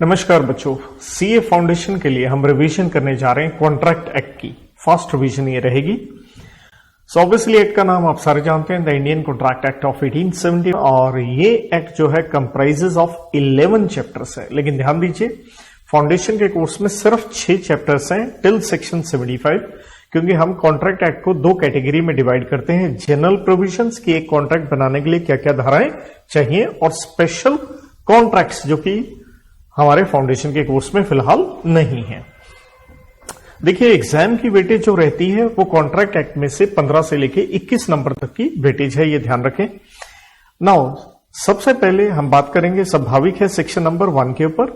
नमस्कार बच्चों, CA foundation के लिए हम रिवीजन करने जा रहे हैं कॉन्ट्रैक्ट एक्ट की। फर्स्ट रिवीजन ये रहेगी। सो ऑब्वियसली एक्ट का नाम आप सारे जानते हैं, the Indian contract act of 1870, और ये एक्ट जो है कंप्राइजेस ऑफ 11 चैप्टर्स है। लेकिन ध्यान दीजिए, फाउंडेशन के कोर्स में सिर्फ 6 चैप्टर्स हैं टिल सेक्शन 75, क्योंकि हम कॉन्ट्रैक्ट एक्ट को 2 कैटेगरी में डिवाइड करते हैं। जनरल प्रोविजंस की एक कॉन्ट्रैक्ट बनाने के लिए क्या क्या धाराएं चाहिए, और स्पेशल कॉन्ट्रैक्ट्स जो कि हमारे फाउंडेशन के कोर्स में फिलहाल नहीं है। देखिए, एग्जाम की वेटेज जो रहती है वो कॉन्ट्रैक्ट एक्ट में से 15 से लेके 21 नंबर तक की वेटेज है, ये ध्यान रखें। नाउ सबसे पहले हम बात करेंगे, स्वाभाविक है, सेक्शन नंबर 1 के ऊपर,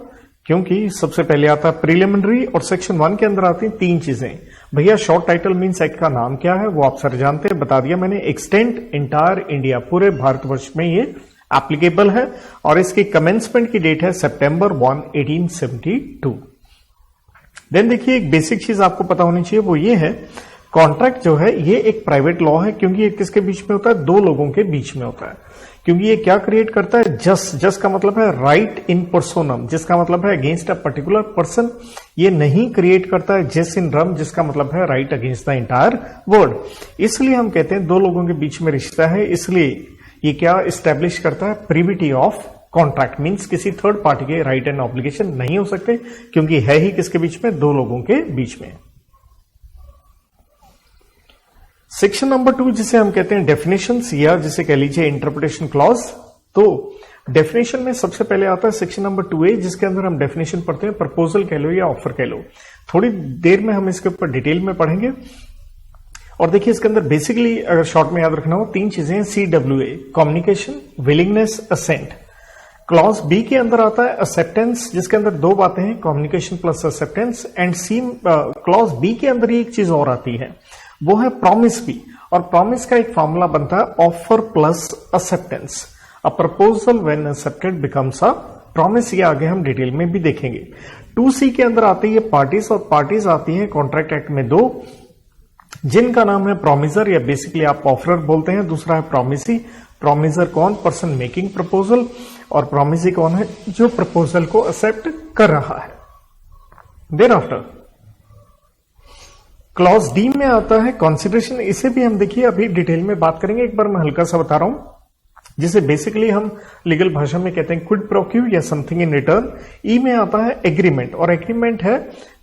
क्योंकि सबसे पहले आता है प्रीलिमिनरी, और सेक्शन 1 के अंदर आती हैं 3 चीजें। भैया शॉर्ट टाइटल मीन्स एक्ट का नाम क्या है वो आप सर जानते हैं, बता दिया मैंने। एक्सटेंड इंटायर इंडिया, पूरे भारतवर्ष में ये एप्लीकेबल है, और इसकी कमेंसमेंट की डेट है सितंबर 1, 1872। देन देखिए, एक बेसिक चीज आपको पता होनी चाहिए, वो ये है, कॉन्ट्रैक्ट जो है ये एक प्राइवेट लॉ है, क्योंकि ये किसके बीच में होता है, 2 लोगों के बीच में होता है। क्योंकि ये क्या क्रिएट करता है, जस्ट का मतलब है राइट इन पर्सोनम, जिसका मतलब है अगेंस्ट अ पर्टिकुलर पर्सन। ये नहीं क्रिएट करता है जस इन रम, जिसका मतलब है right against the entire world. इसलिए हम कहते हैं 2 लोगों के बीच में रिश्ता है, इसलिए ये क्या इस्टेब्लिश करता है, प्रिविटी ऑफ कॉन्ट्रैक्ट, मींस किसी थर्ड पार्टी के राइट एंड ऑब्लिगेशन नहीं हो सकते, क्योंकि है ही किसके बीच में, 2 लोगों के बीच में। सेक्शन नंबर 2 जिसे हम कहते हैं डेफिनेशंस, या जिसे कह लीजिए इंटरप्रिटेशन क्लॉज। तो डेफिनेशन में सबसे पहले आता है सेक्शन नंबर 2A, जिसके अंदर हम डेफिनेशन पढ़ते हैं, प्रपोजल कह लो या ऑफर कह लो। थोड़ी देर में हम इसके ऊपर डिटेल में पढ़ेंगे। और देखिए, इसके अंदर बेसिकली अगर शॉर्ट में याद रखना हो, 3 चीजें हैं, CWA, communication, willingness, assent. Clause B के अंदर आता है एक्सेप्टेंस, जिसके अंदर 2 बातें हैं, communication plus acceptance. And C clause B के अंदर ही एक चीज और आती है, वो है प्रॉमिस बी, और प्रॉमिस का एक फॉर्मूला बनता है offer plus acceptance. A proposal when accepted becomes a promise. ये आगे हम डिटेल में भी देखेंगे। 2C के अंदर आती है पार्टीज, और पार्टीज आती है कॉन्ट्रैक्ट एक्ट में 2, जिनका नाम है प्रोमिसर, या बेसिकली आप ऑफरर बोलते हैं। दूसरा है प्रोमिसी। प्रोमिसर कौन, पर्सन मेकिंग प्रपोजल, और प्रोमिसी कौन है, जो प्रपोजल को एक्सेप्ट कर रहा है। देन आफ्टर क्लॉज डी में आता है कंसीडरेशन। इसे भी हम देखिए अभी डिटेल में बात करेंगे, एक बार मैं हल्का सा बता रहा हूं, जिसे बेसिकली हम लीगल भाषा में कहते हैं क्विड प्रो क्यू या समथिंग इन रिटर्न। ई में आता है एग्रीमेंट, और एग्रीमेंट है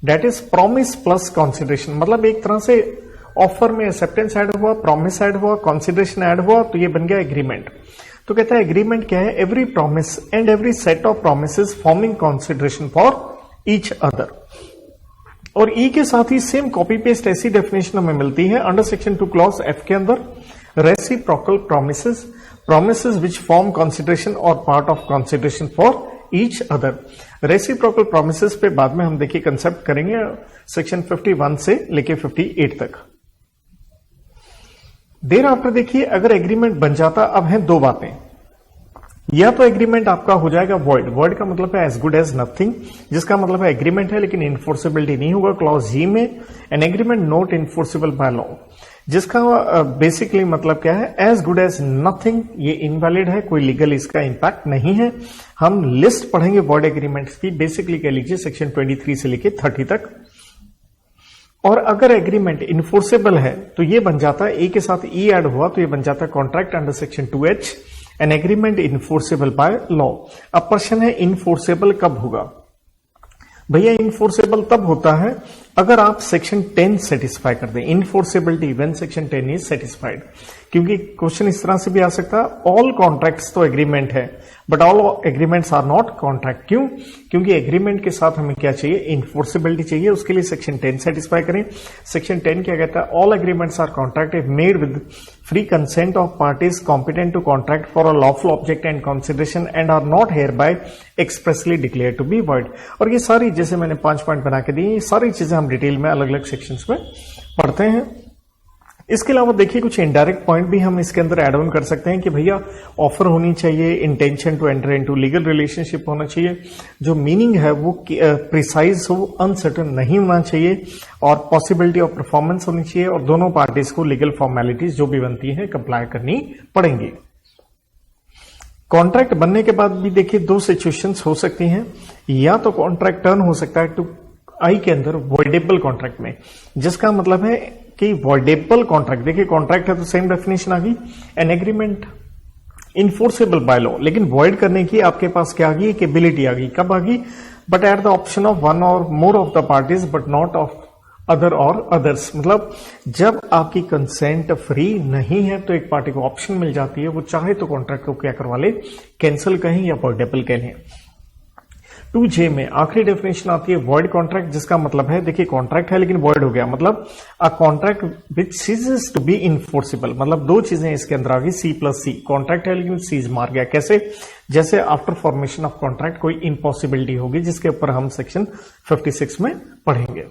that is promise plus consideration, मतलब एक तरह से ऑफर में एक्सेप्टेंस ऐड हुआ, प्रॉमिस ऐड हुआ, कंसीडरेशन ऐड हुआ, तो ये बन गया एग्रीमेंट। तो कहता है एग्रीमेंट क्या है, every promise and every set of promises forming consideration for each other. और ई के साथ ही सेम कॉपी पेस्ट ऐसी डेफिनेशन हमें मिलती है अंडर सेक्शन 2 क्लॉज एफ के अंदर, reciprocal promises, promises which form consideration or part of consideration for each other. Reciprocal promises पे बाद में हम देखिए कंसेप्ट करेंगे, सेक्शन 51 से लेके 58 तक। देर आफ्टर देखिए, अगर एग्रीमेंट बन जाता, अब हैं 2 बातें, या तो एग्रीमेंट आपका हो जाएगा वॉइड। वॉइड का मतलब है एज गुड एज नथिंग, जिसका मतलब है एग्रीमेंट है लेकिन इनफोर्सेबिलिटी नहीं होगा, क्लॉज जी में। An agreement not enforceable by law, जिसका बेसिकली मतलब क्या है, एज गुड एज नथिंग, ये इनवैलिड है, कोई लीगल इसका इंपैक्ट नहीं है। हम लिस्ट पढ़ेंगे वॉइड एग्रीमेंट्स की, बेसिकली कह लीजिए सेक्शन 23 से लेके 30 तक। और अगर एग्रीमेंट इनफोर्सेबल है तो ये बन जाता है, ए के साथ ई ऐड हुआ तो ये बन जाता है contract under section 2H, an agreement enforceable by law. अब प्रश्न है, इनफोर्सेबल कब होगा? भैया इनफोर्सेबल तब होता है अगर आप सेक्शन 10 सेटिस्फाई कर दें। Enforceability when section 10 is satisfied, क्योंकि क्वेश्चन इस तरह से भी आ सकता है, ऑल कॉन्ट्रैक्ट्स तो एग्रीमेंट है but all agreements are not contract. क्यों? क्योंकि एग्रीमेंट के साथ हमें क्या चाहिए, इनफोर्सेबिलिटी चाहिए, उसके लिए सेक्शन 10 सेटिस्फाई करें। सेक्शन 10 क्या कहता है, all agreements are contract if made with free consent of parties competent to contract for a lawful object and consideration and are not hereby expressly declare to be void. और ये सारी, जैसे मैंने 5 point बना के दिए, ये सारी चीजें हम डिटेल में अलग अलग सेक्शंस में पढ़ते हैं। इसके अलावा देखिए, कुछ इनडायरेक्ट पॉइंट भी हम इसके अंदर एड ऑन कर सकते हैं कि भैया ऑफर होनी चाहिए, intention to enter into legal relationship होना चाहिए, जो मीनिंग है वो प्रिसाइज हो, अनसर्टन नहीं होना चाहिए, और पॉसिबिलिटी ऑफ परफॉर्मेंस होनी चाहिए, और दोनों पार्टीज को लीगल फॉर्मेलिटीज जो भी बनती है कंप्लाई करनी पड़ेंगी। कॉन्ट्रैक्ट बनने के बाद भी देखिए दो सिचुएशंस हो सकती हैं, या तो कॉन्ट्रैक्ट टर्न हो सकता है टू आई के अंदर वॉइडेबल कॉन्ट्रैक्ट में, जिसका मतलब है कि वॉइडेबल कॉन्ट्रैक्ट, देखिए कॉन्ट्रैक्ट है तो सेम डेफिनेशन आ गई, N agreement enforceable by law, लेकिन वॉइड करने की आपके पास क्या आ गई, एबिलिटी आ गई। कब आ गई, but at the option of one or more of the parties but not of other or others, मतलब जब आपकी कंसेंट फ्री नहीं है तो एक पार्टी को ऑप्शन मिल जाती है, वो चाहे तो कॉन्ट्रैक्ट को क्या करवा ले, कैंसिल कहें या वॉइडेबल कहें। 2J में आखिरी डेफिनेशन आती है वॉइड कॉन्ट्रैक्ट, जिसका मतलब है देखिए कॉन्ट्रैक्ट है लेकिन वॉइड हो गया, मतलब a contract which ceases to be enforceable, मतलब दो चीजें इसके अंदर आ गई, C+C, कॉन्ट्रैक्ट है लेकिन सीज मार गया। कैसे, जैसे आफ्टर फॉर्मेशन ऑफ कॉन्ट्रैक्ट कोई इम्पॉसिबिलिटी होगी, जिसके ऊपर हम सेक्शन 56 में पढ़ेंगे।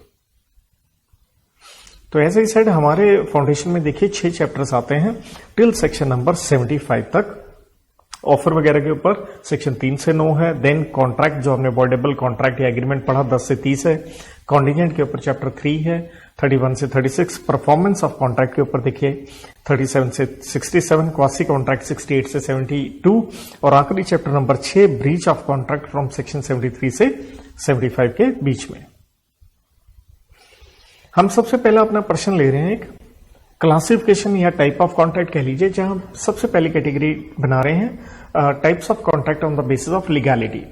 तो ऐसे ही साइड हमारे फाउंडेशन में देखिए 6 चैप्टर्स आते हैं टिल सेक्शन नंबर 75 तक। ऑफर वगैरह के ऊपर सेक्शन 3 से 9 है। देन कॉन्ट्रैक्ट जो हमने वॉइडेबल कॉन्ट्रैक्ट या एग्रीमेंट पढ़ा 10 से 30 है। कॉन्टिजेंट के ऊपर चैप्टर 3 है 31 से 36। परफॉर्मेंस ऑफ कॉन्ट्रैक्ट के ऊपर देखिए 37 से 67। क्वासी कॉन्ट्रैक्ट 68 से 72 और आखिरी chapter number 6 breach of contract from section 73 से 75 के बीच में। हम सबसे पहला अपना प्रश्न ले रहे हैं एक क्लासिफिकेशन या टाइप ऑफ कॉन्ट्रैक्ट कह लीजिए, जहां सबसे पहली कैटेगरी बना रहे हैं types of contract on the basis of legality.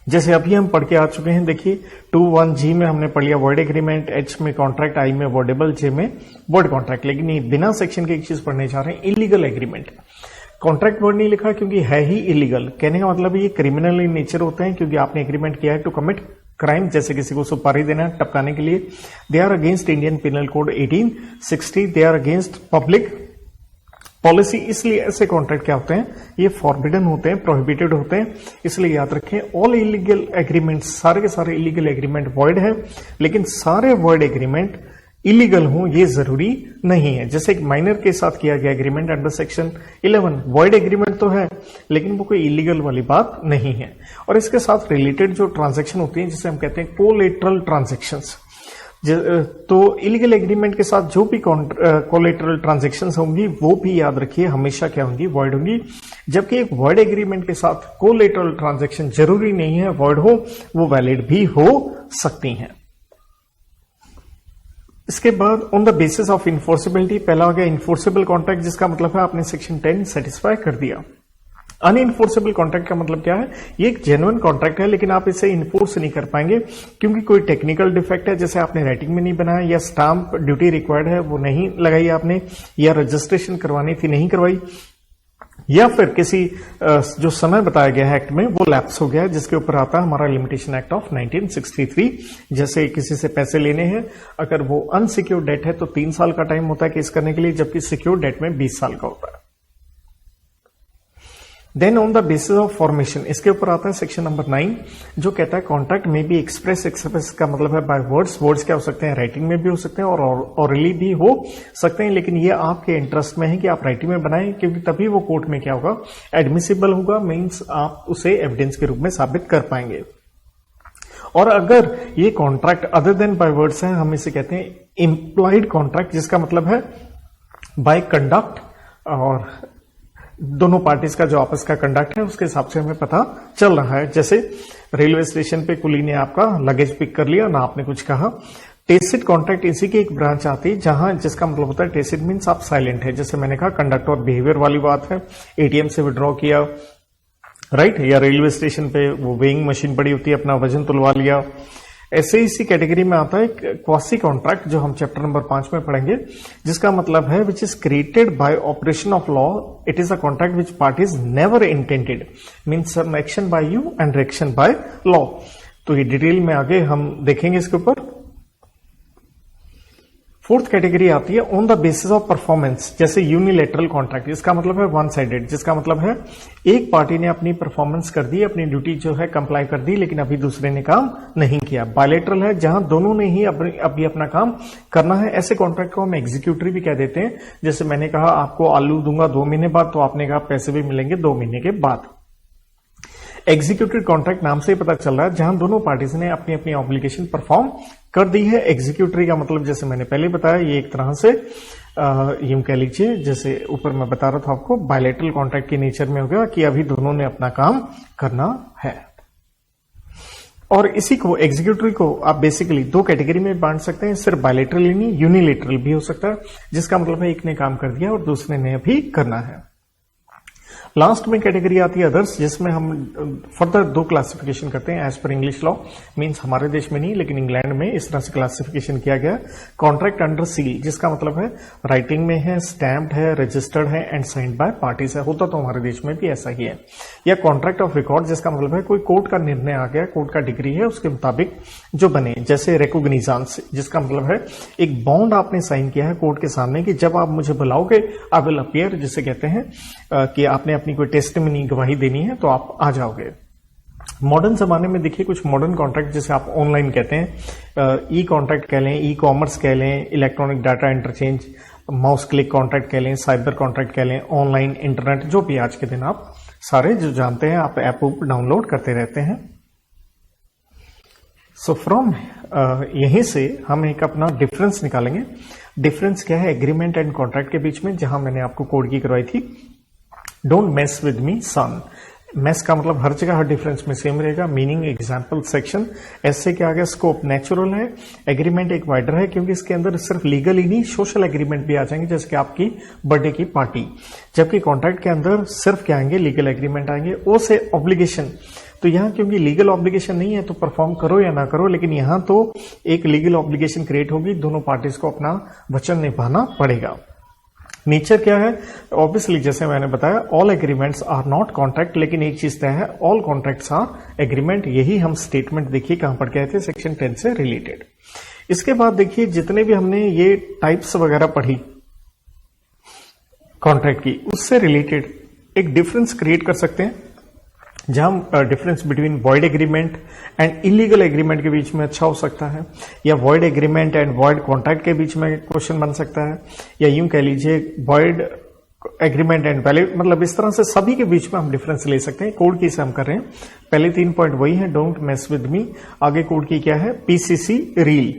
जैसे अभी हम पढ़ के आ चुके हैं, देखिए 2(1)G में हमने पढ़ लिया वॉइड एग्रीमेंट, H में कॉन्ट्रैक्ट, I में वॉइडेबल, J में वॉइड कॉन्ट्रैक्ट। लेकिन ये बिना सेक्शन के एक चीज पढ़ने जा रहे हैं, इलीगल एग्रीमेंट। कॉन्ट्रैक्ट वर्ड नहीं लिखा क्योंकि है ही इलीगल, कहने का मतलब ये क्रिमिनल इन नेचर होते हैं, क्योंकि आपने एग्रीमेंट किया है टू कमिट क्राइम, जैसे किसी को सुपारी देना टपकाने के लिए। They are against Indian penal code 1860, they are against public policy. इसलिए ऐसे कॉन्ट्रैक्ट क्या होते हैं, ये फॉरबिडन होते हैं, प्रोहिबिटेड होते हैं। इसलिए याद रखें ऑल इलीगल एग्रीमेंट, सारे के सारे इलीगल एग्रीमेंट वॉइड है, लेकिन सारे वॉइड एग्रीमेंट इलीगल हो ये जरूरी नहीं है। जैसे एक माइनर के साथ किया गया agreement under section 11 void agreement तो है, लेकिन वो कोई इलीगल वाली बात नहीं है। और इसके साथ रिलेटेड जो ट्रांजैक्शन होती है, जिसे हम कहते हैं कोलेटरल ट्रांजैक्शंस, तो इलीगल एग्रीमेंट के साथ जो भी कोलेटरल ट्रांजैक्शंस होंगी वो भी याद रखिए हमेशा क्या होंगी, वॉइड होंगी। जबकि एक वॉइड एग्रीमेंट के साथ कोलेटरल ट्रांजैक्शन जरूरी नहीं है वॉइड हो, वो वैलिड भी हो सकती हैं। इसके बाद on the basis of enforceability, पहला हो गया इन्फोर्सेबल कॉन्ट्रैक्ट, जिसका मतलब है आपने सेक्शन 10 सेटिस्फाई कर दिया। अनइन्फोर्सेबल कॉन्ट्रैक्ट का मतलब क्या है, ये एक जेन्युइन कॉन्ट्रैक्ट है लेकिन आप इसे इन्फोर्स नहीं कर पाएंगे क्योंकि कोई टेक्निकल डिफेक्ट है, जैसे आपने राइटिंग में नहीं बनाया, या स्टाम्प ड्यूटी रिक्वायर्ड है वो नहीं लगाई आपने, या रजिस्ट्रेशन करवानी थी नहीं करवाई, या फिर किसी जो समय बताया गया है एक्ट में वो लैप्स हो गया है, जिसके ऊपर आता है हमारा लिमिटेशन एक्ट ऑफ 1963। जैसे किसी से पैसे लेने हैं, अगर वो अनसिक्योर्ड डेट है तो 3 साल का टाइम होता है केस करने के लिए, जबकि सिक्योर्ड डेट में 20 साल का होता है। Then on the basis of formation, इसके ऊपर आता है सेक्शन नंबर 9 जो कहता है कॉन्ट्रैक्ट में भी एक्सप्रेस का मतलब है बाय वर्ड्स। वर्ड्स क्या हो सकते हैं, राइटिंग में भी हो सकते हैं और ऑरली भी हो सकते हैं, लेकिन ये आपके इंटरेस्ट में है कि आप राइटिंग में बनाएं, क्योंकि तभी वो कोर्ट में क्या होगा, एडमिसिबल होगा, मीन्स आप उसे एविडेंस के रूप में साबित कर पाएंगे। और अगर ये contract other than by words है, हम इसे कहते हैं इंप्लॉयड कॉन्ट्रैक्ट, जिसका मतलब है बाय कंडक्ट, और दोनों पार्टीज का जो आपस का कंडक्ट है उसके हिसाब से हमें पता चल रहा है। जैसे रेलवे स्टेशन पे कुली ने आपका लगेज पिक कर लिया ना, आपने कुछ कहा। टेसिट कॉन्ट्रैक्ट इसी की एक ब्रांच आती है, जहां जिसका मतलब होता है टेसिट मीन्स आप साइलेंट है, जैसे मैंने कहा कंडक्ट और बिहेवियर वाली बात है। एटीएम से विड्रॉ किया, राइट, या रेलवे स्टेशन पे वो वेइंग मशीन पड़ी होती है, अपना वजन तुलवा लिया। ऐसे इसी कैटेगरी में आता है क्वासी कॉन्ट्रैक्ट, जो हम चैप्टर नंबर 5 में पढ़ेंगे, जिसका मतलब है which is created by operation of law. It is a contract which parties never intended, means some action by you and reaction by law. तो ये डिटेल में आगे हम देखेंगे इसके ऊपर। फोर्थ कैटेगरी आती है on the basis of performance, जैसे यूनिलेटरल कॉन्ट्रैक्ट, इसका मतलब है वन साइडेड, जिसका मतलब है एक पार्टी ने अपनी परफॉर्मेंस कर दी, अपनी ड्यूटी जो है कंप्लाई कर दी, लेकिन अभी दूसरे ने काम नहीं किया। बायलेटरल है, जहां दोनों ने ही अभी अपना काम करना है। ऐसे कॉन्ट्रैक्ट को हम एग्जीक्यूटरी भी कह देते हैं। जैसे मैंने कहा आपको आलू दूंगा 2 महीने बाद, तो आपने कहा पैसे भी मिलेंगे 2 महीने के बाद। एग्जीक्यूटिव कॉन्ट्रैक्ट नाम से ही पता चल रहा है जहां दोनों पार्टीज ने अपनी अपनी ऑब्लिगेशन परफॉर्म कर दी है। एग्जीक्यूटरी का मतलब जैसे मैंने पहले बताया, ये एक तरह से यूं कह लीजिए, जैसे ऊपर मैं बता रहा था आपको, बायलैटरल कॉन्ट्रैक्ट के नेचर में होगा कि अभी दोनों ने अपना काम करना है। और इसी को एग्जीक्यूटिव को आप बेसिकली दो कैटेगरी में बांट सकते हैं, सिर्फ बायलैटरल ही नहीं, यूनिलैटरल भी हो सकता है, जिसका मतलब है एक ने काम कर दिया और दूसरे ने अभी करना है। लास्ट में कैटेगरी आती है अदर्स, जिसमें हम फर्दर दो क्लासिफिकेशन करते हैं as per English law. Means हमारे देश में नहीं लेकिन इंग्लैंड में इस तरह से क्लासिफिकेशन किया गया। कॉन्ट्रैक्ट अंडर सील, जिसका मतलब है राइटिंग में है, स्टैम्प्ड है, रजिस्टर्ड है एंड साइंड बाय पार्टीज है। होता तो हमारे देश में भी ऐसा ही है। या कॉन्ट्रैक्ट ऑफ रिकॉर्ड, जिसका मतलब है कोई कोर्ट का निर्णय आ गया, कोर्ट का डिग्री है, उसके मुताबिक जो बने, जैसे रेकोग्निजांस, जिसका मतलब है एक बॉन्ड आपने साइन किया है कोर्ट के सामने कि जब आप मुझे बुलाओगे आई विल अपीयर, जिसे कहते हैं कि आपने अपनी कोई टेस्टिमनी गवाही देनी है तो आप आ जाओगे। मॉडर्न जमाने में देखिए कुछ मॉडर्न कॉन्ट्रैक्ट जिसे आप ऑनलाइन कहते हैं, ई कॉन्ट्रैक्ट कह लें, ई कॉमर्स कह लें, electronic data interchange, mouse click contract कह लें, साइबर कॉन्ट्रैक्ट कह लें, ऑनलाइन इंटरनेट, जो भी आज के दिन आप सारे जो जानते हैं, आप ऐप डाउनलोड करते रहते हैं। सो फ्रॉम यहीं से हम एक अपना डिफरेंस निकालेंगे। डिफरेंस क्या है एग्रीमेंट एंड कॉन्ट्रैक्ट के बीच में, जहां मैंने आपको कोड की करवाई थी, don't mess with me son. Mess का मतलब हर जगह हर डिफरेंस में सेम रहेगा। मीनिंग एग्जाम्पल सेक्शन, ऐसे क्या आ गया, स्कोप नेचुरल है, एग्रीमेंट एक वाइडर है क्योंकि इसके अंदर सिर्फ लीगल ही नहीं सोशल एग्रीमेंट भी आ जाएंगे, जैसे कि आपकी बर्थडे की पार्टी। जबकि कॉन्ट्रैक्ट के अंदर सिर्फ क्या आएंगे, लीगल एग्रीमेंट आएंगे। ओ से ऑब्लिगेशन, तो यहां क्योंकि लीगल ऑब्लिगेशन नहीं है तो परफॉर्म करो या ना करो, लेकिन यहां तो एक लीगल ऑब्लिगेशन क्रिएट होगी, दोनों पार्टीज को अपना वचन निभाना पड़ेगा। नेचर क्या है, ऑब्वियसली जैसे मैंने बताया all agreements are not contract, लेकिन एक चीज तय है, ऑल कॉन्ट्रैक्ट्स आर एग्रीमेंट। यही हम स्टेटमेंट देखिए कहां पर गए थे, सेक्शन 10 से रिलेटेड। इसके बाद देखिए जितने भी हमने ये टाइप्स वगैरह पढ़ी कॉन्ट्रैक्ट की, उससे रिलेटेड एक डिफरेंस क्रिएट कर सकते हैं, जहां difference between void agreement and illegal agreement के बीच में अच्छा हो सकता है, या void agreement and void contract के बीच में क्वेश्चन बन सकता है, या यूं कह लीजिए वॉइड एग्रीमेंट एंड वैलिड, मतलब इस तरह से सभी के बीच में हम डिफरेंस ले सकते हैं। कोड की से हम कर रहे हैं, पहले 3 पॉइंट वही है, डोंट मेस विद मी। आगे कोड की क्या है, पीसीसी रील।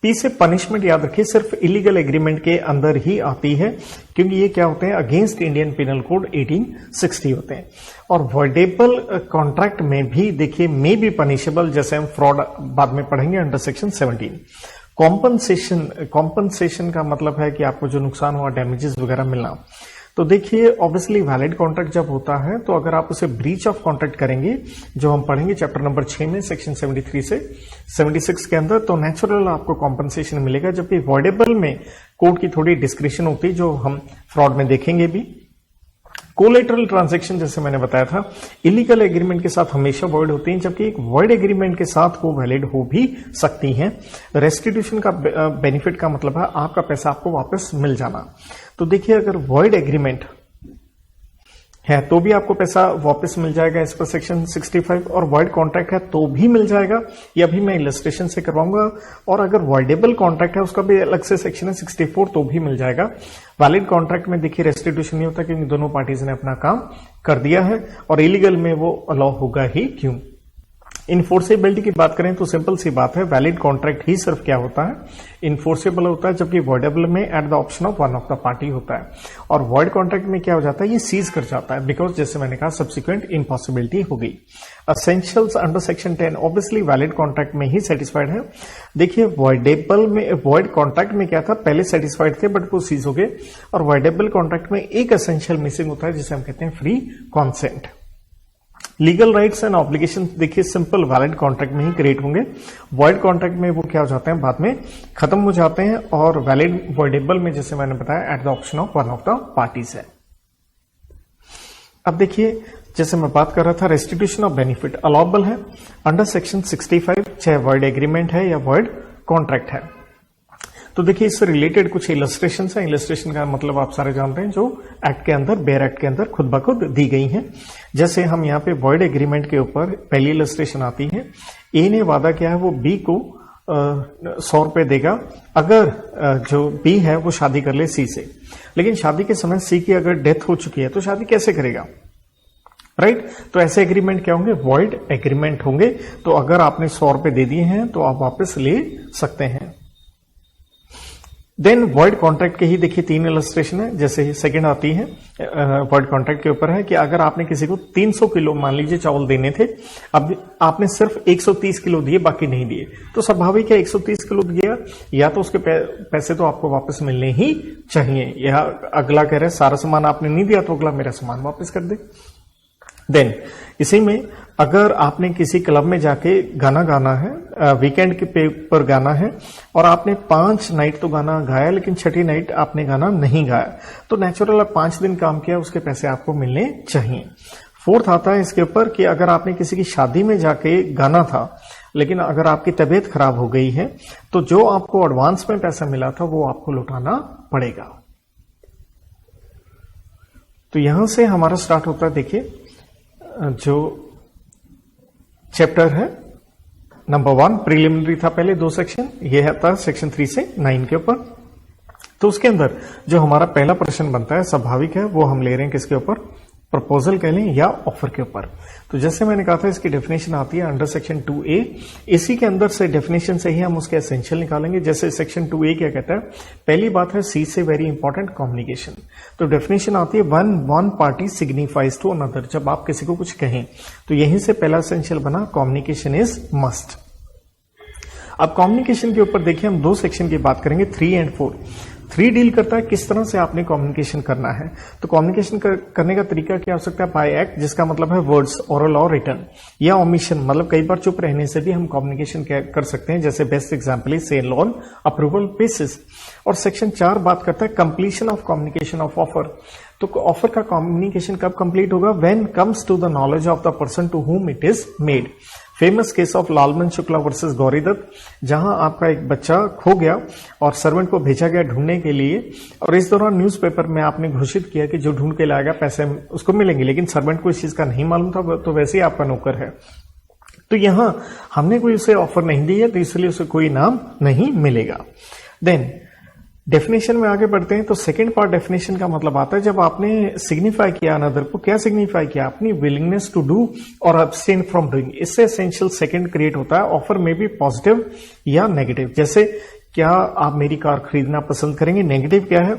पी से पनिशमेंट याद रखिए सिर्फ इलीगल एग्रीमेंट के अंदर ही आती है, क्योंकि ये क्या होते हैं, अगेंस्ट इंडियन पिनल कोड 1860 होते हैं। और वॉइडेबल कॉन्ट्रैक्ट में भी देखिए मे बी पनिशेबल, जैसे हम फ्रॉड बाद में पढ़ेंगे अंडर सेक्शन 17। कॉम्पनसेशन का मतलब है कि आपको जो नुकसान हुआ, डैमेजेस वगैरह मिलना। तो देखिए ऑब्वियसली वैलिड कॉन्ट्रैक्ट जब होता है तो अगर आप उसे ब्रीच ऑफ कॉन्ट्रैक्ट करेंगे, जो हम पढ़ेंगे चैप्टर नंबर 6 में सेक्शन 73 से 76 के अंदर, तो नेचुरल आपको कॉम्पनसेशन मिलेगा। जबकि वॉइडेबल में कोर्ट की थोड़ी डिस्क्रिप्शन होती है, जो हम फ्रॉड में देखेंगे भी। कोलेटरल ट्रांजैक्शन जैसे मैंने बताया था, इलीगल एग्रीमेंट के साथ हमेशा वॉइड होती हैं, जबकि एक वॉइड एग्रीमेंट के साथ वो वैलिड हो भी सकती हैं। रेस्टिट्यूशन का बेनिफिट का मतलब है आपका पैसा आपको वापस मिल जाना। तो देखिए अगर वॉइड एग्रीमेंट है तो भी आपको पैसा वापस मिल जाएगा एज पर सेक्शन 65, और वॉइड कॉन्ट्रैक्ट है तो भी मिल जाएगा, यह भी मैं इलस्ट्रेशन से करवाऊंगा। और अगर वॉइडेबल कॉन्ट्रैक्ट है उसका भी अलग से सेक्शन है 64, तो भी मिल जाएगा। वैलिड कॉन्ट्रैक्ट में देखिए रेस्टिट्यूशन नहीं होता क्योंकि दोनों पार्टीज ने अपना काम कर दिया है, और इलीगल में वो अलाउ होगा ही क्यों। इनफोर्सेबिलिटी की बात करें तो सिंपल सी बात है, वैलिड कॉन्ट्रैक्ट ही सिर्फ क्या होता है, इनफोर्सेबल होता है, जबकि वॉइडेबल में eight the option of one of the party होता है। और वॉइड कॉन्ट्रैक्ट में क्या हो जाता है, ये सीज कर जाता है, बिकॉज जैसे मैंने कहा सब्सिक्वेंट इम्पॉसिबिलिटी हो गई। Essentials under section 10 obviously valid contract में ही सेटिस्फाइड है। देखिए वॉइडेबल में, वॉइड कॉन्ट्रैक्ट में क्या था, पहले सेटिस्फाइड थे बट वो सीज हो गए। और वॉइडेबल कॉन्ट्रैक्ट में एक असेंशियल मिसिंग होता है जिसे हम कहते हैं free consent. Legal rights and obligation देखिए सिंपल वैलिड कॉन्ट्रैक्ट में ही क्रिएट होंगे। वॉइड कॉन्ट्रैक्ट में वो क्या हो जाते हैं, बाद में खत्म हो जाते हैं। और वैलिड वॉइडेबल में जैसे मैंने बताया eight the option of one of the parties है। अब देखिए जैसे मैं बात कर रहा था, रेस्टिट्यूशन ऑफ बेनिफिट अलाउबल है अंडर सेक्शन 65, चाहे वॉइड एग्रीमेंट है या वॉइड कॉन्ट्रैक्ट है। तो देखिए इससे रिलेटेड कुछ इलस्ट्रेशन है। इलस्ट्रेशन का मतलब आप सारे जानते हैं, जो एक्ट के अंदर, बेयर एक्ट के अंदर खुद ब खुद दी गई हैं। जैसे हम यहाँ पे वॉइड एग्रीमेंट के ऊपर पहली इलस्ट्रेशन आती है, ए ने वादा किया है वो बी को 100 रुपए देगा अगर जो बी है वो शादी कर ले सी से। लेकिन शादी के समय सी की अगर डेथ हो चुकी है तो शादी कैसे करेगा, राइट? तो ऐसे एग्रीमेंट क्या होंगे, वॉइड एग्रीमेंट होंगे। तो अगर आपने 100 रुपए दे दिए हैं तो आप वापस ले सकते हैं। देन वॉइड कॉन्ट्रैक्ट के ही देखिए 3 इलस्ट्रेशन है। जैसे सेकंड आती है वॉइड कॉन्ट्रैक्ट के ऊपर है कि अगर आपने किसी को 300 किलो मान लीजिए चावल देने थे, अब आपने सिर्फ 130 किलो दिए, बाकी नहीं दिए, तो स्वाभाविक है 130 किलो दिया, या तो उसके पैसे तो आपको वापस मिलने ही चाहिए, या अगला कह रहे हैं सारा सामान आपने नहीं दिया तो अगला मेरा सामान वापस कर दे। देन इसी में अगर आपने किसी क्लब में जाके गाना गाना है, वीकेंड के पर गाना है, और आपने 5 नाइट तो गाना गाया लेकिन छठी नाइट आपने गाना नहीं गाया, तो नेचुरल 5 दिन काम किया, उसके पैसे आपको मिलने चाहिए। फोर्थ आता है इसके ऊपर कि अगर आपने किसी की शादी में जाके गाना था लेकिन अगर आपकी तबीयत खराब हो गई है तो जो आपको एडवांस में पैसा मिला था वो आपको लौटाना पड़ेगा। तो यहां से हमारा स्टार्ट होता है, देखिए जो चैप्टर है नंबर 1 प्रीलिमिनरी था, पहले 2 सेक्शन, यह था सेक्शन 3 से 9 के ऊपर। तो उसके अंदर जो हमारा पहला प्रश्न बनता है, स्वाभाविक है वो हम ले रहे हैं किसके ऊपर, प्रपोजल कह लें या ऑफर के ऊपर। तो जैसे मैंने कहा था इसकी डेफिनेशन आती है अंडर सेक्शन 2A, इसी के अंदर से डेफिनेशन से ही हम उसके एसेंशियल निकालेंगे। जैसे सेक्शन 2A क्या कहता है, पहली बात है सी से वेरी इंपॉर्टेंट कम्युनिकेशन। तो डेफिनेशन आती है one party signifies to another, जब आप किसी को कुछ कहें तो यहीं से पहला एसेंशियल बना कम्युनिकेशन इज मस्ट। अब कम्युनिकेशन के ऊपर देखिए हम 2 सेक्शन की बात करेंगे, 3 एंड 4। 3 डील करता है किस तरह से आपने कम्युनिकेशन करना है। तो कम्युनिकेशन करने का तरीका क्या हो सकता है, बाय एक्ट, जिसका मतलब है वर्ड्स, ओरल और रिटन, या ओमिशन, मतलब कई बार चुप रहने से भी हम कम्युनिकेशन कर सकते हैं। जैसे बेस्ट एग्जांपल है सेल ऑन अप्रूवल बेसिस। और सेक्शन 4 बात करता है completion of communication of offer. तो ऑफर का कम्युनिकेशन कब कंप्लीट होगा, when comes to the knowledge of the person to whom it is made. Famous case of Lalman Shukla versus Gauri Dutt, जहां आपका एक बच्चा खो गया और सर्वेंट को भेजा गया ढूंढने के लिए, और इस दौरान न्यूज़पेपर में आपने घोषित किया कि जो ढूंढ के लाएगा पैसे उसको मिलेंगे, लेकिन सर्वेंट को इस चीज का नहीं मालूम था, तो वैसे ही आपका नौकर है। तो यहां हमने कोई उसे ऑफर नहीं दी है, तो इसलिए उसे कोई इनाम नहीं मिलेगा। देन डेफिनेशन में आगे बढ़ते हैं। तो सेकंड पार्ट डेफिनेशन का मतलब आता है जब आपने सिग्निफाई किया अनदर को, क्या सिग्निफाई किया, अपनी विलिंगनेस टू डू और अब्सटेन फ्रॉम डूइंग, इससे एसेंशियल सेकंड क्रिएट होता है। ऑफर में भी पॉजिटिव या नेगेटिव, जैसे क्या आप मेरी कार खरीदना पसंद करेंगे, नेगेटिव क्या है,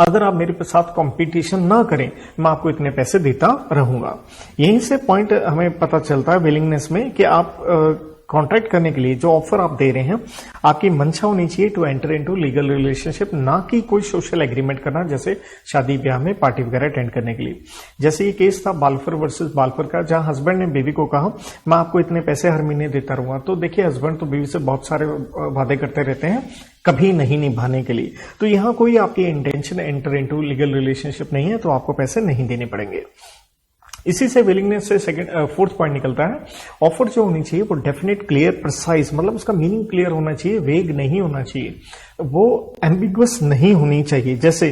अगर आप मेरे साथ कंपटीशन ना करें मैं आपको इतने पैसे देता रहूंगा। यहीं से पॉइंट हमें पता चलता है विलिंगनेस में कि आप कॉन्ट्रैक्ट करने के लिए जो ऑफर आप दे रहे हैं, आपकी मंशा होनी चाहिए to enter into legal relationship, ना कि कोई सोशल एग्रीमेंट करना, जैसे शादी ब्याह में पार्टी वगैरह अटेंड करने के लिए। जैसे ये केस था बालफर वर्सेस बालफर का, जहां हस्बैंड ने बीवी को कहा मैं आपको इतने पैसे हर महीने देता रहूंगा। तो देखिए हस्बैंड तो बीवी से बहुत सारे वादे करते रहते हैं कभी नहीं निभाने के लिए, तो यहां कोई आपकी intention enter into legal relationship नहीं है, तो आपको पैसे नहीं देने पड़ेंगे। इसी से विलिंगनेस से फोर्थ पॉइंट निकलता है, ऑफर जो होनी चाहिए वो डेफिनेट, क्लियर, प्रिसाइज, मतलब उसका मीनिंग क्लियर होना चाहिए, वेग नहीं होना चाहिए, वो एम्बिगुअस नहीं होनी चाहिए। जैसे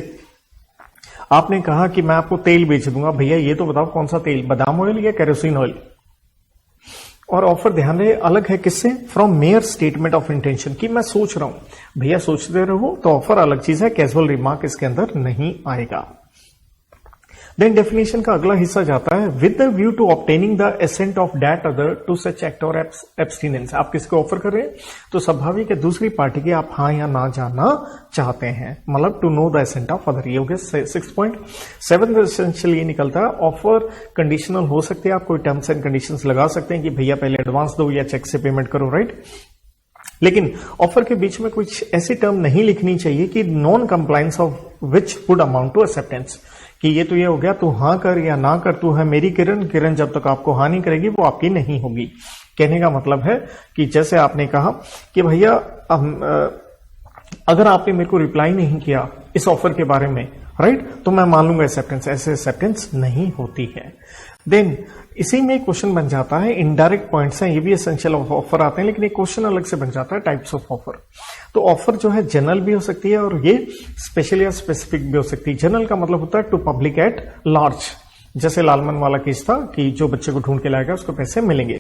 आपने कहा कि मैं आपको तेल बेच दूंगा, भैया ये तो बताओ कौन सा तेल, बादाम ऑयल या केरोसिन ऑयल। और ऑफर ध्यान रहे अलग है किससे, from mayor statement of intention, कि मैं सोच रहा हूं, भैया सोचते रहो, तो ऑफर अलग चीज है, कैजुअल रिमार्क इसके अंदर नहीं आएगा। देन डेफिनेशन का अगला हिस्सा जाता है with the view to obtaining the assent of that other to such act or abstinence. आप किसको ऑफर कर रहे हैं, तो स्वाभाविक है दूसरी पार्टी के आप हाँ या ना जानना चाहते हैं, मतलब to know the assent of other. ये हो गया 6 पॉइंट। 7th एसेंशियल ये निकलता है ऑफर कंडीशनल हो सकते हैं, आप कोई टर्म्स एंड कंडीशंस लगा सकते हैं कि भैया पहले एडवांस दो या चेक से पेमेंट करो, राइट। लेकिन ऑफर के बीच में कुछ ऐसी टर्म नहीं लिखनी चाहिए कि non compliance of which would amount to acceptance, कि ये तो ये हो गया, तू हाँ कर या ना कर, तू है मेरी किरण, किरण जब तक आपको हाँ नहीं करेगी वो आपकी नहीं होगी। कहने का मतलब है कि जैसे आपने कहा कि भैया अगर आपने मेरे को रिप्लाई नहीं किया इस ऑफर के बारे में, राइट, तो मैं मान लूंगा एक्सेप्टेंस, ऐसे एक्सेप्टेंस नहीं होती है। देन इसी में क्वेश्चन बन जाता है, इनडायरेक्ट पॉइंट्स हैं, ये भी एसेंशियल ऑफर आते हैं, लेकिन एक क्वेश्चन अलग से बन जाता है टाइप्स ऑफ ऑफर। तो ऑफर जो है जनरल भी हो सकती है और ये स्पेशल या स्पेसिफिक भी हो सकती है। जनरल का मतलब होता है टू पब्लिक एट लार्ज, जैसे लालमन वाला केस था कि जो बच्चे को ढूंढ के लाएगा उसको पैसे मिलेंगे।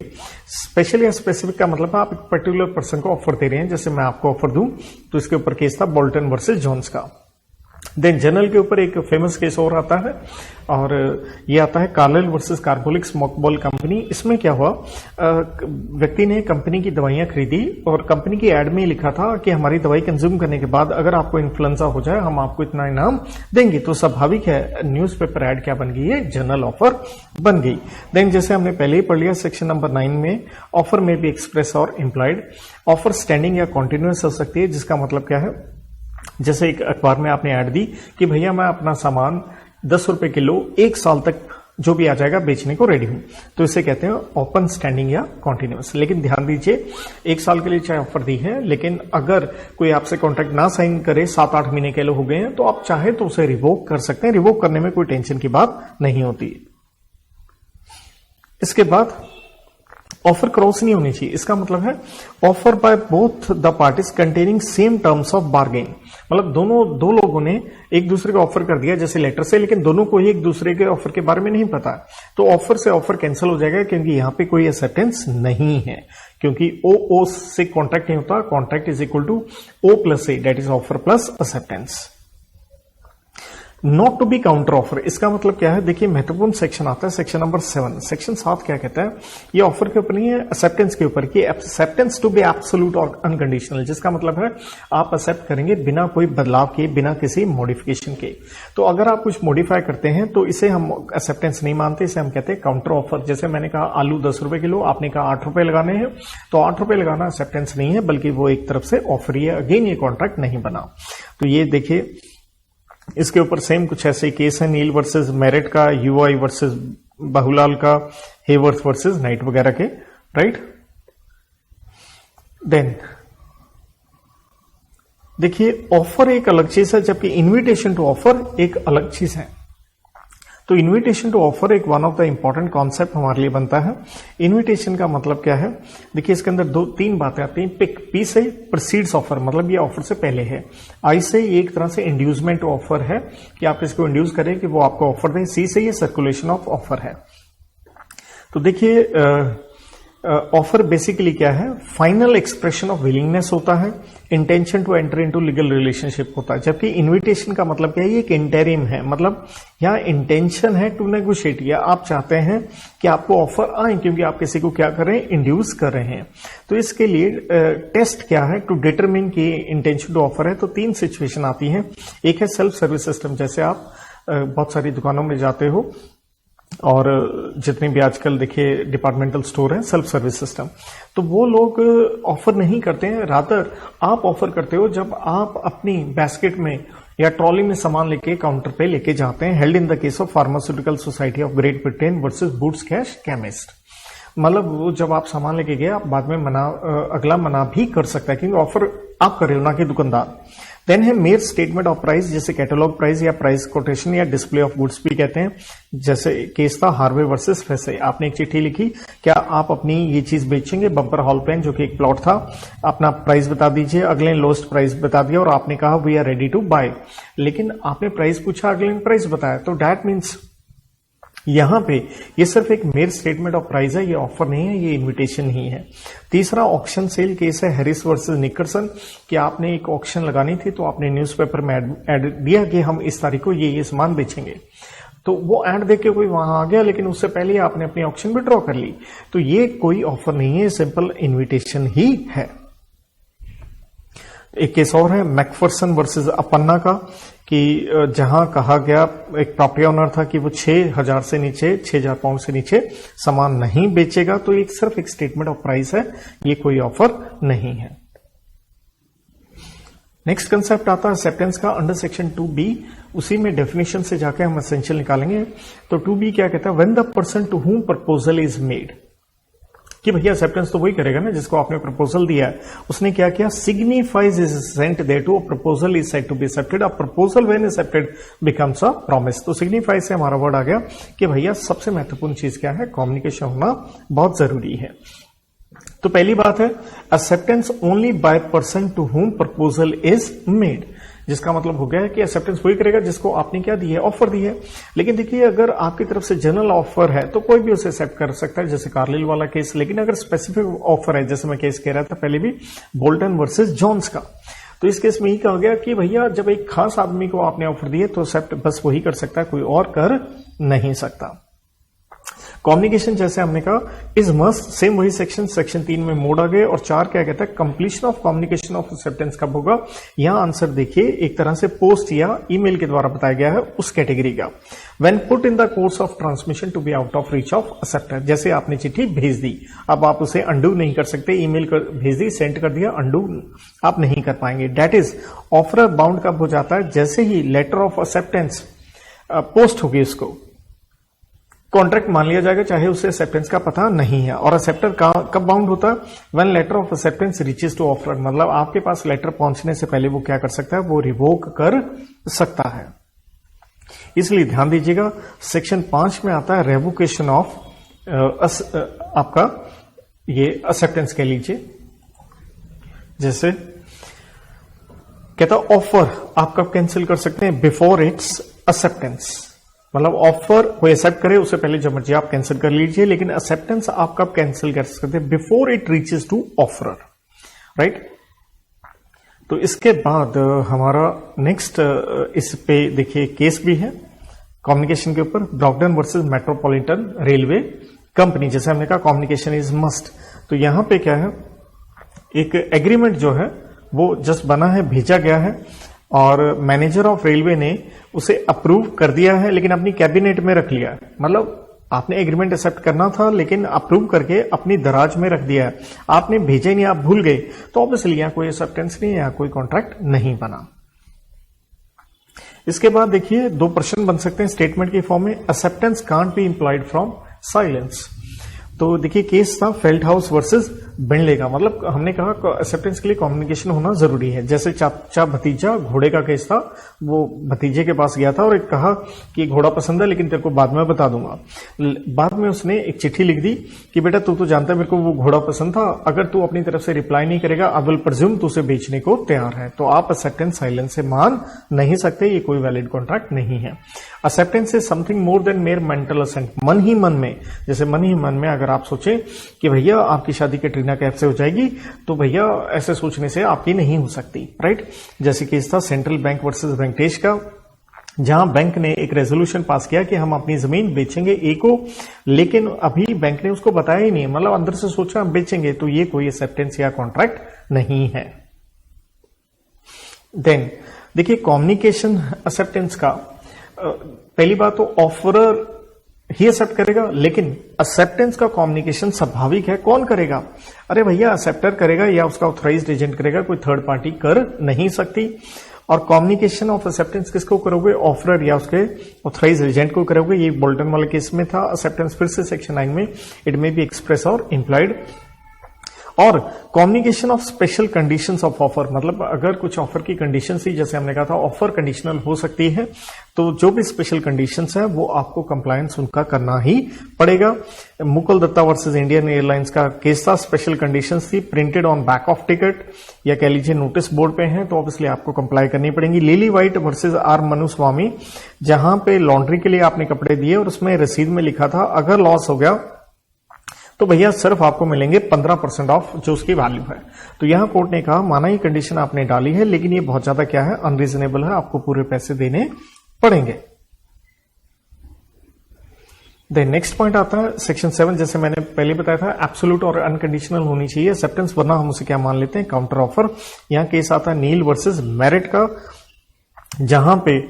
स्पेशल या स्पेसिफिक का मतलब आप एक पर्टिकुलर पर्सन को ऑफर दे रहे हैं, जैसे मैं आपको ऑफर दूं, तो इसके ऊपर केस था बोल्टन वर्सेस जोन्स का। देन जनरल के ऊपर एक फेमस केस और आता है, और ये आता है कार्लिल वर्सेस कार्बोलिक स्मोकबॉल कंपनी। इसमें क्या हुआ, व्यक्ति ने कंपनी की दवाइयां खरीदी और कंपनी की एड में लिखा था कि हमारी दवाई कंज्यूम करने के बाद अगर आपको इन्फ्लुएंजा हो जाए हम आपको इतना इनाम देंगे। तो स्वाभाविक है न्यूज़पेपर एड क्या बन गई है, जनरल ऑफर बन गई। देन जैसे हमने पहले ही पढ़ लिया सेक्शन नंबर 9 में, ऑफर में भी एक्सप्रेस और इम्प्लाइड। ऑफर स्टैंडिंग या कॉन्टिन्यूअस हो सकती है, जिसका मतलब क्या है, जैसे एक अखबार में आपने ऐड दी कि भैया मैं अपना सामान 10 रुपए किलो 1 साल तक जो भी आ जाएगा बेचने को रेडी हूं, तो इसे कहते हैं ओपन स्टैंडिंग या कॉन्टिन्यूअस। लेकिन ध्यान दीजिए 1 साल के लिए चाहे ऑफर दी है, लेकिन अगर कोई आपसे कॉन्ट्रैक्ट ना साइन करे, 7-8 महीने के लिए हो गए हैं, तो आप चाहे तो उसे रिवोक कर सकते हैं। रिवोक करने में कोई टेंशन की बात नहीं होती। इसके बाद ऑफर क्रॉस नहीं होनी चाहिए। इसका मतलब है offer by both the parties containing same terms of bargain, मतलब दो लोगों ने एक दूसरे को ऑफर कर दिया जैसे लेटर से, लेकिन दोनों को ही एक दूसरे के ऑफर के बारे में नहीं पता, तो ऑफर से ऑफर कैंसिल हो जाएगा, क्योंकि यहां पे कोई एक्सेप्टेंस नहीं है, क्योंकि ओ से कॉन्ट्रैक्ट नहीं होता। Contract is equal to O plus A, that is offer plus acceptance. Not to be counter offer, इसका मतलब क्या है, देखिए महत्वपूर्ण सेक्शन आता है सेक्शन नंबर 7। सेक्शन 7 क्या कहता है, ये ऑफर के ऊपर नहीं है, एक्सेप्टेंस के ऊपर, कि एक्सेप्टेंस टू बी एब्सोल्यूट और अनकंडीशनल, जिसका मतलब है आप एक्सेप्ट करेंगे बिना कोई बदलाव के, बिना किसी मॉडिफिकेशन के। तो अगर आप कुछ मॉडिफाई करते हैं तो इसे हम एक्सेप्टेंस नहीं मानते, इसे हम कहते हैं काउंटर ऑफर। जैसे मैंने कहा आलू 10 रुपए किलो, आपने कहा 8 रुपए लगाने हैं, तो 8 रुपए लगाना एक्सेप्टेंस नहीं है, बल्कि वो एक तरफ से ऑफर ही है। अगेन ये कॉन्ट्रैक्ट नहीं बना। तो ये देखिए इसके ऊपर सेम कुछ ऐसे केस है, नील वर्सेस मेरिट का, यूआई वर्सेस बाहुलाल का, हेवर्थ वर्सेस नाइट वगैरह के, राइट। देन देखिए ऑफर एक अलग चीज है, जबकि इनविटेशन टू ऑफर एक अलग चीज है। तो इनविटेशन टू ऑफर एक one of the important concept हमारे लिए बनता है। इनविटेशन का मतलब क्या है, देखिए इसके अंदर 2-3 बातें आती हैं। पिक, पी से प्रीसीड्स ऑफर, मतलब ये ऑफर से पहले है। आई से ये एक तरह से इंड्यूसमेंट ऑफर है कि आप इसको इंड्यूस करें कि वो आपको ऑफर दें। सी से ये सर्कुलेशन ऑफ ऑफर है। तो देखिए ऑफर बेसिकली क्या है, फाइनल एक्सप्रेशन ऑफ विलिंगनेस होता है, intention to enter into legal relationship होता है। जबकि इनविटेशन का मतलब क्या है, ये एक इंटरिम है, मतलब यहाँ इंटेंशन है टू नेगोशिएट, या आप चाहते हैं कि आपको ऑफर आए, क्योंकि आप किसी को क्या कर रहे हैं, इंड्यूस कर रहे हैं। तो इसके लिए टेस्ट क्या है टू डिटरमिन कि इंटेंशन टू ऑफर है, तो 3 सिचुएशन आती हैं। एक है सेल्फ सर्विस सिस्टम, जैसे आप बहुत सारी दुकानों में जाते हो और जितने भी आजकल देखिए डिपार्टमेंटल स्टोर है, सेल्फ सर्विस सिस्टम, तो वो लोग ऑफर नहीं करते हैं, रादर आप ऑफर करते हो जब आप अपनी बास्केट में या ट्रॉली में सामान लेके काउंटर पे लेके जाते हैं। Held in the case of pharmaceutical society of great Britain versus boots cash chemist, मतलब वो जब आप सामान लेके गए, आप बाद में अगला मना भी कर सकता है, क्योंकि ऑफर आप कर रहे हो ना कि दुकानदार। देन है मेयर स्टेटमेंट ऑफ प्राइस, जैसे कैटलॉग प्राइस या प्राइस कोटेशन या डिस्प्ले ऑफ गुड्स भी कहते हैं। जैसे केस था हार्वे वर्सेस फैसे, आपने एक चिट्ठी लिखी, क्या आप अपनी ये चीज बेचेंगे, बम्पर हॉल पेन जो कि एक प्लॉट था, अपना प्राइस बता दीजिए। अगले ने लोएस्ट प्राइस बता दिया और आपने कहा we are ready to buy, लेकिन आपने प्राइस पूछा, अगले ने प्राइस बताया, तो दैट मीन्स यहां पे ये सिर्फ एक मेयर स्टेटमेंट ऑफ प्राइस है, ये ऑफर नहीं है, ये इनविटेशन ही है। तीसरा ऑक्शन सेल केस है हैरिस वर्सेस निकरसन, कि आपने एक ऑक्शन लगानी थी, तो आपने न्यूज़पेपर में ऐड दिया कि हम इस तारीख को ये सामान बेचेंगे, तो वो ऐड देख के कोई वहां आ गया, लेकिन उससे पहले आपने अपनी ऑक्शन विड्रॉ कर ली, तो ये कोई ऑफर नहीं है, सिंपल इन्विटेशन ही है। एक केस और है मैकफरसन वर्सेस अपन्ना का, कि जहां कहा गया एक प्रॉपर्टी ओनर था कि वो 6,000 से नीचे, 6,000 पाउंड से नीचे सामान नहीं बेचेगा, तो एक सिर्फ एक स्टेटमेंट ऑफ प्राइस है, ये कोई ऑफर नहीं है। नेक्स्ट कंसेप्ट आता है एक्सेप्टेंस का अंडर सेक्शन 2B, उसी में डेफिनेशन से जाके हम एसेंशियल निकालेंगे। तो 2B क्या कहता है, when the person to whom proposal is made, कि भैया एक्सेप्टेंस तो वही करेगा ना जिसको आपने प्रपोजल दिया है। उसने क्या किया, signifies is sent there to, proposal is said to be accepted, a proposal when accepted becomes a promise. तो सिग्निफाइज से हमारा वर्ड आ गया कि भैया सबसे महत्वपूर्ण चीज क्या है, कम्युनिकेशन होना बहुत जरूरी है। तो पहली बात है acceptance only by person to whom proposal is made, जिसका मतलब हो गया है कि एक्सेप्टेंस वही करेगा जिसको आपने क्या दी है, ऑफर दी है। लेकिन देखिए अगर आपकी तरफ से जनरल ऑफर है तो कोई भी उसे एक्सेप्ट कर सकता है, जैसे कार्लिल वाला केस। लेकिन अगर स्पेसिफिक ऑफर है, जैसे मैं केस कह रहा था पहले भी, बोल्टन वर्सेस जॉन्स का, तो इस केस में ही कहा गया कि भैया जब एक खास आदमी को आपने ऑफर दिया तो एक्सेप्ट बस वही कर सकता है, कोई और कर नहीं सकता। कम्युनिकेशन जैसे हमने कहा इज मस्ट, सेम वही सेक्शन 3 में मोड़ आ गए। और 4 क्या कहता है, completion of communication of acceptance कब होगा। यहां आंसर देखिए, एक तरह से पोस्ट या ईमेल के द्वारा बताया गया है उस कैटेगरी का। When put in the course of transmission to be out of reach of acceptor, जैसे आपने चिट्ठी भेज दी, अब आप उसे अंडू नहीं कर सकते, ईमेल कर भेज दी, सेंड कर दिया, अंडू आप नहीं कर पाएंगे। डेट इज ऑफर बाउंड कब हो जाता है, जैसे ही लेटर ऑफ एक्सेप्टेंस पोस्ट होगी उसको कॉन्ट्रैक्ट मान लिया जाएगा, चाहे उसे एक्सेप्टेंस का पता नहीं है। और एक्सेप्टर कब बाउंड होता है, when letter of acceptance reaches to offer, मतलब आपके पास लेटर पहुंचने से पहले वो क्या कर सकता है, वो रिवोक कर सकता है। इसलिए ध्यान दीजिएगा, सेक्शन 5 में आता है रेवोकेशन ऑफ आपका ये एक्सेप्टेंस कह लीजिए। जैसे कहता ऑफर आप कब कैंसिल कर सकते हैं, बिफोर इट्स एक्सेप्टेंस, मतलब ऑफर कोई एक्सेप्ट करे उससे पहले जब मर्जी आप कैंसिल कर लीजिए, लेकिन एक्सेप्टेंस आप कब कैंसिल कर सकते हैं, before it reaches to offeror, right. तो इसके बाद हमारा नेक्स्ट इस पे देखिए केस भी है कम्युनिकेशन के ऊपर, ब्रॉकडन वर्सेस मेट्रोपॉलिटन रेलवे कंपनी। जैसे हमने कहा कम्युनिकेशन इज मस्ट, तो यहां पे क्या है, एक एग्रीमेंट जो है वो जस्ट बना है, भेजा गया है और मैनेजर ऑफ रेलवे ने उसे अप्रूव कर दिया है, लेकिन अपनी कैबिनेट में रख लिया है। मतलब आपने एग्रीमेंट एक्सेप्ट करना था लेकिन अप्रूव करके अपनी दराज में रख दिया है, आपने भेजा ही नहीं, आप भूल गए, तो ऑब्वियसली यहां कोई एक्सेप्टेंस नहीं है, यहां कोई कॉन्ट्रैक्ट नहीं बना। इसके बाद देखिए 2 प्रश्न बन सकते हैं स्टेटमेंट के फॉर्म में, acceptance can't be employed from silence. तो देखिए केस था फेल्ट हाउस वर्सेस बेंडले का, मतलब हमने कहा एक्सेप्टेंस के लिए कम्युनिकेशन होना जरूरी है। जैसे चाचा भतीजा घोड़े का केस था, वो भतीजे के पास गया था और एक कहा कि घोड़ा पसंद है लेकिन तेरे को बाद में बता दूंगा। बाद में उसने एक चिट्ठी लिख दी कि बेटा तू तो जानता है मेरे को वो घोड़ा पसंद था, अगर तू अपनी तरफ से रिप्लाई नहीं करेगा आई विल प्रिज्यूम तू उसे बेचने को तैयार है। तो आप एक्सेप्टेंस साइलेंस से मान नहीं सकते, ये कोई वैलिड कॉन्ट्रैक्ट नहीं है। Acceptance is something more than mere mental assent, मन ही मन में, जैसे मन ही मन में अगर आप सोचें कि भैया आपकी शादी कैटरीना कैफ से हो जाएगी, तो भैया ऐसे सोचने से आपकी नहीं हो सकती, राइट। जैसे केस था सेंट्रल बैंक वर्सेस वेंकटेश का, जहां बैंक ने एक रेजोल्यूशन पास किया कि हम अपनी जमीन बेचेंगे ए को, लेकिन अभी बैंक ने उसको बताया ही नहीं, मतलब अंदर से सोचा हम बेचेंगे, तो ये कोई एक्सेप्टेंस या कॉन्ट्रैक्ट नहीं है। देन देखिए कम्युनिकेशन एक्सेप्टेंस का पहली बात तो ऑफरर ही एक्सेप्ट करेगा, लेकिन एक्सेप्टेंस का कम्युनिकेशन स्वाभाविक है, कौन करेगा, अरे भैया एक्सेप्टर करेगा या उसका ऑथराइज्ड एजेंट करेगा, कोई थर्ड पार्टी कर नहीं सकती। और कम्युनिकेशन ऑफ एक्सेप्टेंस किसको करोगे, ऑफरर या उसके ऑथराइज्ड एजेंट को करोगे। ये बोल्टन वाले केस में था एक्सेप्टेंस, फिर से सेक्शन 9 में इट मे बी एक्सप्रेस और इंप्लाइड। और communication of special conditions of offer, मतलब अगर कुछ ऑफर की कंडीशंस थी, जैसे हमने कहा था ऑफर कंडीशनल हो सकती है, तो जो भी स्पेशल कंडीशंस है वो आपको कंप्लायंस उनका करना ही पड़ेगा। Mukul Datta versus Indian airlines का केस था, स्पेशल कंडीशंस थी, printed on back of ticket या कह लीजिए नोटिस बोर्ड पे हैं, तो ऑब्वियसली आपको कंप्लाई करनी पड़ेगी। लिली व्हाइट वर्सेस आर मनुस्वामी, जहां पे लॉन्ड्री के लिए आपने कपड़े दिए और उसमें रसीद में लिखा था अगर लॉस हो गया तो भैया सिर्फ आपको मिलेंगे 15% ऑफ जो उसकी वैल्यू है। तो यहां कोर्ट ने कहा माना ये कंडीशन आपने डाली है, लेकिन ये बहुत ज्यादा क्या है, अनरीजनेबल है, आपको पूरे पैसे देने पड़ेंगे। देन नेक्स्ट पॉइंट आता है सेक्शन 7, जैसे मैंने पहले बताया था एब्सोल्यूट और अनकंडीशनल होनी चाहिए एक्सेप्टेंस, वरना हम उसे क्या मान लेते हैं, काउंटर ऑफर। यहां केस आता है नील वर्सेस मेरिट का, जहां पे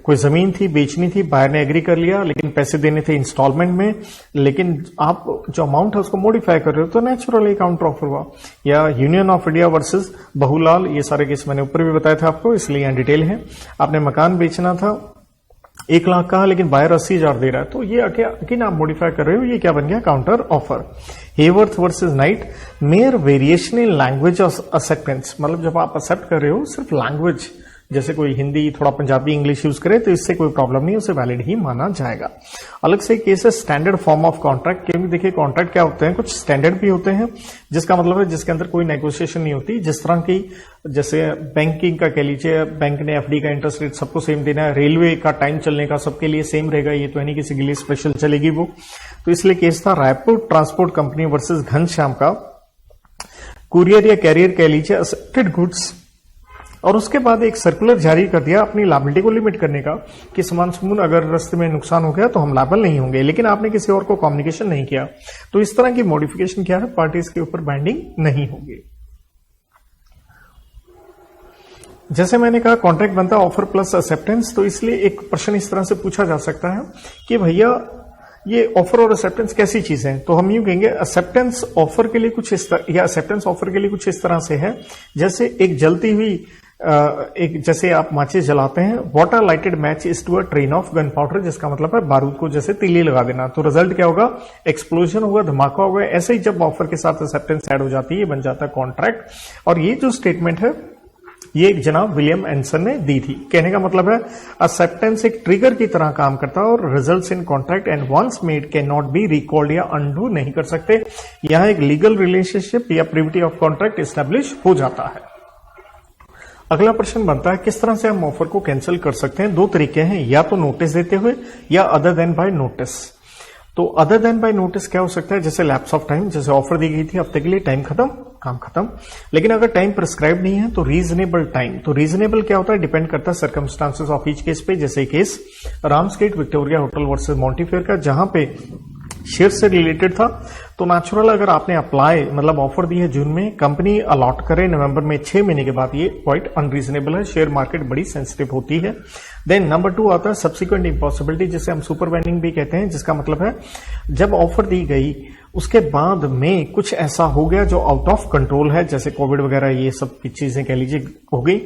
कोई जमीन थी बेचनी थी, बायर ने एग्री कर लिया, लेकिन पैसे देने थे इंस्टॉलमेंट में, लेकिन आप जो अमाउंट है उसको मॉडिफाई कर रहे हो, तो नेचुरली काउंटर ऑफर हुआ। या यूनियन ऑफ इंडिया वर्सेस बहुलाल, ये सारे केस मैंने ऊपर भी बताया था आपको, इसलिए यहां डिटेल है। आपने मकान बेचना था 1 लाख का, लेकिन बायर 80,000 दे रहा है, तो ये अगेन आप मॉडिफाई कर रहे हो, ये क्या बन गया, counter offer. Hayworth versus night, mayor variation in language of acceptance, मतलब जब आप एक्सेप्ट कर रहे हो सिर्फ लैंग्वेज, जैसे कोई हिंदी थोड़ा पंजाबी इंग्लिश यूज करे तो इससे कोई प्रॉब्लम नहीं, उसे वैलिड ही माना जाएगा। अलग से केस है स्टैंडर्ड फॉर्म ऑफ कॉन्ट्रैक्ट, क्योंकि देखिए कॉन्ट्रैक्ट क्या होते हैं, कुछ स्टैंडर्ड भी होते हैं, जिसका मतलब है जिसके अंदर कोई नेगोशिएशन नहीं होती, जिस तरह की जैसे बैंकिंग का कह लीजिए, बैंक ने एफडी का इंटरेस्ट रेट सबको सेम देना है, रेलवे का टाइम चलने का सबके लिए सेम रहेगा, ये तो नहीं किसी के लिए स्पेशल चलेगी वो। तो इसलिए केस था Raipur transport company versus Ghanshyam का, कुरियर या कैरियर कह लीजिए एक्सेप्टेड गुड्स और उसके बाद एक सर्कुलर जारी कर दिया अपनी लायबिलिटी को लिमिट करने का कि समान समून अगर रास्ते में नुकसान हो गया तो हम लायबल नहीं होंगे, लेकिन आपने किसी और को कम्युनिकेशन नहीं किया, तो इस तरह की मॉडिफिकेशन क्या है, पार्टीज के ऊपर बाइंडिंग नहीं होगी। जैसे मैंने कहा कॉन्ट्रैक्ट बनता है ऑफर प्लस एक्सेप्टेंस, तो इसलिए एक प्रश्न इस तरह से पूछा जा सकता है कि भैया ये ऑफर और एक्सेप्टेंस कैसी चीजें हैं, तो हम यूं कहेंगे एक्सेप्टेंस ऑफर के लिए कुछ इस तरह, या एक्सेप्टेंस ऑफर के लिए कुछ इस तरह से है जैसे एक जलती हुई एक, जैसे आप माचिस जलाते हैं, water lighted match is to a train of gunpowder, जिसका मतलब है बारूद को जैसे तीली लगा देना, तो रिजल्ट क्या होगा, एक्सप्लोजन होगा, धमाका होगा। ऐसे ही जब ऑफर के साथ एक्सेप्टेंस ऐड हो जाती है बन जाता है कॉन्ट्रैक्ट। और ये जो स्टेटमेंट है ये एक जनाब विलियम एंसन ने दी थी। कहने का मतलब है एक्सेप्टेंस एक ट्रिगर की तरह काम करता है और results in contract and once made can not be recalled या अनडू नहीं कर सकते। यहां एक लीगल रिलेशनशिप या प्रिविटी ऑफ कॉन्ट्रैक्ट एस्टैब्लिश हो जाता है। अगला प्रश्न बनता है किस तरह से हम ऑफर को कैंसिल कर सकते हैं। दो तरीके हैं, या तो नोटिस देते हुए या अदर देन बाय नोटिस। तो अदर देन बाय नोटिस क्या हो सकता है, जैसे लैप्स ऑफ टाइम, जैसे ऑफर दी गई थी हफ्ते के लिए, टाइम खत्म, काम खत्म। लेकिन अगर टाइम प्रिस्क्राइब नहीं है तो रीजनेबल टाइम। तो रीजनेबल क्या होता है, डिपेंड करता है सर्कमस्टांसेस ऑफ ईच केस पे। जैसे केस रामस्ट्रीट विक्टोरिया होटल वर्सेस मॉन्टीफेयर का, जहां पे शेयर से रिलेटेड था, तो नेचुरल अगर आपने अप्लाई मतलब ऑफर दी है जून में, कंपनी अलॉट करे नवंबर में 6 महीने के बाद, ये क्वाइट अनरीजनेबल है। शेयर मार्केट बड़ी सेंसिटिव होती है। देन नंबर 2 आता है सब्सिक्वेंट इम्पॉसिबिलिटी, जिसे हम सुपर वेनिंग भी कहते हैं, जिसका मतलब है जब ऑफर दी गई उसके बाद में कुछ ऐसा हो गया जो आउट ऑफ कंट्रोल है, जैसे कोविड वगैरह ये सब की चीजें कह लीजिए हो गई।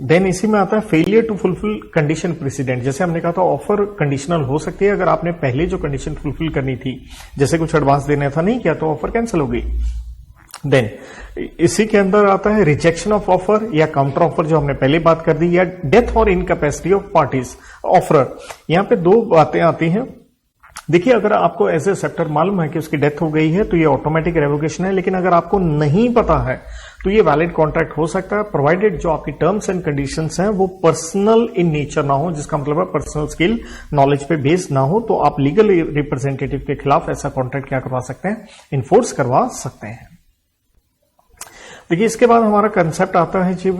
देन इसी में आता है failure to fulfil condition precedent. जैसे हमने कहा था ऑफर कंडीशनल हो सकती है, अगर आपने पहले जो कंडीशन फुलफिल करनी थी, जैसे कुछ एडवांस देना था, नहीं किया तो ऑफर कैंसिल हो गई। देन इसी के अंदर आता है रिजेक्शन ऑफ ऑफर या काउंटर ऑफर, जो हमने पहले बात कर दी, या डेथ और इनकैपेसिटी ऑफ पार्टीज ऑफर। यहां पे दो बातें आती हैं। देखिए अगर आपको एज ए सेक्टर मालूम है कि उसकी डेथ हो गई है तो ये ऑटोमेटिक रेवोकेशन है, लेकिन अगर आपको नहीं पता है तो ये वैलिड कॉन्ट्रैक्ट हो सकता है, प्रोवाइडेड जो आपकी टर्म्स एंड कंडीशंस हैं वो पर्सनल इन नेचर ना हो, जिसका मतलब है पर्सनल स्किल नॉलेज पे बेस्ड ना हो, तो आप लीगल रिप्रेजेंटेटिव के खिलाफ ऐसा कॉन्ट्रैक्ट क्या करवा सकते हैं, इन्फोर्स करवा सकते हैं। देखिए इसके बाद हमारा कंसेप्ट आता है जी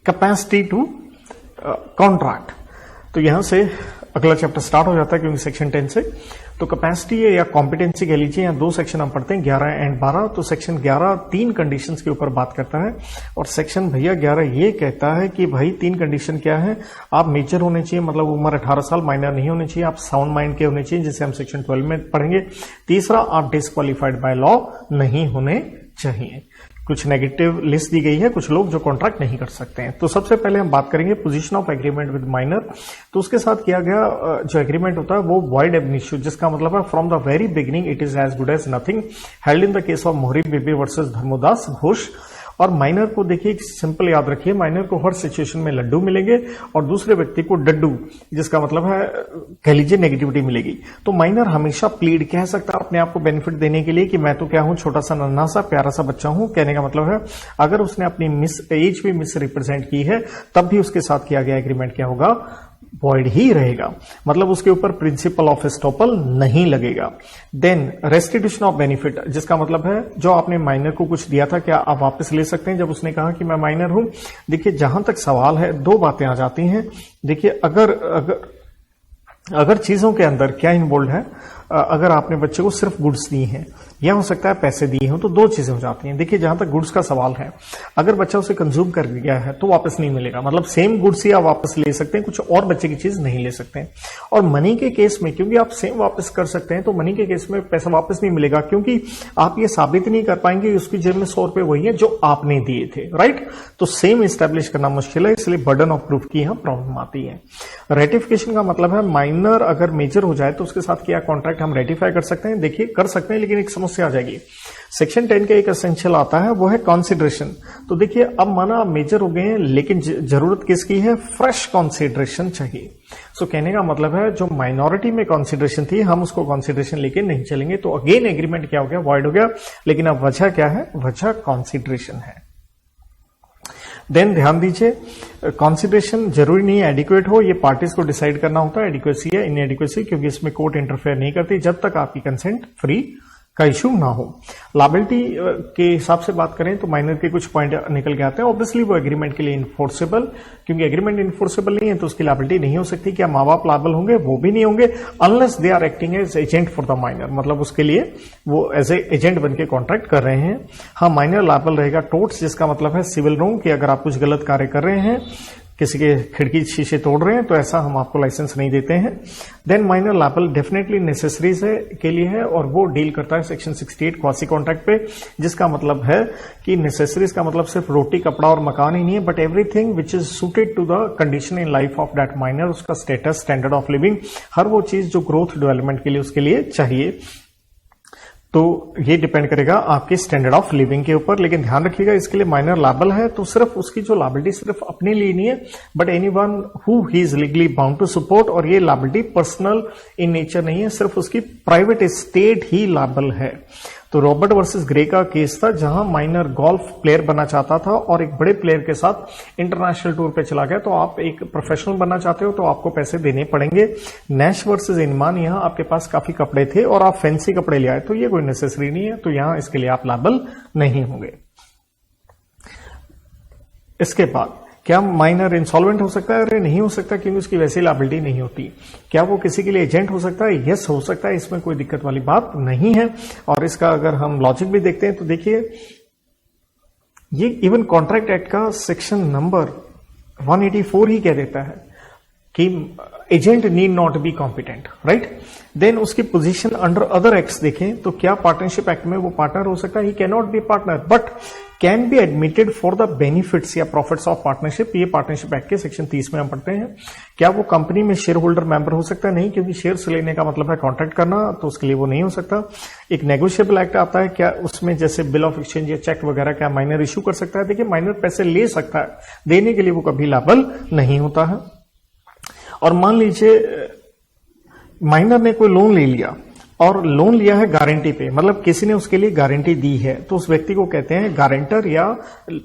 कैपेसिटी टू कॉन्ट्रैक्ट। तो यहां से अगला चैप्टर स्टार्ट हो जाता है क्योंकि सेक्शन 10 से। तो कैपेसिटी है या कॉम्पिटेंसी कह लीजिए, यहाँ 2 सेक्शन हम पढ़ते हैं 11 एंड 12। तो सेक्शन 11 3 कंडीशंस के ऊपर बात करता है और सेक्शन भैया 11 ये कहता है कि भाई 3 कंडीशन क्या है, आप मेजर होने चाहिए, मतलब उम्र 18 साल, माइनर नहीं होने चाहिए, आप साउंड माइंड के होने चाहिए, जिसे हम सेक्शन 12 में पढ़ेंगे। तीसरा, आप डिस्क्वालिफाइड बाय लॉ नहीं होने चाहिए। कुछ नेगेटिव लिस्ट दी गई है, कुछ लोग जो कॉन्ट्रैक्ट नहीं कर सकते हैं। तो सबसे पहले हम बात करेंगे position of agreement with minor. तो उसके साथ किया गया जो एग्रीमेंट होता है वो वॉइड एब इनिशियो, जिसका मतलब है from the very beginning it is as good as nothing, held in the case of Mohori Bibi versus Dharmodas Ghosh. और माइनर को देखिए सिंपल याद रखिए, माइनर को हर सिचुएशन में लड्डू मिलेंगे और दूसरे व्यक्ति को डड्डू, जिसका मतलब है कह लीजिए नेगेटिविटी मिलेगी। तो माइनर हमेशा प्लीड कह सकता है अपने आप को बेनिफिट देने के लिए कि मैं तो क्या हूं, छोटा सा नन्हा सा प्यारा सा बच्चा हूं। कहने का मतलब है अगर उसने अपनी मिस एज भी मिस रिप्रेजेंट की है तब भी उसके साथ किया गया एग्रीमेंट क्या होगा, वॉइड ही रहेगा, मतलब उसके ऊपर प्रिंसिपल ऑफ एस्टॉपल नहीं लगेगा। देन रेस्टिट्यूशन ऑफ बेनिफिट, जिसका मतलब है जो आपने माइनर को कुछ दिया था क्या आप वापस ले सकते हैं। जब उसने कहा कि मैं माइनर हूं, देखिए जहां तक सवाल है 2 बातें आ जाती हैं। देखिए अगर चीजों के अंदर क्या इन्वॉल्व है, अगर आपने बच्चे को सिर्फ गुड्स दी हैं या हो सकता है पैसे दिए हो, तो 2 चीजें हो जाती हैं। देखिए जहां तक गुड्स का सवाल है, अगर बच्चा उसे कंज्यूम कर गया है तो वापस नहीं मिलेगा, मतलब सेम गुड्स ही आप वापस ले सकते हैं, कुछ और बच्चे की चीज नहीं ले सकते हैं। और मनी के केस में क्योंकि आप सेम वापस कर सकते हैं, तो मनी के केस में पैसा वापस नहीं मिलेगा, क्योंकि आप ये साबित नहीं कर पाएंगे उसकी जेब में 100 रुपए वही है जो आपने दिए थे, राइट। तो सेम एस्टैब्लिश करना मुश्किल है, इसलिए बर्डन ऑफ प्रूफ की यहां प्रॉब्लम आती है। रेटिफिकेशन का मतलब है माइनर अगर मेजर हो जाए तो उसके साथ किया कॉन्ट्रैक्ट हम रेटिफाई कर सकते हैं। देखिए कर सकते हैं, लेकिन एक समस्या आ जाएगी। सेक्शन 10 का एक एसेंशियल आता है, वो है कंसीडरेशन। तो देखिए अब माना आप मेजर हो गए हैं, लेकिन जरूरत किसकी है, फ्रेश कंसीडरेशन चाहिए। सो कहने का मतलब है जो माइनॉरिटी में कंसीडरेशन थी हम उसको कंसीडरेशन लेके नहीं चलेंगे। तो अगेन एग्रीमेंट क्या हो गया, वॉइड हो गया। लेकिन अब वजह क्या है, वजह कंसीडरेशन है। देन ध्यान दीजिए कंसीडरेशन जरूरी नहीं है एडिक्वेट हो, ये पार्टीज को डिसाइड करना होता है एडिक्वेसी या इनएडिक्वेसी, क्योंकि इसमें कोर्ट इंटरफेयर नहीं करती जब तक आपकी कंसेंट फ्री का इशू ना हो। लायबिलिटी के हिसाब से बात करें तो माइनर के कुछ पॉइंट निकल के आते हैं। ऑब्वियसली वो एग्रीमेंट के लिए इन्फोर्सेबल, क्योंकि एग्रीमेंट इन्फोर्सेबल नहीं है तो उसकी लायबिलिटी नहीं हो सकती। क्या माँ बाप लायबल होंगे? वो भी नहीं होंगे unless they are acting as agent for the minor, मतलब उसके लिए वो एज ए एजेंट बन के कॉन्ट्रैक्ट कर रहे हैं। हाँ, माइनर लायबल रहेगा टोट्स, जिसका मतलब है सिविल रोंग, कि अगर आप कुछ गलत कार्य कर रहे हैं, किसी के खिड़की शीशे तोड़ रहे हैं, तो ऐसा हम आपको लाइसेंस नहीं देते हैं। Then minor liable definitely necessaries के लिए है, और वो डील करता है सेक्शन 68 क्वासी कॉन्ट्रैक्ट पे, जिसका मतलब है कि नेसेसरीज का मतलब सिर्फ रोटी कपड़ा और मकान ही नहीं है, but everything which is suited to the condition in life of that minor, उसका स्टेटस, स्टैंडर्ड ऑफ लिविंग, हर वो चीज जो ग्रोथ डेवलपमेंट के लिए उसके लिए चाहिए। तो ये डिपेंड करेगा आपके स्टैंडर्ड ऑफ लिविंग के ऊपर। लेकिन ध्यान रखिएगा, इसके लिए माइनर लायबल है तो सिर्फ उसकी जो लायबिलिटी सिर्फ अपने लिए नहीं है, but anyone who he is legally bound to support, और ये लायबिलिटी पर्सनल इन नेचर नहीं है, सिर्फ उसकी प्राइवेट एस्टेट ही लायबल है। तो रॉबर्ट वर्सेस ग्रे का केस था, जहां माइनर गोल्फ प्लेयर बनना चाहता था और एक बड़े प्लेयर के साथ इंटरनेशनल टूर पे चला गया। तो आप एक प्रोफेशनल बनना चाहते हो तो आपको पैसे देने पड़ेंगे। नैश वर्सेस इनमान, यहां आपके पास काफी कपड़े थे और आप फैंसी कपड़े ले आए, तो ये कोई नेसेसरी नहीं है, तो यहां इसके लिए आप लायबल नहीं होंगे। इसके बाद क्या माइनर इंसॉल्वेंट हो सकता है? अरे नहीं हो सकता, क्योंकि उसकी वैसी लायबिलिटी नहीं होती। क्या वो किसी के लिए एजेंट हो सकता है? यस, हो सकता है, इसमें कोई दिक्कत वाली बात नहीं है। और इसका अगर हम लॉजिक भी देखते हैं तो देखिए, ये इवन कॉन्ट्रैक्ट एक्ट का सेक्शन नंबर 184 ही कह देता है कि agent need not be competent, right. Then उसकी पोजीशन अंडर अदर एक्ट्स देखें तो क्या पार्टनरशिप एक्ट में वो पार्टनर हो सकता है? He can not B partner but can be admitted for the benefits या प्रॉफिट्स ऑफ पार्टनरशिप। ये पार्टनरशिप एक्ट के सेक्शन 30 में हम पढ़ते हैं। क्या वो कंपनी में शेयर होल्डर मेंबर हो सकता है? नहीं, क्योंकि शेयर्स लेने का मतलब है कॉन्ट्रैक्ट करना, तो उसके लिए वो नहीं हो सकता। एक नेगोशिएबल एक्ट आता है, क्या उसमें जैसे बिल ऑफ एक्सचेंज या चेक वगैरह क्या माइनर इश्यू कर सकता है? देखिए, माइनर पैसे ले सकता है, देने के लिए वो कभी लायबल नहीं होता है। और मान लीजिए माइनर ने कोई लोन ले लिया और लोन लिया है गारंटी पे, मतलब किसी ने उसके लिए गारंटी दी है, तो उस व्यक्ति को कहते हैं गारंटर, या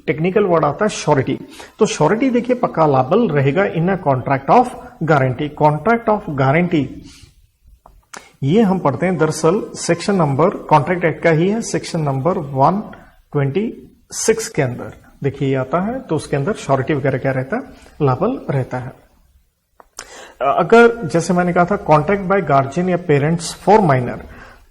टेक्निकल वर्ड आता है श्योरिटी। तो श्योरिटी देखिए पक्का लायबल रहेगा in a contract of guarantee. Contract of guarantee ये हम पढ़ते हैं दरअसल सेक्शन नंबर, कॉन्ट्रैक्ट एक्ट का ही है, सेक्शन नंबर 126 के अंदर देखिए ये आता है। तो उसके अंदर श्योरिटी वगैरह क्या रहता है? लायबल रहता है। अगर जैसे मैंने कहा था कॉन्ट्रैक्ट बाय गार्जियन या पेरेंट्स फॉर माइनर,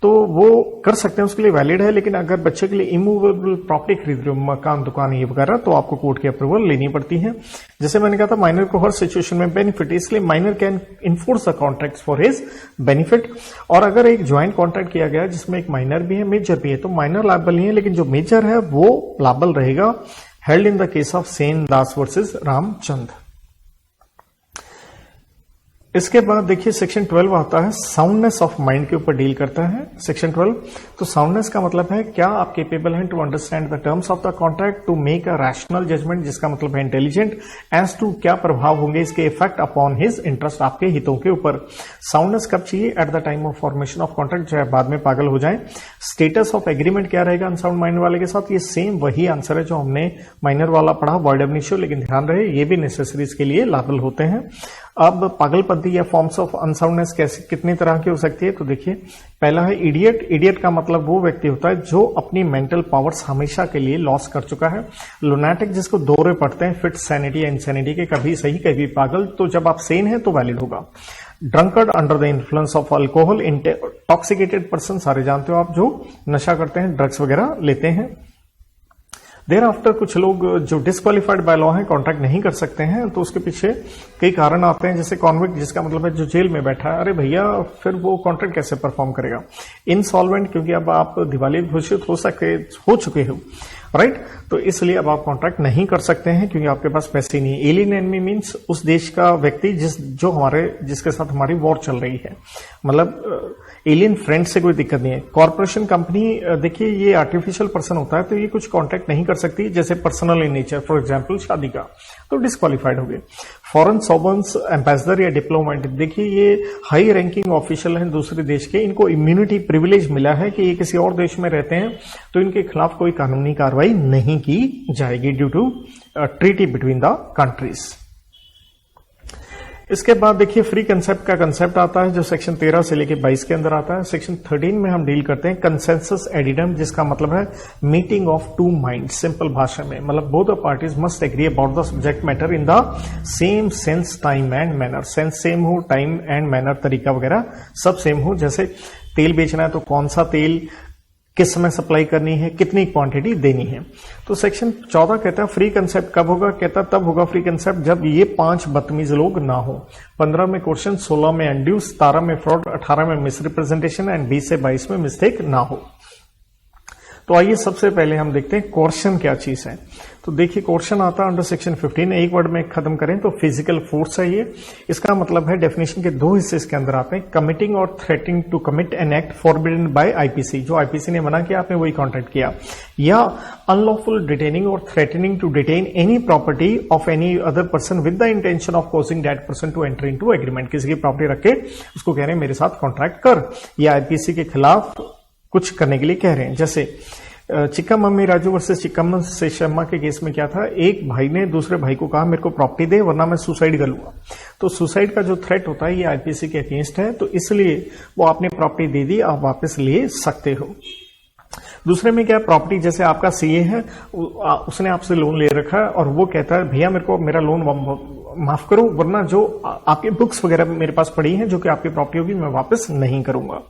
तो वो कर सकते हैं, उसके लिए वैलिड है। लेकिन अगर बच्चे के लिए इमूवेबल प्रॉपर्टी खरीद रहे हो, मकान, दुकान ये वगैरह, तो आपको कोर्ट की अप्रूवल लेनी पड़ती है। जैसे मैंने कहा था माइनर को हर सिचुएशन में बेनिफिट, इसलिए minor can enforce the contract for his benefit. और अगर एक ज्वाइंट कॉन्ट्रैक्ट किया गया जिसमें एक माइनर भी है, मेजर भी है, तो माइनर लायबल नहीं है, लेकिन जो मेजर है वो लायबल रहेगा। Held in the case of Sen Das versus Ramchand. इसके बाद देखिए सेक्शन 12 आता है, साउंडनेस ऑफ माइंड के ऊपर डील करता है सेक्शन 12। तो साउंडनेस का मतलब है क्या आप केपेबल हैं to understand the terms of the contract, to make a rational judgement, जिसका मतलब है इंटेलिजेंट, एज टू क्या प्रभाव होंगे इसके इफेक्ट अपॉन हिज इंटरेस्ट, आपके हितों के ऊपर। साउंडनेस कब चाहिए? At the time of formation of contract, चाहे बाद में पागल हो जाए। स्टेटस ऑफ एग्रीमेंट क्या रहेगा अनसाउंड माइंड वाले के साथ? ये सेम वही आंसर है जो हमने माइनर वाला पढ़ा, वॉइड एब इनिशियो, लेकिन ध्यान रहे ये भी नेसेसरीज के लिए लायबल होते हैं। अब पागलपंती या फॉर्म्स ऑफ अनसाउंडनेस कैसे कितनी तरह की हो सकती है? तो देखिए, पहला है इडियट। इडियट का मतलब वो व्यक्ति होता है जो अपनी मेंटल पावर्स हमेशा के लिए लॉस कर चुका है। लुनैटिक जिसको दौरे पड़ते हैं, फिट, सैनिटी या इंसैनिटी के, कभी सही कभी पागल। तो जब आप सेन है तो वैलिड होगा। Drunkard under the influence of alcohol, intoxicated person, सारे जानते हो आप, जो नशा करते हैं, ड्रग्स वगैरह लेते हैं। देर आफ्टर कुछ लोग जो डिस्क्वालिफाइड बाय लॉ है, कॉन्ट्रैक्ट नहीं कर सकते हैं, तो उसके पीछे कई कारण आते हैं, जैसे कॉन्विक्ट, जिसका मतलब है जो जेल में बैठा है। अरे भैया, फिर वो कॉन्ट्रैक्ट कैसे परफॉर्म करेगा? इनसॉल्वेंट, क्योंकि अब आप दिवाली घोषित हो चुके हो, राइट, तो इसलिए अब आप कॉन्ट्रैक्ट नहीं कर सकते हैं क्योंकि आपके पास पैसे नहीं है। एलियन एनिमी मीन्स उस देश का व्यक्ति जिसके साथ हमारी वॉर चल रही है, मतलब एलियन फ्रेंड से कोई दिक्कत नहीं है। कॉर्पोरेशन कंपनी, देखिए ये आर्टिफिशियल पर्सन होता है, तो ये कुछ कॉन्ट्रैक्ट नहीं कर सकती, जैसे personal in nature, for example शादी का, तो डिस्क्वालिफाइड हो गए। फॉरेन सॉवर्न्स, एम्बेसडर या डिप्लोमेट, देखिए ये हाई रैंकिंग ऑफिशियल हैं दूसरे देश के, इनको इम्यूनिटी प्रिविलेज मिला है कि ये किसी और देश में रहते हैं तो इनके खिलाफ कोई कानूनी कार्रवाई नहीं की जाएगी due to treaty between the countries. इसके बाद देखिए फ्री कंसेप्ट का कंसेप्ट आता है जो सेक्शन 13 से लेके 22 के अंदर आता है। सेक्शन 13 में हम डील करते हैं कंसेंसस एडिडम, जिसका मतलब है meeting of two mind. Simple भाषा में मतलब both the parties must agree about the subject matter in the same sense, time and manner. Sense same हो, टाइम एंड मैनर, तरीका वगैरह सब सेम हो। जैसे तेल बेचना है तो कौन सा तेल किस समय सप्लाई करनी है, कितनी क्वांटिटी देनी है। तो सेक्शन 14 कहता है फ्री कंसेप्ट कब होगा, कहता है तब होगा फ्री कंसेप्ट जब ये 5 बदतमीज लोग ना हो। 15 में क्वेश्चन, 16 में इंड्यूस, 17 में फ्रॉड, 18 में मिसरिप्रेजेंटेशन एंड 20 से 22 में मिस्टेक ना हो। तो आइए सबसे पहले हम देखते हैं क्वेश्चन क्या चीज है। तो देखिए क्वेश्चन आता है अंडर सेक्शन 15, एक वर्ड में खत्म करें तो फिजिकल फोर्स है ये। इसका मतलब है डेफिनेशन के 2 हिस्से इसके अंदर आते हैं, committing or threatening to commit an act forbidden by IPC. जो आईपीसी ने मना किया आपने वही कॉन्ट्रैक्ट किया, या unlawful detaining or threatening to detain any property of any other person with the intention of causing that person to enter into agreement. किसी की प्रॉपर्टी रख के उसको कह रहे हैं मेरे साथ कॉन्ट्रैक्ट कर, या आईपीसी के खिलाफ कुछ करने के लिए कह रहे हैं। जैसे चिक्का मम्मी राजू वर्सेस चिक्का से शर्मा के केस में क्या था, एक भाई ने दूसरे भाई को कहा मेरे को प्रॉपर्टी दे वरना मैं सुसाइड कर लूंगा। तो सुसाइड का जो थ्रेट होता है ये आईपीसी के अगेंस्ट है, तो इसलिए वो आपने प्रॉपर्टी दे दी, आप वापस ले सकते हो। दूसरे में क्या, प्रॉपर्टी जैसे आपका सीए है, उसने आपसे लोन ले रखा है और वो कहता है भैया मेरे को मेरा लोन माफ करो वरना जो आपके बुक्स वगैरह मेरे पास पड़ी हैं जो कि आपकी प्रॉपर्टी होगी मैं वापस नहीं करूंगा।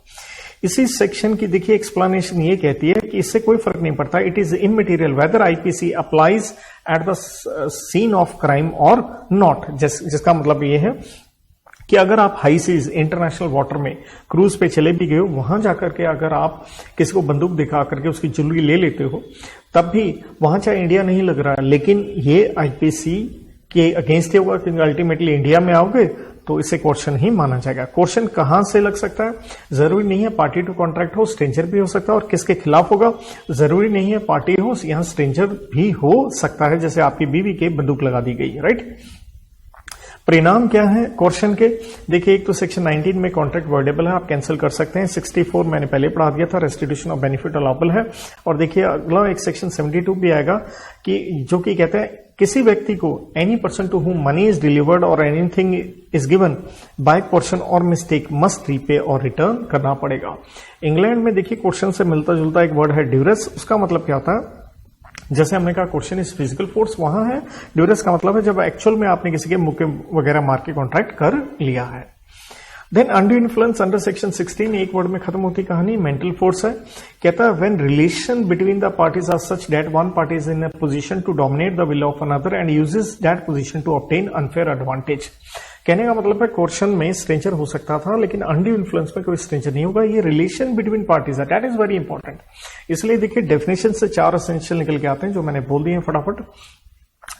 इसी सेक्शन की देखिए एक्सप्लेनेशन ये कहती है कि इससे कोई फर्क नहीं पड़ता, it is immaterial whether IPC applies at the scene of crime or not. जिसका मतलब ये है कि अगर आप हाई सीज इंटरनेशनल वाटर में क्रूज पे चले भी गए हो, वहां जाकर के अगर आप किसी को बंदूक दिखा करके उसकी ज्वेलरी ले लेते हो, तब भी वहां चाहे इंडिया नहीं लग रहा है, लेकिन ये आईपीसी के अगेंस्ट ही होगा क्योंकि अल्टीमेटली इंडिया में आओगे तो इसे क्वेश्चन ही माना जाएगा। क्वेश्चन कहां से लग सकता है, जरूरी नहीं है पार्टी टू कॉन्ट्रैक्ट हो, स्ट्रेंजर भी हो सकता है। और किसके खिलाफ होगा, जरूरी नहीं है पार्टी हो, यहां स्ट्रेंजर भी हो सकता है, जैसे आपकी बीवी के बंदूक लगा दी गई, राइट। परिणाम क्या है क्वेश्चन के, देखिए एक तो सेक्शन 19 में कॉन्ट्रैक्ट वर्डेबल है, आप कैंसिल कर सकते हैं। 64 मैंने पहले पढ़ा दिया था, रेस्टिट्यूशन ऑफ बेनिफिट अलाउबल है। और देखिए अगला एक सेक्शन 72 भी आएगा कि जो कि कहते हैं किसी व्यक्ति को any person to whom money is delivered और anything is given by person और मिस्टेक मस्ट रीपे और रिटर्न करना पड़ेगा। इंग्लैंड में देखिए क्वेश्चन से मिलता जुलता एक वर्ड है ड्यूरेस। उसका मतलब क्या होता है, जैसे हमने कहा क्वेश्चन इज फिजिकल फोर्स, वहां है ड्यूरेस का मतलब है जब एक्चुअल में आपने किसी के मुक्के वगैरह मार के कॉन्ट्रैक्ट कर लिया है। Then under influence under section 16 एक वर्ड में खत्म होती कहानी, मेंटल फोर्स है। कहता है when relation between the parties are such that one party is in a position to dominate the will of another and uses that position to obtain unfair advantage. कहने का मतलब है क्वेश्चन में stranger हो सकता था लेकिन अंडर इन्फ्लुएंस में कोई स्ट्रेंजर नहीं होगा, ये रिलेशन बिटवीन पार्टीज है, दैट इज वेरी इंपॉर्टेंट। इसलिए देखिए डेफिनेशन से 4 एसेंशियल निकल के आते हैं जो मैंने बोल दिए फटाफट,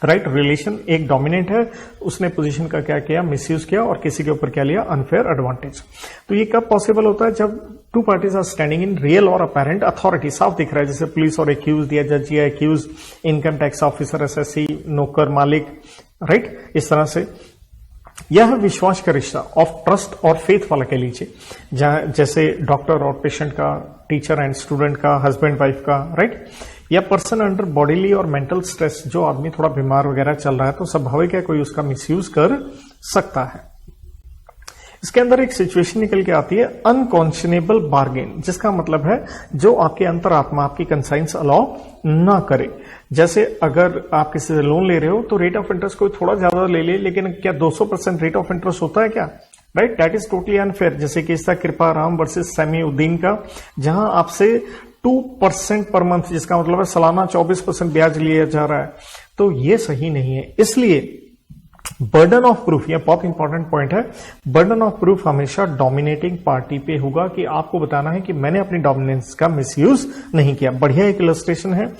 राइट। रिलेशन एक डोमिनेंट है, उसने पोजीशन का क्या किया, मिसयूज किया और किसी के ऊपर क्या लिया, अनफेयर एडवांटेज। तो ये कब पॉसिबल होता है, जब two parties are standing in real or apparent authority, साफ दिख रहा है, जैसे पुलिस और एक्यूज या जज या accuse, income tax officer, SSC, नौकर, मालिक, राइट, इस तरह से। यह विश्वास का रिश्ता ऑफ ट्रस्ट और फेथ वाला कह लीजिए, जहां जैसे डॉक्टर और पेशेंट का, टीचर एंड स्टूडेंट का, हस्बैंड वाइफ का, राइट। या पर्सन अंडर बॉडीली और मेंटल स्ट्रेस, जो आदमी थोड़ा बीमार वगैरह चल रहा है तो स्वाभाविक है कोई उसका मिसयूज कर सकता है। इसके अंदर एक सिचुएशन निकल के आती है अनकॉन्शनेबल बार्गेन, जिसका मतलब है जो आपके अंतरात्मा, आपकी कंसाइंस अलाउ ना करे। जैसे अगर आप किसी से लोन ले रहे हो तो रेट ऑफ इंटरेस्ट कोई थोड़ा ज्यादा ले ले, लेकिन क्या 200% रेट ऑफ इंटरेस्ट होता है क्या, right, that is totally unfair. जैसे केस था कृपा राम वर्सेस सैमी उद्दीन का, जहां आपसे 2% पर मंथ, जिसका मतलब है सालाना 24% ब्याज लिया जा रहा है, तो ये सही नहीं है। इसलिए बर्डन ऑफ प्रूफ, यह बहुत इंपॉर्टेंट पॉइंट है, बर्डन ऑफ प्रूफ हमेशा डोमिनेटिंग पार्टी पे होगा कि आपको बताना है कि मैंने अपनी डोमिनेंस का मिसयूज नहीं किया। बढ़िया एक इलस्ट्रेशन है,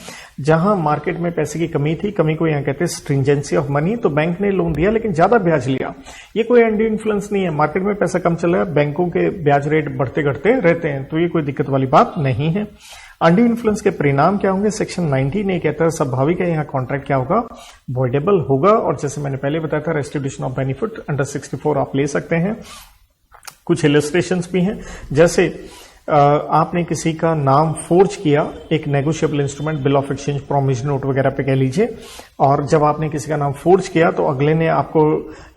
जहां मार्केट में पैसे की कमी थी, कमी को यहां कहते हैं स्ट्रिंजेंसी ऑफ मनी, तो बैंक ने लोन दिया लेकिन ज्यादा ब्याज लिया। ये कोई अंडर इन्फ्लुएंस नहीं है, मार्केट में पैसा कम चल रहा है, बैंकों के ब्याज रेट बढ़ते घटते रहते हैं, तो ये कोई दिक्कत वाली बात नहीं है। अंडर इन्फ्लुएंस के परिणाम क्या होंगे, सेक्शन 19 ये कहता है स्वाभाविक है यहाँ कॉन्ट्रैक्ट क्या होगा, वॉइडेबल होगा। और जैसे मैंने पहले बताया था रेस्टिट्यूशन ऑफ बेनिफिट अंडर 64 आप ले सकते हैं। कुछ इलस्ट्रेशंस भी हैं, जैसे आपने किसी का नाम फोर्ज किया एक negotiable instrument, bill of exchange, promise note वगैरह पे कह लीजिए, और जब आपने किसी का नाम फोर्ज किया तो अगले ने आपको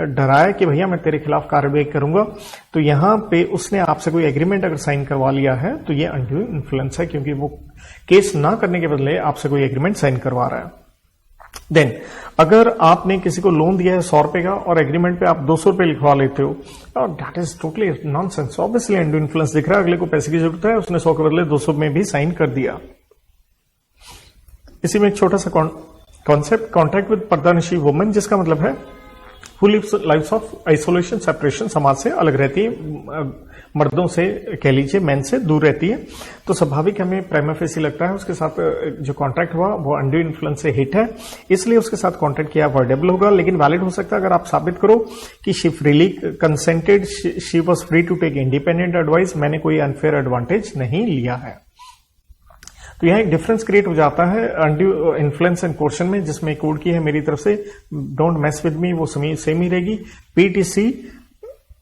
डराया कि भैया मैं तेरे खिलाफ कार्रवाई करूंगा, तो यहां पे उसने आपसे कोई एग्रीमेंट अगर साइन करवा लिया है तो ये अनड्यू इन्फ्लुएंस है, क्योंकि वो केस ना करने के बदले आपसे कोई एग्रीमेंट साइन करवा रहा है। देन अगर आपने किसी को लोन दिया है 100 रुपए का और एग्रीमेंट पे आप 200 रुपए लिखवा लेते हो, that is totally nonsense. Obviously undue influence दिख रहा है, अगले को पैसे की जरूरत है, उसने 100 के बदले 200 में भी साइन कर दिया। इसी में एक छोटा सा concept, contract with pardanashin woman, जिसका मतलब है who lives lifes of isolation, separation, समाज से अलग रहती है, मर्दों से कह लीजिए मैन से दूर रहती है, तो स्वाभाविक हमें प्राइमा फेसी लगता है उसके साथ जो कॉन्ट्रैक्ट हुआ वो अनड्यू इन्फ्लुएंस से हिट है, इसलिए उसके साथ कॉन्ट्रैक्ट किया वर्डेबल होगा, लेकिन वैलिड हो सकता है अगर आप साबित करो कि she freely consented, she was free to take independent advice, मैंने कोई अनफेयर एडवांटेज नहीं लिया है। तो यहां एक डिफरेंस क्रिएट हो जाता है अनड्यू इन्फ्लुएंस एंड कोर्शन में, जिसमें कोड की है मेरी तरफ से डोंट मेस विद मी, वो सेम ही रहेगी, पीटीसी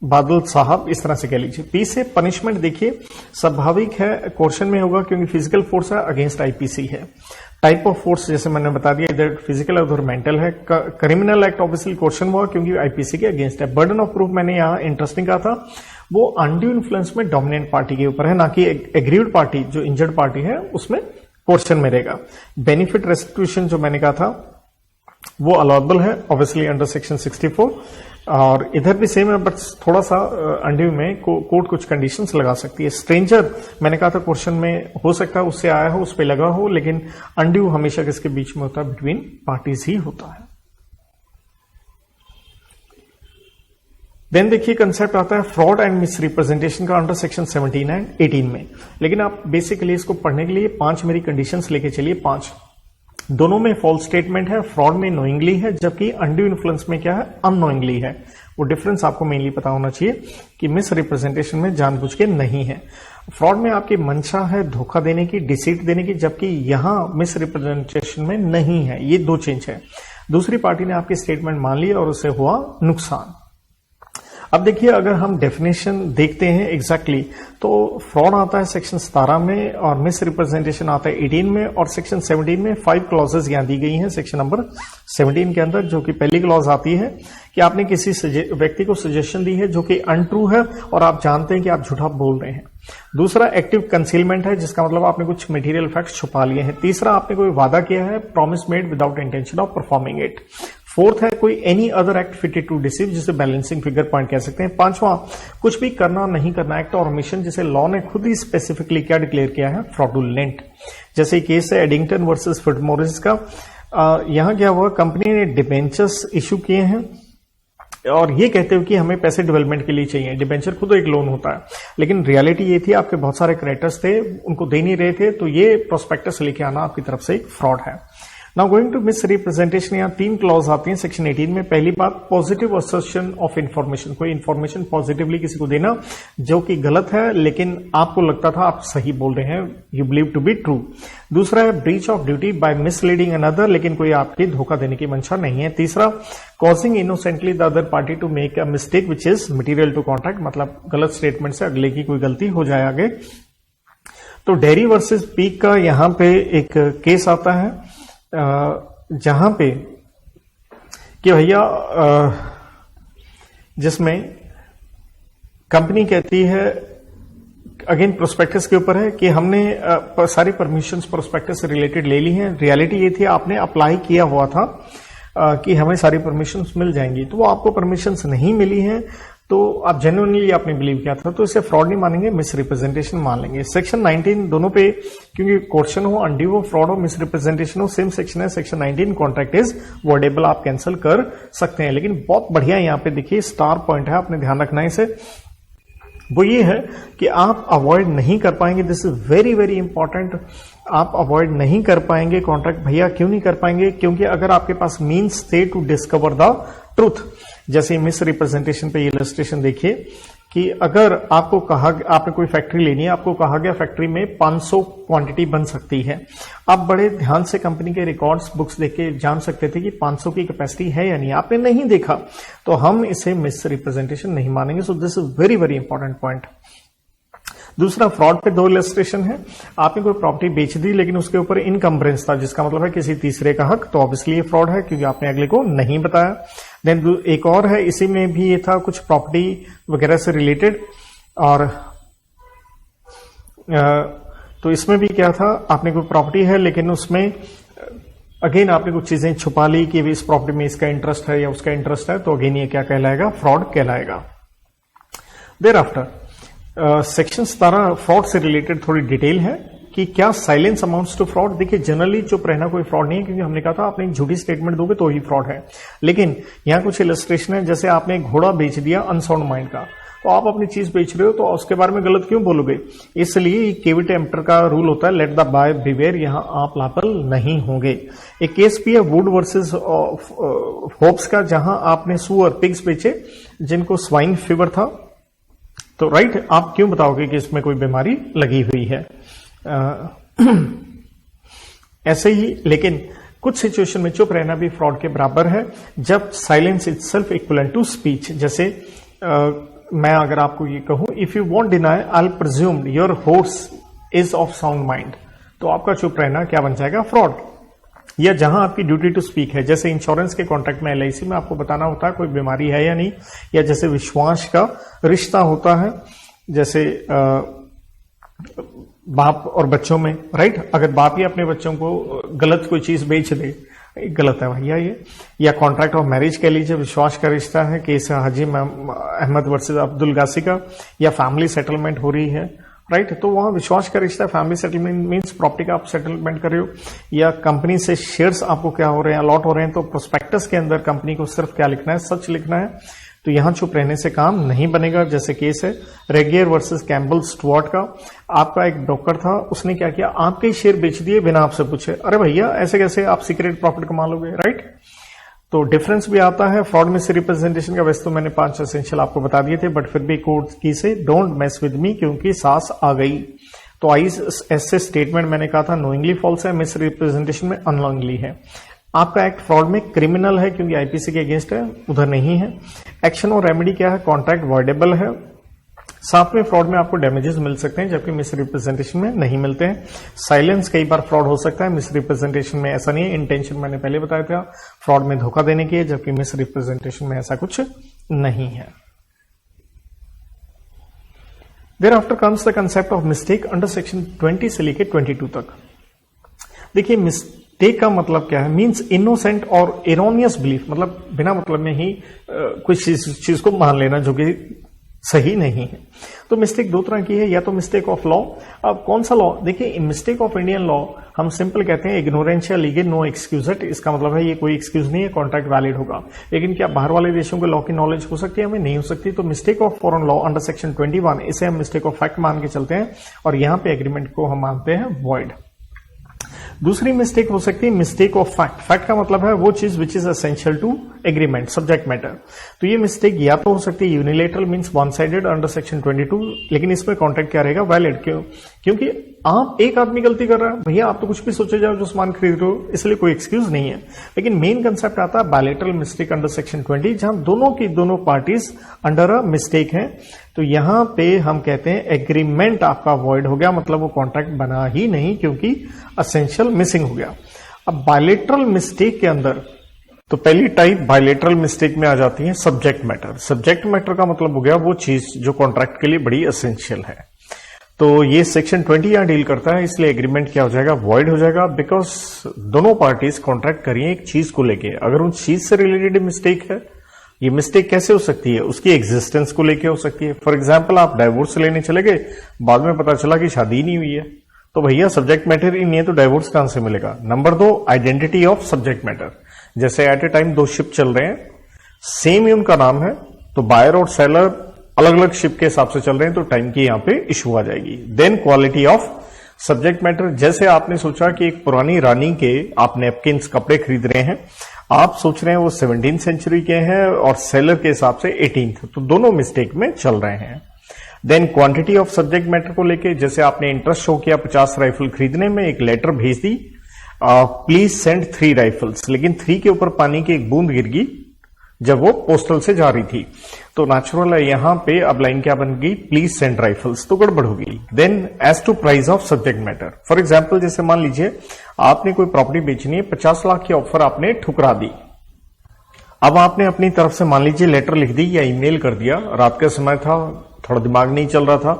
बादल साहब, इस तरह से कह लीजिए। पी से पनिशमेंट देखिए स्वाभाविक है क्वेश्चन में होगा, क्योंकि फिजिकल फोर्स है, अगेंस्ट आईपीसी है। टाइप ऑफ फोर्स जैसे मैंने बता दिया, इधर फिजिकल और मेंटल है। क्रिमिनल एक्ट ऑब्वियसली क्वेश्चन हुआ क्योंकि आईपीसी के अगेंस्ट है। बर्डन ऑफ प्रूफ मैंने यहां इंटरेस्टिंग कहा था, वो अनड्यू इन्फ्लुएंस में डोमिनेंट पार्टी के ऊपर है, ना कि एग्रीव्ड पार्टी जो इंजर्ड पार्टी है उसमें क्वेश्चन में रहेगा। बेनिफिट रेस्टिट्यूशन जो मैंने कहा था वो अलाउबल है ऑब्वियसली अंडर सेक्शन 64, और इधर भी सेम है, बट थोड़ा सा अनड्यू में कोर्ट कुछ कंडीशंस लगा सकती है। स्ट्रेंजर मैंने कहा था क्वेश्चन में हो सकता है उससे आया हो, उस पर लगा हो, लेकिन अनड्यू हमेशा किसके बीच में होता है, बिटवीन पार्टीज ही होता है। देन देखिए कंसेप्ट आता है फ्रॉड एंड मिस रिप्रेजेंटेशन का अंडर सेक्शन 17 एंड 18 में, लेकिन आप बेसिकली इसको पढ़ने के लिए 5 मेरी कंडीशंस लेके चलिए। 5 दोनों में फॉल्स स्टेटमेंट है, फ्रॉड में नोइंगली है, जबकि अनड्यू इन्फ्लुएंस में क्या है, अननोइंगली है। वो डिफरेंस आपको मेनली पता होना चाहिए कि मिस रिप्रेजेंटेशन में जानबूझ के नहीं है। फ्रॉड में आपकी मंशा है धोखा देने की, डिसीट देने की, जबकि यहां मिस रिप्रेजेंटेशन में नहीं है। ये 2 चेंज है। दूसरी पार्टी ने आपकी स्टेटमेंट मान ली और उससे हुआ नुकसान। अब देखिए अगर हम डेफिनेशन देखते हैं एग्जैक्टली, तो फ्रॉड आता है सेक्शन 17 में और मिस रिप्रेजेंटेशन आता है 18 में, और सेक्शन 17 में 5 क्लॉजेज यहां दी गई हैं सेक्शन नंबर 17 के अंदर, जो कि पहली क्लॉज आती है कि आपने किसी व्यक्ति को सजेशन दी है जो कि अनट्रू है और आप जानते हैं कि आप झूठा बोल रहे हैं। दूसरा एक्टिव कंसीलमेंट है, जिसका मतलब आपने कुछ मटेरियल फैक्ट्स छुपा लिए हैं। तीसरा आपने कोई वादा किया है, promise made without intention of performing it. Fourth है कोई any other act fitted to deceive, जिसे बैलेंसिंग फिगर पॉइंट कह सकते हैं। 5वां कुछ भी करना नहीं करना एक्ट और ओमिशन, जिसे लॉ ने खुद ही स्पेसिफिकली क्या डिक्लेयर किया है, फ्रॉडुलेंट। जैसे केस है एडिंगटन वर्सेस फिटमोरिस का। यहां क्या हुआ, कंपनी ने डिबेंचर्स इश्यू किए हैं और ये कहते हो कि हमें पैसे डेवलपमेंट के लिए चाहिए। डिबेंचर खुद एक लोन होता है, लेकिन रियलिटी ये थी आपके बहुत सारे क्रेडिटर्स थे, उनको दे नहीं रहे थे, तो ये प्रोस्पेक्टस लेके आना आपकी तरफ से एक फ्रॉड है। Now going to misrepresentation, यहाँ 3 क्लॉज आती हैं सेक्शन 18 में। पहली बात पॉजिटिव असर्शन ऑफ इंफॉर्मेशन, कोई इंफॉर्मेशन पॉजिटिवली किसी को देना जो कि गलत है लेकिन आपको लगता था आप सही बोल रहे हैं, you believe to be true. दूसरा है breach of duty by misleading another, लेकिन कोई आपकी धोखा देने की मंशा नहीं है। तीसरा causing innocently the other party to make a mistake which is material to contract, मतलब गलत स्टेटमेंट से अगले की कोई गलती हो जाए आगे। तो डेयरी वर्सेस पीक का यहां पे एक केस आता है जहां पे कि भैया जिसमें कंपनी कहती है, अगेन प्रोस्पेक्टस के ऊपर है कि हमने सारी परमिशंस प्रोस्पेक्टस से रिलेटेड ले ली हैं। रियलिटी ये थी आपने अप्लाई किया हुआ था कि हमें सारी परमिशंस मिल जाएंगी, तो वो आपको परमिशंस नहीं मिली हैं, तो आप जेन्युइनली आपने बिलीव किया था, तो इसे फ्रॉड नहीं मानेंगे, मिस रिप्रेजेंटेशन मान लेंगे। सेक्शन 19 दोनों पे, क्योंकि क्वेश्चन हो अनड्यू हो, फ्रॉड हो, मिस रिप्रेजेंटेशन हो, सेम सेक्शन है। सेक्शन 19 कॉन्ट्रैक्ट इज वर्डेबल, आप कैंसिल कर सकते हैं। लेकिन बहुत बढ़िया यहाँ पे देखिए स्टार पॉइंट है, आपने ध्यान रखना है इसे, वो ये है कि आप अवॉइड नहीं कर पाएंगे, this is very very important, आप अवॉइड नहीं कर पाएंगे कॉन्ट्रैक्ट। भैया क्यों नहीं कर पाएंगे, क्योंकि अगर आपके पास मीन्स थे टू डिस्कवर द ट्रूथ, जैसे मिस रिप्रेजेंटेशन पे इलस्ट्रेशन देखिए कि अगर आपको कहा, आपने कोई फैक्ट्री लेनी है, आपको कहा गया फैक्ट्री में 500 क्वांटिटी बन सकती है, आप बड़े ध्यान से कंपनी के रिकॉर्ड्स बुक्स देख के जान सकते थे कि 500 की कैपेसिटी है या नहीं, आपने नहीं देखा, तो हम इसे मिस रिप्रेजेंटेशन नहीं मानेंगे। So this is very very important point. दूसरा, फ्रॉड पे 2 इलस्ट्रेशन है। आपने कोई प्रॉपर्टी बेच दी लेकिन उसके ऊपर इनकम्बरेंस था, जिसका मतलब है किसी तीसरे का हक, तो ऑब्वियसली ये फ्रॉड है क्योंकि आपने अगले को नहीं बताया। देन एक और है, इसी में भी ये था कुछ प्रॉपर्टी वगैरह से रिलेटेड, और तो इसमें भी क्या था, आपने कोई प्रॉपर्टी है लेकिन उसमें अगेन आपने कुछ चीजें छुपा ली कि इस प्रॉपर्टी में इसका इंटरेस्ट है या उसका इंटरेस्ट है, तो अगेन ये क्या कहलाएगा, फ्रॉड कहलाएगा। देयर आफ्टर सेक्शन 17 फ्रॉड से रिलेटेड थोड़ी डिटेल है कि क्या साइलेंस अमाउंट्स टू फ्रॉड। देखिए जनरली चुप रहना कोई फ्रॉड नहीं है, क्योंकि हमने कहा था आपने एक झूठी स्टेटमेंट दोगे तो ही फ्रॉड है। लेकिन यहां कुछ इलस्ट्रेशन है, जैसे आपने एक घोड़ा बेच दिया अनसाउंड माइंड का, तो आप अपनी चीज बेच रहे हो तो उसके बारे में गलत क्यों बोलोगे। इसलिए केविट एम्प्टर का रूल होता है, लेट द बाय बिवेयर, यहां आप लापरवाह नहीं होंगे। एक केस भी है वुड वर्सेस होप्स का, जहां आपने सुअर पिग्स बेचे जिनको स्वाइन फीवर था, तो राइट आप क्यों बताओगे कि इसमें कोई बीमारी लगी हुई है। ऐसे ही लेकिन कुछ सिचुएशन में चुप रहना भी फ्रॉड के बराबर है, जब silence itself equivalent to speech. जैसे मैं अगर आपको ये कहूं, if you won't deny I presume your horse is of sound mind, तो आपका चुप रहना क्या बन जाएगा, फ्रॉड। या जहां आपकी ड्यूटी टू स्पीक है, जैसे इंश्योरेंस के कॉन्ट्रैक्ट में LIC में आपको बताना होता है कोई बीमारी है या नहीं, या जैसे विश्वास का रिश्ता होता है, जैसे बाप और बच्चों में, राइट, अगर बाप ही अपने बच्चों को गलत कोई चीज बेच दे, गलत है भैया ये। या कॉन्ट्रैक्ट ऑफ मैरिज कह लीजिए, विश्वास का रिश्ता है, केस हाजी अहमद वर्सेस अब्दुल गासी का, या फैमिली सेटलमेंट हो रही है, राइट, तो वहां विश्वास का रिश्ता, फैमिली सेटलमेंट मींस प्रॉपर्टी का आप सेटलमेंट कर रहे हो, या कंपनी से शेयर्स आपको क्या हो रहे हैं, अलॉट हो रहे हैं, तो प्रोस्पेक्टस के अंदर कंपनी को सिर्फ क्या लिखना है, सच लिखना है, तो यहां चुप रहने से काम नहीं बनेगा। जैसे केस है रेगियर वर्सेस कैम्बल स्टुअर्ट का, आपका एक ब्रोकर था, उसने क्या किया, आपके शेयर बेच दिए बिना आपसे पूछे। अरे भैया ऐसे कैसे आप सीक्रेट प्रॉफिट कमा लोगे, राइट। तो डिफरेंस भी आता है फ्रॉड में से रिप्रेजेंटेशन का। वैसे तो मैंने 5 एसेंशियल आपको बता दिए थे, बट फिर भी कोर्ट की से डोंट मेस विद मी, क्योंकि सास आ गई। तो आई ऐसे स्टेटमेंट मैंने कहा था नोइंगली फॉल्स है, मिस रिप्रेजेंटेशन में अननोइंगली है। आपका एक्ट फ्रॉड में क्रिमिनल है क्योंकि IPC के अगेंस्ट है, उधर नहीं है। एक्शन और रेमेडी क्या है, कॉन्ट्रैक्ट वॉइडेबल है। साथ में फ्रॉड में आपको डैमेजेस मिल सकते हैं, जबकि मिस रिप्रेजेंटेशन में नहीं मिलते हैं। साइलेंस कई बार फ्रॉड हो सकता है, मिस रिप्रेजेंटेशन में ऐसा नहीं है। इंटेंशन मैंने पहले बताया था फ्रॉड में धोखा देने की है, जबकि मिस रिप्रेजेंटेशन में ऐसा कुछ नहीं है। Thereafter comes the concept of mistake under section 20 से लेकर 22 तक। देखिए मिस्टेक का मतलब क्या है, मींस इनोसेंट और एरोनियस बिलीफ, मतलब बिना मतलब में ही कुछ चीज को मान लेना जो कि सही नहीं है। तो मिस्टेक 2 तरह की है, या तो मिस्टेक ऑफ लॉ। अब कौन सा लॉ, देखिए मिस्टेक ऑफ इंडियन लॉ हम सिंपल कहते हैं इग्नोरेंशिया लीगल नो एक्सक्यूजेट। इसका मतलब है ये कोई एक्सक्यूज नहीं है, कॉन्ट्रैक्ट वैलिड होगा। लेकिन क्या बाहर वाले देशों के लॉ की नॉलेज हो सकती है, हमें नहीं हो सकती। तो mistake of foreign law under section 21, इसे हम मिस्टेक ऑफ फैक्ट मान के चलते हैं, और यहां पे एग्रीमेंट को हम मानते हैं वॉइड। दूसरी मिस्टेक हो सकती है मिस्टेक ऑफ फैक्ट। फैक्ट का मतलब है वो चीज which is essential to agreement, subject matter. तो ये मिस्टेक या तो हो सकती है unilateral means one sided under section 22, लेकिन इसमें कॉन्ट्रैक्ट क्या रहेगा, वैलिड। क्यों? क्योंकि आप एक आदमी गलती कर रहा है, भैया आप तो कुछ भी सोचे जाओ जो सामान खरीद रहे हो, इसलिए कोई एक्सक्यूज नहीं है। लेकिन मेन कंसेप्ट आता है बायलैटरल मिस्टेक अंडर सेक्शन 20, जहां दोनों पार्टीज अंडर अ मिस्टेक है। तो यहां पे हम कहते हैं एग्रीमेंट आपका वॉइड हो गया, मतलब वो कॉन्ट्रैक्ट बना ही नहीं क्योंकि एसेंशियल मिसिंग हो गया। अब बायलैटरल मिस्टेक के अंदर तो पहली टाइप बायलैटरल मिस्टेक में आ जाती है सब्जेक्ट मैटर। सब्जेक्ट मैटर का मतलब हो गया वो चीज जो कॉन्ट्रैक्ट के लिए बड़ी एसेंशियल है। तो ये सेक्शन 20 यहां डील करता है, इसलिए एग्रीमेंट क्या हो जाएगा, वॉइड हो जाएगा, बिकॉज दोनों पार्टीज कॉन्ट्रैक्ट करिए एक चीज को लेके। अगर उन चीज से रिलेटेड मिस्टेक है, ये मिस्टेक कैसे हो सकती है, उसकी एग्जिस्टेंस को लेके हो सकती है। फॉर एग्जाम्पल आप डाइवोर्स लेने चले गए, बाद में पता चला कि शादी नहीं हुई है, तो भैया सब्जेक्ट मैटर ही नहीं है, तो डाइवोर्स कहां से मिलेगा। Number 2, identity of subject matter. जैसे एट ए टाइम 2 शिप चल रहे हैं, सेम ही उनका नाम है, तो बायर और सेलर अलग अलग शिप के हिसाब से चल रहे हैं, तो टाइम की यहां पे इशू आ जाएगी। Then quality of subject matter. जैसे आपने सोचा कि एक पुरानी रानी के आप नैपकिन्स कपड़े खरीद रहे हैं, आप सोच रहे हैं वो 17th सेंचुरी के हैं और सेलर के हिसाब से 18th, तो दोनों मिस्टेक में चल रहे हैं। Then quantity of subject matter को लेके, जैसे आपने इंटरेस्ट शो किया 50 राइफल खरीदने में, एक लेटर भेज दी प्लीज सेंड 3 राइफल्स, लेकिन 3 के ऊपर पानी की एक बूंद गिर गई, जब वो पोस्टल से जा रही थी। तो नेचुरल है यहां पे अब लाइन क्या बन गई, प्लीज सेंड राइफल्स, तो गड़बड़ हो गई। Then as to price of subject matter, for example जैसे मान लीजिए आपने कोई प्रॉपर्टी बेचनी है, 50 लाख की ऑफर आपने ठुकरा दी। अब आपने अपनी तरफ से मान लीजिए लेटर लिख दी या ईमेल कर दिया, रात का समय था, थोड़ा दिमाग नहीं चल रहा था,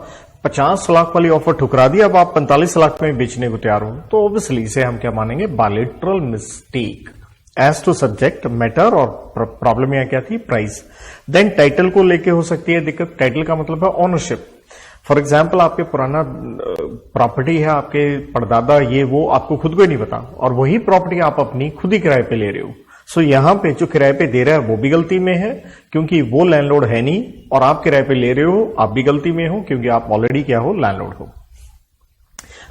50 लाख वाली ऑफर ठुकरा दी, अब आप 45 लाख में बेचने को तैयार हो, तो ऑब्वियसली इसे हम क्या मानेंगे, bilateral mistake as to subject matter. और प्रॉब्लम यहां क्या थी, प्राइस। देन टाइटल को लेके हो सकती है दिक्कत, टाइटल का मतलब है ओनरशिप। फॉर एग्जाम्पल आपके पुराना प्रॉपर्टी है, आपके परदादा ये वो आपको खुद को ही नहीं पता, और वही प्रॉपर्टी आप अपनी खुद ही किराए पे ले रहे हो। सो यहां पे जो किराए पे दे रहा है वो भी गलती में है क्योंकि वो लैंडलॉर्ड है नहीं, और आप किराए पे ले रहे हो आप भी गलती में हो क्योंकि आप ऑलरेडी क्या हो, लैंडलॉर्ड हो।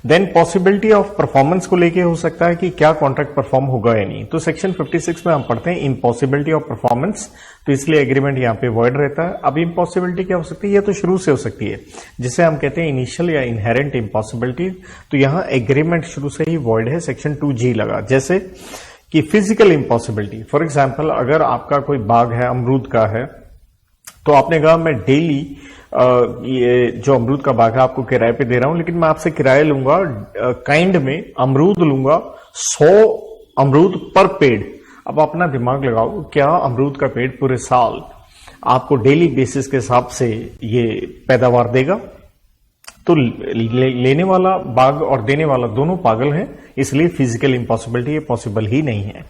देन पॉसिबिलिटी ऑफ परफॉर्मेंस को लेके हो सकता है कि क्या कॉन्ट्रैक्ट परफॉर्म होगा या नहीं। तो सेक्शन 56 में हम पढ़ते हैं इम्पॉसिबिलिटी ऑफ परफॉर्मेंस, तो इसलिए एग्रीमेंट यहां पे वॉइड रहता है। अब इम्पॉसिबिलिटी क्या हो सकती है, यह तो शुरू से हो सकती है, जिसे हम कहते हैं इनिशियल या इनहेरेंट इम्पॉसिबिलिटी। तो यहां एग्रीमेंट शुरू से ही वॉइड है, सेक्शन 2G लगा। जैसे कि फिजिकल इम्पॉसिबिलिटी, फॉर एग्जाम्पल अगर आपका कोई बाग है, अमरूद का है, तो आपने कहा मैं डेली ये जो अमरूद का बाग है आपको किराए पे दे रहा हूं, लेकिन मैं आपसे किराया लूंगा काइंड में अमरूद लूंगा 100 अमरूद पर पेड़। अब अपना दिमाग लगाओ, क्या अमरूद का पेड़ पूरे साल आपको डेली बेसिस के हिसाब से ये पैदावार देगा? तो लेने वाला बाग और देने वाला दोनों पागल हैं, इसलिए फिजिकल इम्पॉसिबिलिटी ये पॉसिबल ही नहीं है।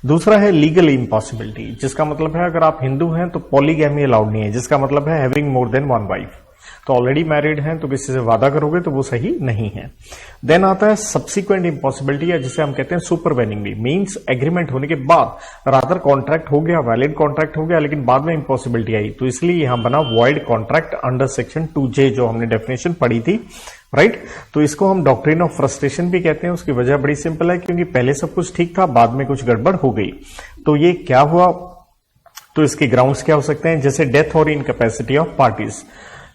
दूसरा है लीगल इम्पॉसिबिलिटी, जिसका मतलब है अगर आप हिंदू हैं तो पॉलीगैमी अलाउड नहीं है, जिसका मतलब है having more than one wife. तो ऑलरेडी मैरिड हैं तो किसी से वादा करोगे तो वो सही नहीं है। देन आता है सब्सिक्वेंट इम्पॉसिबिलिटी, या जिसे हम कहते हैं सुपरवेनिंगली, मींस एग्रीमेंट होने के बाद रादर कॉन्ट्रैक्ट हो गया, वैलिड कॉन्ट्रैक्ट हो गया, लेकिन बाद में इम्पॉसिबिलिटी आई, तो इसलिए यहां बना void contract under section 2J जो हमने डेफिनेशन पढ़ी थी, राइट। तो इसको हम डॉक्ट्रिन ऑफ फ्रस्ट्रेशन भी कहते हैं। उसकी वजह बड़ी सिंपल है, क्योंकि पहले सब कुछ ठीक था, बाद में कुछ गड़बड़ हो गई। तो ये क्या हुआ, तो इसके ग्राउंड्स क्या हो सकते हैं, जैसे डेथ और इनकैपेसिटी ऑफ पार्टीज,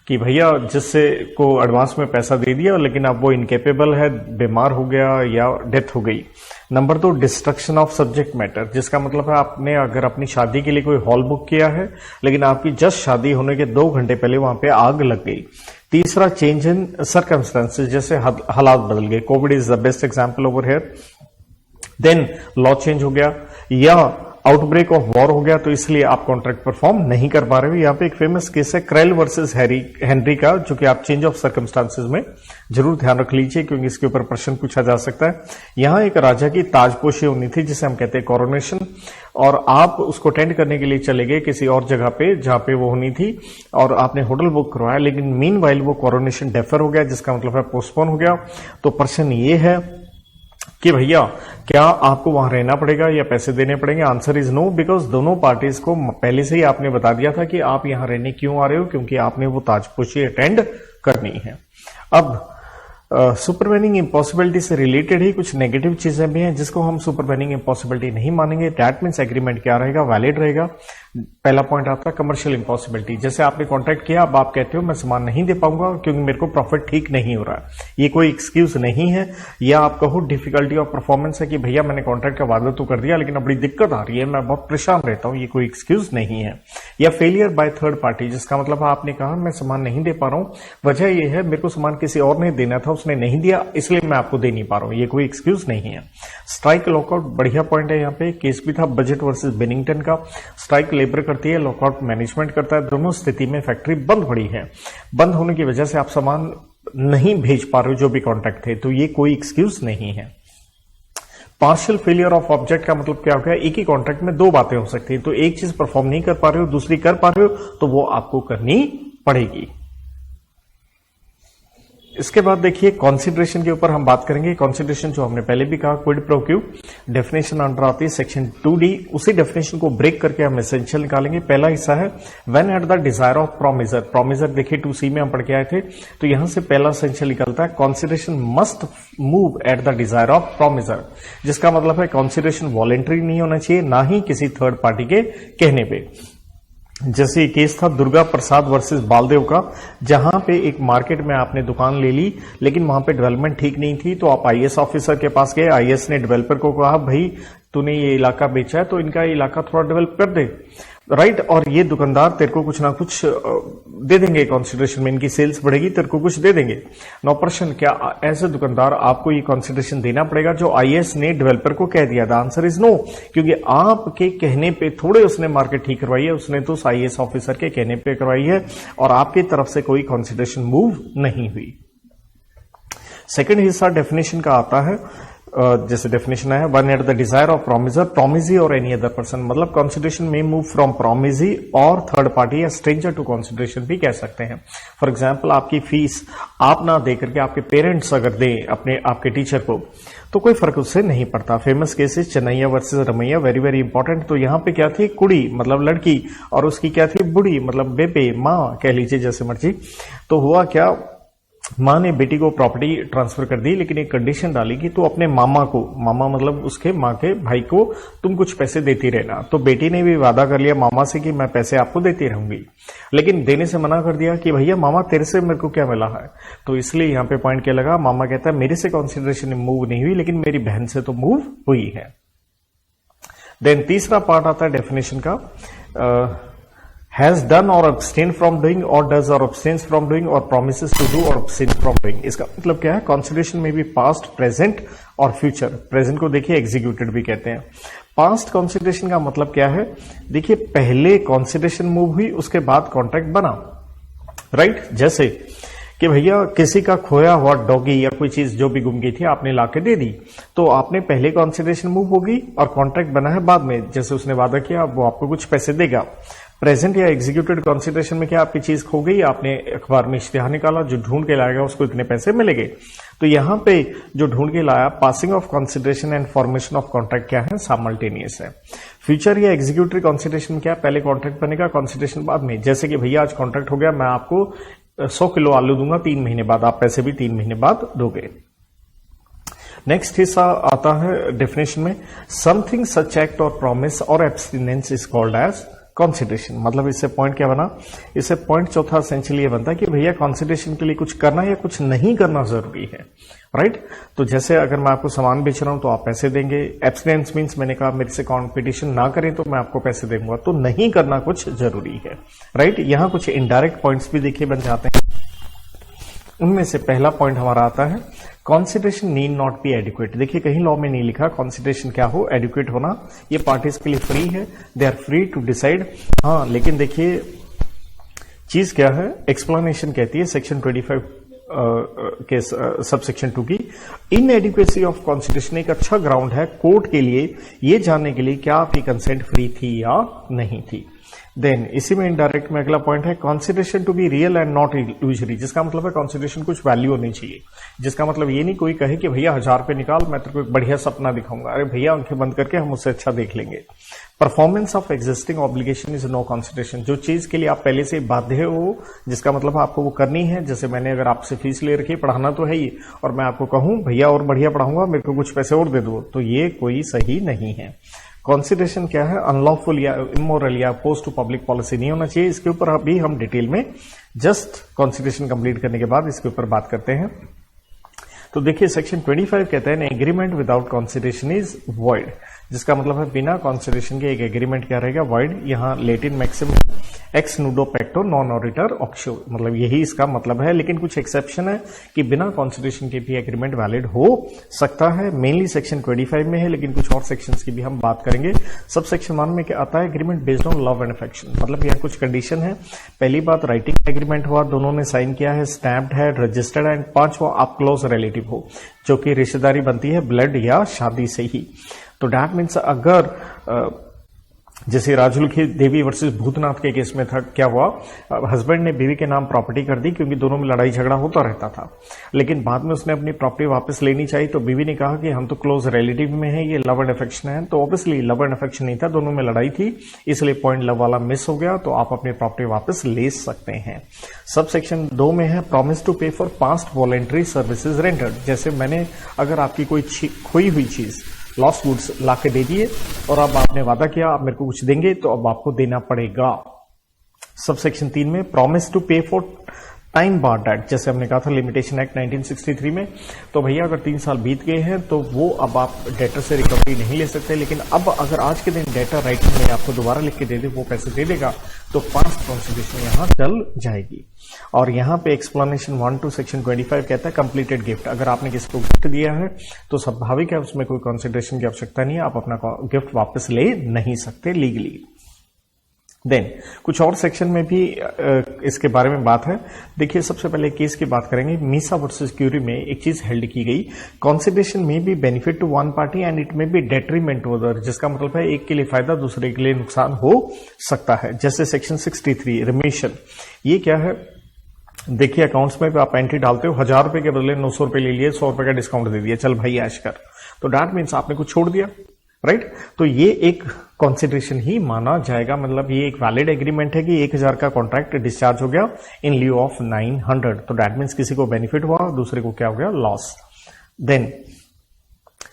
कि भैया जिससे को एडवांस में पैसा दे दिया लेकिन अब वो इनकेपेबल है, बीमार हो गया या डेथ हो गई। Number 2 destruction of subject matter, जिसका मतलब है आपने अगर अपनी शादी के लिए कोई हॉल बुक किया है लेकिन आपकी जस्ट शादी होने के 2 घंटे पहले वहां पे आग लग गई। तीसरा चेंज इन सर्कमस्टेंसेस, जैसे हालात बदल गए, COVID is the best example over here. Then law change हो गया या आउटब्रेक ऑफ वॉर हो गया, तो इसलिए आप कॉन्ट्रैक्ट परफॉर्म नहीं कर पा रहे हो। यहाँ पे एक फेमस केस है क्रेल वर्सेस हेनरी का, जो कि आप चेंज ऑफ सर्कमस्टांसेस में जरूर ध्यान रख लीजिए क्योंकि इसके ऊपर प्रश्न पूछा जा सकता है। यहाँ एक राजा की ताजपोशी होनी थी जिसे हम कहते हैं कोरोनेशन, और आप उसको अटेंड करने के लिए चले गए किसी और जगह पे जहां पे वो होनी थी, और आपने होटल बुक करवाया, लेकिन मीनवाइल वो कोरोनेशन डेफर हो गया, जिसका मतलब है पोस्टपोन हो गया। तो प्रश्न ये है कि भैया क्या आपको वहां रहना पड़ेगा या पैसे देने पड़ेंगे? आंसर इज नो, बिकॉज दोनों पार्टीज को पहले से ही आपने बता दिया था कि आप यहां रहने क्यों आ रहे हो, क्योंकि आपने वो ताजपोशी अटेंड करनी है। अब सुपरवेनिंग इम्पॉसिबिलिटी से रिलेटेड ही कुछ नेगेटिव चीजें भी हैं जिसको हम सुपरवेनिंग इम्पॉसिबिलिटी नहीं मानेंगे। दैट मीन्स एग्रीमेंट क्या रहेगा, वैलिड रहेगा। पहला पॉइंट आता है कमर्शियल इम्पॉसिबिलिटी, जैसे आपने कॉन्ट्रैक्ट किया, अब आप कहते हो मैं सामान नहीं दे पाऊंगा क्योंकि मेरे को प्रॉफिट ठीक नहीं हो रहा है। ये कोई एक्सक्यूज नहीं है, या आप कहो डिफिकल्टी ऑफ परफॉर्मेंस है कि भैया मैंने कॉन्ट्रैक्ट का वादा तो कर दिया लेकिन अब बड़ी दिक्कत आ रही है, मैं बहुत परेशान रहता हूं, ये कोई एक्सक्यूज नहीं है। या फेलियर बाय थर्ड पार्टी, जिसका मतलब आपने कहा मैं सामान नहीं दे पा रहा हूं, वजह यह है मेरे को सामान किसी और ने देना था, उसने नहीं दिया, इसलिए मैं आपको दे नहीं पा रहा हूं, ये कोई एक्सक्यूज नहीं है। स्ट्राइक लॉकआउट बढ़िया पॉइंट है, यहाँ पे केस भी था बजट वर्सेस बेनिंगटन का। स्ट्राइक लेबर करती है, लॉकआउट मैनेजमेंट करता है, दोनों स्थिति में फैक्ट्री बंद पड़ी है, बंद होने की वजह से आप सामान नहीं भेज पा रहे हो जो भी कॉन्ट्रैक्ट थे, तो ये कोई एक्सक्यूज नहीं है। पार्शियल फेलियर ऑफ ऑब्जेक्ट का मतलब क्या हो गया, एक ही कॉन्ट्रैक्ट में 2 बातें हो सकती है, तो एक चीज परफॉर्म नहीं कर पा रहे हो, दूसरी कर पा रहे हो, तो वो आपको करनी पड़ेगी। इसके बाद देखिए कंसीडरेशन के ऊपर हम बात करेंगे। कंसीडरेशन जो हमने पहले भी कहा, quid pro Q definition under आती है सेक्शन 2D, उसी डेफिनेशन को ब्रेक करके हम एसेंशियल निकालेंगे। पहला हिस्सा है when at the desire of promisor. Promisor देखिए 2C में हम पढ़ के आए थे, तो यहां से पहला एसेंशियल निकलता है consideration must move at the desire of promisor, जिसका मतलब है कंसीडरेशन वॉलेंटरी नहीं होना चाहिए, ना ही किसी थर्ड पार्टी के कहने पे। जैसे केस था दुर्गा प्रसाद वर्सेस बालदेव का, जहां पे एक मार्केट में आपने दुकान ले ली लेकिन वहां पे डेवलपमेंट ठीक नहीं थी, तो आप आईएएस ऑफिसर के पास गए, आईएएस ने डेवलपर को कहा भाई तूने ये इलाका बेचा है तो इनका इलाका थोड़ा डेवलप कर दे, राइट। और ये दुकानदार तेरे को कुछ ना कुछ दे देंगे कंसिडरेशन में, इनकी सेल्स बढ़ेगी, तेरे को कुछ दे देंगे। नो प्रश्न, क्या ऐसे दुकानदार आपको ये कंसिडरेशन देना पड़ेगा जो आईएएस ने डेवलपर को कह दिया? द आंसर इज नो, क्योंकि आपके कहने पे थोड़े उसने मार्केट ठीक करवाई है, उसने तो आईएएस ऑफिसर के कहने पे करवाई है और आपकी तरफ से कोई कंसिडरेशन मूव नहीं हुई। सेकंड हिस्सा डेफिनेशन का आता है, जैसे डेफिनेशन है, one at the desire of promisor, promisee और एनी अदर पर्सन, मतलब कंसिडरेशन में मूव फ्रॉम प्रोमिसी और थर्ड पार्टी या स्ट्रेंजर टू कंसिडरेशन भी कह सकते हैं। फॉर एग्जांपल, आपकी फीस आप ना दे करके आपके पेरेंट्स अगर दें अपने आपके टीचर को, तो कोई फर्क उससे नहीं पड़ता। Famous cases Chinnaya versus Ramayya, very very important. तो यहां पे क्या थी? कुड़ी मतलब लड़की, और उसकी क्या थी? बुढ़ी मतलब बेबे, माँ कह लीजिए जैसे मर्जी। तो हुआ क्या, माँ ने बेटी को प्रॉपर्टी ट्रांसफर कर दी, लेकिन एक कंडीशन डाली कि तू अपने मामा को, मामा मतलब उसके माँ के भाई को, तुम कुछ पैसे देती रहना। तो बेटी ने भी वादा कर लिया मामा से कि मैं पैसे आपको देती रहूंगी, लेकिन देने से मना कर दिया कि भैया मामा तेरे से मेरे को क्या मिला है। तो इसलिए यहाँ पे पॉइंट क्या लगा, मामा कहता है मेरे से कंसिडरेशन मूव नहीं हुई, लेकिन मेरी बहन से तो मूव हुई है। देन तीसरा पार्ट आता है डेफिनेशन का, has done or abstain from doing, or does or abstains from doing, or promises to do or abstain from doing। इसका मतलब क्या है? कंसिडरेशन में भी पास्ट, प्रेजेंट और फ्यूचर। प्रेजेंट को देखिए एग्जीक्यूटेड भी कहते हैं। पास्ट कंसिडरेशन का मतलब क्या है? देखिए पहले कंसिडरेशन मूव हुई, उसके बाद कॉन्ट्रैक्ट बना, राइट। जैसे कि भैया किसी का खोया हुआ डॉगी या कोई चीज जो भी गुम गई थी आपने लाके दे दी, तो आपने पहले कंसिडरेशन मूव होगी और कॉन्ट्रैक्ट बना है बाद में। जैसे उसने वादा किया वो आपको कुछ पैसे देगा। प्रेजेंट या एग्जीक्यूटेड कंसिडरेशन में क्या, आपकी चीज खो गई, आपने अखबार में इश्तिहार निकाला, जो ढूंढ के लाएगा उसको इतने पैसे मिलेंगे। तो यहां पे जो ढूंढ के लाया, passing of consideration and formation of contract क्या है? साइमल्टेनियस है। फ्यूचर या एग्जीक्यूटिव कंसिडरेशन क्या, पहले कॉन्ट्रैक्ट बनेगा, कंसिडरेशन बाद में। जैसे कि भैया आज कॉन्ट्रैक्ट हो गया, मैं आपको 100 किलो आलू दूंगा 3 महीने बाद, आप पैसे भी 3 महीने बाद दोगे। नेक्स्ट हिस्सा आता है डेफिनेशन में, समथिंग सच एक्ट और प्रॉमिस और abstinence is called as consideration. मतलब इससे पॉइंट क्या बना? इससे पॉइंट चौथा एसेंशियली ये बनता है कि भैया कंसिडरेशन के लिए कुछ करना या कुछ नहीं करना जरूरी है, राइट। तो जैसे अगर मैं आपको सामान बेच रहा हूं तो आप पैसे देंगे। एब्सटिनेंस मीन्स मैंने कहा मेरे से कॉम्पिटिशन ना करें तो मैं आपको पैसे दूंगा, तो नहीं करना कुछ जरूरी है, राइट। यहां कुछ इनडायरेक्ट पॉइंट्स भी देखिए बन जाते हैं। उनमें से पहला पॉइंट हमारा आता है, consideration need not B adequate. देखिए कहीं लॉ में नहीं लिखा कंसिडरेशन क्या हो, एडिक्वेट होना। ये पार्टीज के लिए फ्री है, they are free to decide. हाँ, लेकिन देखिए चीज क्या है, एक्सप्लेनेशन कहती है सेक्शन 25 के सबसेक्शन 2 की, इन एडिक्वेसी ऑफ कंसिडरेशन एक अच्छा ग्राउंड है कोर्ट के लिए ये जानने के लिए क्या आपकी कंसेंट फ्री थी या नहीं थी। देन इसी में इनडायरेक्ट में अगला पॉइंट है, consideration to be real and not illusory. जिसका मतलब है कंसिडरेशन कुछ वैल्यू होनी चाहिए। जिसका मतलब ये नहीं कोई कहे कि भैया 1000 रुपए निकाल, मैं तेरे को एक बढ़िया सपना दिखाऊंगा। अरे भैया आंखें बंद करके हम उससे अच्छा देख लेंगे। Performance of existing obligation is no consideration. जो चीज के लिए आप पहले से बाध्य हो, जिसका मतलब आपको वो करनी है। जैसे मैंने अगर आपसे फीस ले रखी, पढ़ाना तो है ही, और मैं आपको कहूं भैया और बढ़िया पढ़ाऊंगा, मेरे को कुछ पैसे और दे दो, तो ये कोई सही नहीं है। कंसिडरेशन क्या है, अनलॉफुल या इमोरल या अपोज टू पब्लिक पॉलिसी नहीं होना चाहिए। इसके ऊपर अभी हम डिटेल में जस्ट कंसिडरेशन कंप्लीट करने के बाद इसके ऊपर बात करते हैं। तो देखिए सेक्शन 25 कहते हैं agreement without consideration is void. जिसका मतलब है बिना कंसिडरेशन के एक एग्रीमेंट क्या रहेगा, वॉइड। यहाँ लेटिन मैक्सिम एक्स नूडो पैक्टो नॉन ऑडिटर ऑक्शो, मतलब यही इसका मतलब है। लेकिन कुछ एक्सेप्शन है कि बिना कंसिडरेशन के भी एग्रीमेंट वैलिड हो सकता है। मेनली सेक्शन 25 में है, लेकिन कुछ और सेक्शंस की भी हम बात करेंगे। सब सेक्शन 1 में क्या आता है, agreement based on love and affection. मतलब यह कुछ कंडीशन है। पहली बात, राइटिंग एग्रीमेंट हुआ, दोनों ने साइन किया है, स्टैम्प्ड है, रजिस्टर्ड है। एंड 5वां, आप क्लोज रिलेटिव हो, जो कि रिश्तेदारी बनती है ब्लड या शादी से ही। तो डैट मीन्स अगर जैसे राजलक्ष्मी देवी वर्सेस भूतनाथ के केस में था, क्या हुआ, हस्बैंड ने बीवी के नाम प्रॉपर्टी कर दी क्योंकि दोनों में लड़ाई झगड़ा होता रहता था। लेकिन बाद में उसने अपनी प्रॉपर्टी वापस लेनी चाहिए, तो बीवी ने कहा कि हम तो क्लोज रिलेटिव में है, ये लव एंड अफेक्शन है। तो ऑब्वियसली लव एंड अफेक्शन नहीं था, दोनों में लड़ाई थी, इसलिए पॉइंट लव वाला मिस हो गया। तो आप अपनी प्रॉपर्टी वापस ले सकते हैं। सब सेक्शन 2 में है, प्रॉमिस टू पे for past voluntary services rendered. जैसे मैंने अगर आपकी कोई खोई हुई चीज, लॉस्ट गुड्स लाके दे दिए और अब आपने वादा किया आप मेरे को कुछ देंगे, तो अब आपको देना पड़ेगा। सब सेक्शन 3 में प्रॉमिस टू पे फॉर टाइम बार डेट, जैसे हमने कहा था लिमिटेशन एक्ट 1963 में, तो भैया अगर 3 साल बीत गए हैं तो वो अब आप डेटर से रिकवरी नहीं ले सकते। लेकिन अब अगर आज के दिन डेटर राइटिंग में आपको दोबारा लिख के दे दे, वो पैसे दे देगा, तो पास्ट कॉन्सिडरेशन यहां चल जाएगी। और यहां पे एक्सप्लेनेशन 1 टू सेक्शन 25 कहता है कंप्लीटेड गिफ्ट, अगर आपने किसी को गिफ्ट दिया है तो स्वाभाविक है उसमें कोई कॉन्सिडरेशन की आवश्यकता नहीं है, आप अपना गिफ्ट वापस ले नहीं सकते लीगली। देन कुछ और सेक्शन में भी इसके बारे में बात है। देखिए सबसे पहले केस की बात करेंगे। मीसा वर्सेस क्यूरी में एक चीज हेल्ड की गई, consideration may be benefit to one party and it may be detriment to other, जिसका मतलब है एक के लिए फायदा दूसरे के लिए नुकसान हो सकता है। जैसे सेक्शन 63 रिमिशन, ये क्या है? देखिए अकाउंट्स में आप एंट्री डालते हो, 1000 रुपए के बदले 900 रुपए ले लिए, 100 रुपए का डिस्काउंट दे दिया, चल भाई ऐश कर, तो दैट मीन्स आपने कुछ छोड़ दिया, राइट? तो ये एक कॉन्सिडरेशन ही माना जाएगा, मतलब ये एक वैलिड एग्रीमेंट है कि 1000 का कॉन्ट्रैक्ट डिस्चार्ज हो गया इन ल्यू ऑफ 900, तो दैट मीन्स किसी को बेनिफिट हुआ, दूसरे को क्या हो गया? Loss. Then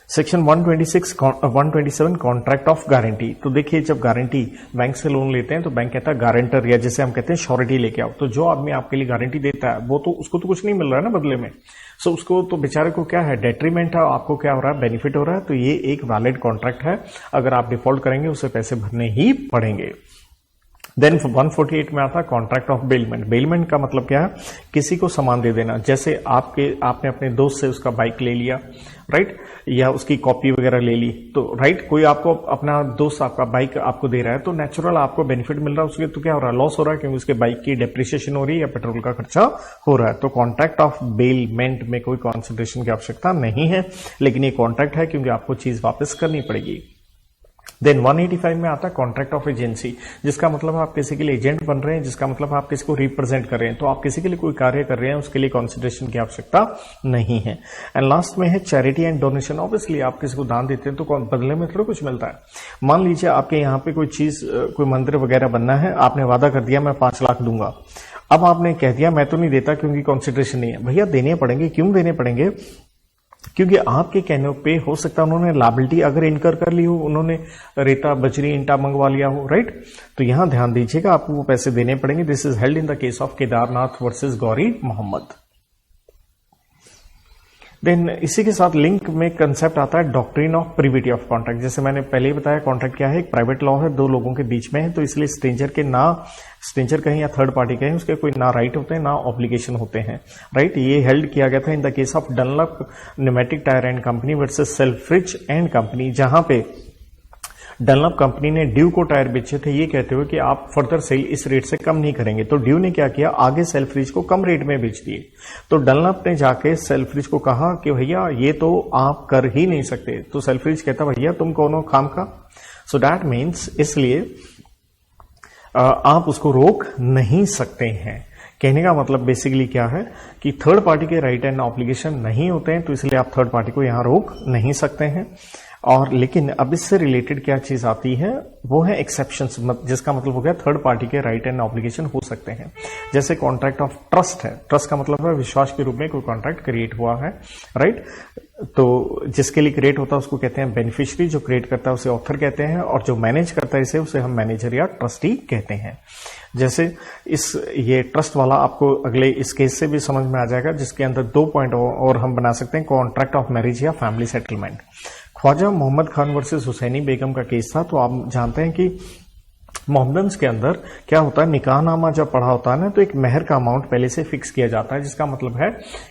section 127 contract of guarantee, तो देखिए जब गारंटी बैंक से लोन लेते हैं तो बैंक कहता है गारंटर, या जैसे हम कहते हैं श्योरिटी लेके आओ, तो जो आदमी आपके लिए गारंटी देता है वो तो उसको तो कुछ नहीं मिल रहा है ना बदले में, सो उसको तो बेचारे को क्या है? डेट्रीमेंट है, आपको क्या हो रहा है? बेनिफिट हो रहा है। तो ये एक वैलिड कॉन्ट्रैक्ट है, अगर आप डिफॉल्ट करेंगे उसे पैसे भरने ही पड़ेंगे। देन 148 में आता है कॉन्ट्रैक्ट ऑफ बेलमेंट। बेलमेंट का मतलब क्या है? किसी को सामान दे देना, जैसे आपने अपने दोस्त से उसका बाइक ले लिया, राइट, या उसकी कॉपी वगैरह ले ली, तो राइट, कोई आपको अपना दोस्त आपका बाइक आपको दे रहा है, तो नेचुरल आपको बेनिफिट मिल रहा है, उसके तो क्या हो रहा है? लॉस हो रहा है, क्योंकि उसके बाइक की डेप्रिसिएशन हो रही है या पेट्रोल का खर्चा हो रहा है। तो कॉन्ट्रैक्ट ऑफ बेलमेंट में कोई कॉन्सिडरेशन की आवश्यकता नहीं है, लेकिन ये कॉन्ट्रैक्ट है क्योंकि आपको चीज वापस करनी पड़ेगी। देन 185 में आता है कॉन्ट्रैक्ट ऑफ एजेंसी, जिसका मतलब आप किसी के लिए एजेंट बन रहे हैं, जिसका मतलब आप किसी को रिप्रेजेंट कर रहे हैं, तो आप किसी के लिए कोई कार्य कर रहे हैं, उसके लिए कॉन्सिडरेशन की आवश्यकता नहीं है। एंड लास्ट में है चैरिटी एंड डोनेशन। ऑब्वियसली आप किसी को दान देते हैं तो बदले में थोड़ा कुछ मिलता है। मान लीजिए आपके यहाँ पे कोई चीज, कोई मंदिर वगैरह बनना है, आपने वादा कर दिया मैं 5 लाख दूंगा, अब आपने कह दिया मैं तो नहीं देता क्योंकि कॉन्सिडरेशन नहीं है। भैया देने पड़ेंगे, क्यों देने पड़ेंगे? क्योंकि आपके कहने पे हो सकता है उन्होंने लायबिलिटी अगर इनकर कर ली हो, उन्होंने रेता बजरी ईंटा मंगवा लिया हो, राइट? तो यहां ध्यान दीजिएगा, आपको वो पैसे देने पड़ेंगे। This is held in the case of Kedarnath versus Gauri Mohammad. Then इसी के साथ लिंक में कंसेप्ट आता है doctrine of privity of contract. जैसे मैंने पहले ही बताया, कॉन्ट्रैक्ट क्या है? एक प्राइवेट लॉ है, दो लोगों के बीच में है, तो इसलिए स्ट्रेंजर कहें या थर्ड पार्टी कहें, उसके कोई ना राइट होते हैं ना ऑब्लिगेशन होते हैं, राइट? ये हेल्ड किया गया था in the case of Dunlop pneumatic tyre and company versus Selfridge and company, जहां पे डनलप कंपनी ने ड्यू को टायर बेचे थे, ये कहते हुए कि आप फर्दर सेल इस रेट से कम नहीं करेंगे, तो ड्यू ने क्या किया? आगे सेल्फ्रिज को कम रेट में बेच दिए। तो डनलप ने जाके सेल्फ्रिज को कहा कि भैया ये तो आप कर ही नहीं सकते, तो सेल्फ्रिज कहता भैया तुम कौन हो खाम का? सो दैट मीन्स इसलिए आप उसको रोक नहीं सकते हैं। कहने का मतलब बेसिकली क्या है कि थर्ड पार्टी के राइट एंड ऑब्लिगेशन नहीं होते हैं, तो इसलिए आप थर्ड पार्टी को यहां रोक नहीं सकते हैं। और लेकिन अब इससे रिलेटेड क्या चीज आती है, वो है एक्सेप्शंस, जिसका मतलब हो गया थर्ड पार्टी के राइट एंड ऑब्लिगेशन हो सकते हैं। जैसे कॉन्ट्रैक्ट ऑफ ट्रस्ट है, ट्रस्ट का मतलब है विश्वास के रूप में कोई कॉन्ट्रैक्ट क्रिएट हुआ है, राइट? तो जिसके लिए क्रिएट होता है उसको कहते हैं बेनिफिशियरी, जो क्रिएट करता है उसे ऑथर कहते हैं, और जो मैनेज करता है इसे उसे हम मैनेजर या ट्रस्टी कहते हैं। जैसे ये ट्रस्ट वाला आपको अगले इस केस से भी समझ में आ जाएगा, जिसके अंदर 2 पॉइंट और हम बना सकते हैं। कॉन्ट्रैक्ट ऑफ मैरिज या family settlement. Khwaja Mohammad Khan versus Husaini Begum का केस था, तो आप जानते हैं कि मोहम्मदन्स के अंदर क्या होता है, निकाहनामा जब पढ़ा होता है ना, तो एक मेहर का अमाउंट पहले से फिक्स किया जाता है, जिसका मतलब है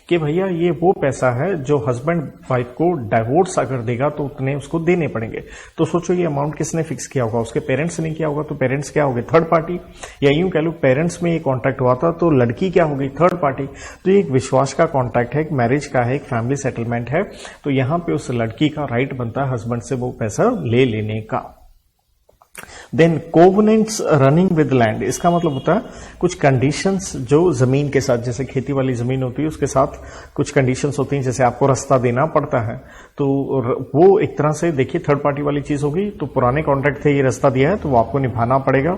कि भैया ये वो पैसा है जो हस्बैंड वाइफ को डाइवोर्स अगर देगा तो उतने उसको देने पड़ेंगे। तो सोचो ये अमाउंट किसने फिक्स किया होगा? उसके पेरेंट्स ने किया होगा, तो पेरेंट्स क्या हो गए? Third party. या यूं कह लो पेरेंट्स में ये कॉन्ट्रैक्ट हुआ था, तो लड़की क्या हो गई? Third party. तो ये एक विश्वास का कॉन्ट्रैक्ट है, एक मैरिज का है, एक फैमिली सेटलमेंट है, तो यहां पे उस लड़की का राइट बनता है हस्बैंड से वो पैसा ले लेने का। Then covenants running with land, इसका मतलब होता है कुछ कंडीशंस जो जमीन के साथ, जैसे खेती वाली जमीन होती है उसके साथ कुछ कंडीशंस होती हैं, जैसे आपको रास्ता देना पड़ता है, तो वो एक तरह से देखिए थर्ड पार्टी वाली चीज होगी। तो पुराने कॉन्ट्रैक्ट थे, ये रास्ता दिया है तो वो आपको निभाना पड़ेगा।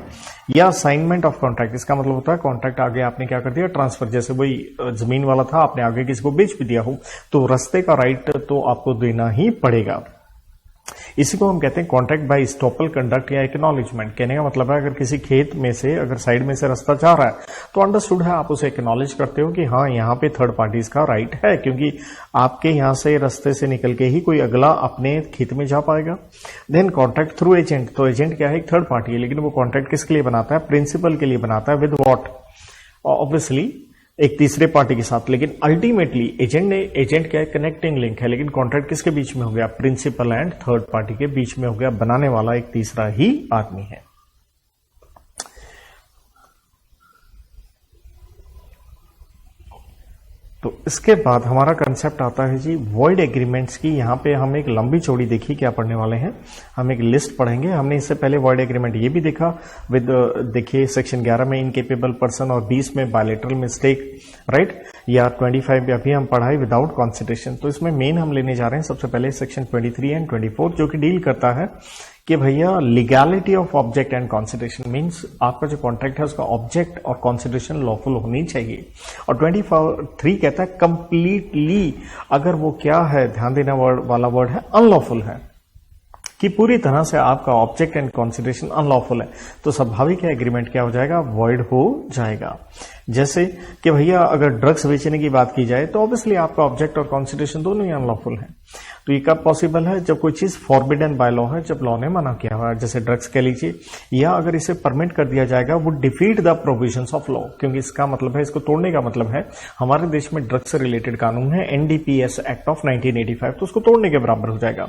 या असाइनमेंट ऑफ कॉन्ट्रैक्ट, इसका मतलब होता है कॉन्ट्रैक्ट आगे आपने क्या कर दिया? ट्रांसफर। जैसे वही जमीन वाला था, आपने आगे किसी को बेच भी दिया हो, तो रास्ते का राइट तो आपको देना ही पड़ेगा। इसी को हम कहते हैं कॉन्ट्रैक्ट बाय स्टॉपल कंडक्ट या एक्नॉलेजमेंट। कहने का मतलब है अगर किसी खेत में से अगर साइड में से रास्ता जा रहा है तो अंडरस्टूड है, आप उसे एक्नॉलेज करते हो कि हाँ यहाँ पे थर्ड पार्टीज का राइट है, क्योंकि आपके यहाँ से रास्ते से निकल के ही कोई अगला अपने खेत में जा पाएगा। देन कॉन्ट्रैक्ट थ्रू एजेंट, तो एजेंट क्या है, एक थर्ड पार्टी है, लेकिन वो कॉन्ट्रैक्ट किसके लिए बनाता है, प्रिंसिपल के लिए बनाता है। विद व्हाट, ऑब्वियसली एक तीसरे पार्टी के साथ, लेकिन अल्टीमेटली एजेंट क्या है, कनेक्टिंग लिंक है, लेकिन कॉन्ट्रैक्ट किसके बीच में हो गया, प्रिंसिपल एंड थर्ड पार्टी के बीच में हो गया, बनाने वाला एक तीसरा ही आदमी है। तो इसके बाद हमारा कंसेप्ट आता है जी वॉइड एग्रीमेंट्स की। यहां पे हम एक लंबी चौड़ी देखिए क्या पढ़ने वाले हैं, हम एक लिस्ट पढ़ेंगे। हमने इससे पहले वॉइड एग्रीमेंट ये भी देखा विद, देखिए सेक्शन 11 में इनकेपेबल पर्सन और 20 में बायलैटरल मिस्टेक, राइट, या 25 में अभी हम पढ़ाए विदाउट कॉन्सिडरेशन। तो इसमें मेन हम लेने जा रहे हैं सबसे पहले सेक्शन 23 एंड 24, जो कि डील करता है कि भैया legality of object and consideration, means आपका जो कॉन्ट्रैक्ट है उसका ऑब्जेक्ट और कॉन्सिडरेशन लॉफुल होनी चाहिए। और 23 कहता है कंप्लीटली, अगर वो क्या है, ध्यान देना वाला वर्ड है अनलॉफुल है, कि पूरी तरह से आपका ऑब्जेक्ट एंड कॉन्सिडरेशन अनलॉफुल है, तो स्वाभाविक है एग्रीमेंट क्या हो जाएगा, वॉइड हो जाएगा। जैसे कि भैया अगर ड्रग्स बेचने की बात की जाए तो ऑब्वियसली आपका ऑब्जेक्ट और कॉन्सिडरेशन दोनों ही अनलॉफुल है। तो ये कब पॉसिबल है, जब कोई चीज फॉरबिडन बाय लॉ है, जब लॉ ने मना किया हुआ है, जैसे ड्रग्स कह लीजिए, या अगर इसे परमिट कर दिया जाएगा वो defeat the provisions of law, क्योंकि इसका मतलब है, इसको तोड़ने का मतलब है, हमारे देश में ड्रग्स से रिलेटेड कानून है एनडीपीएस एक्ट ऑफ 1985, तो उसको तोड़ने के बराबर हो जाएगा।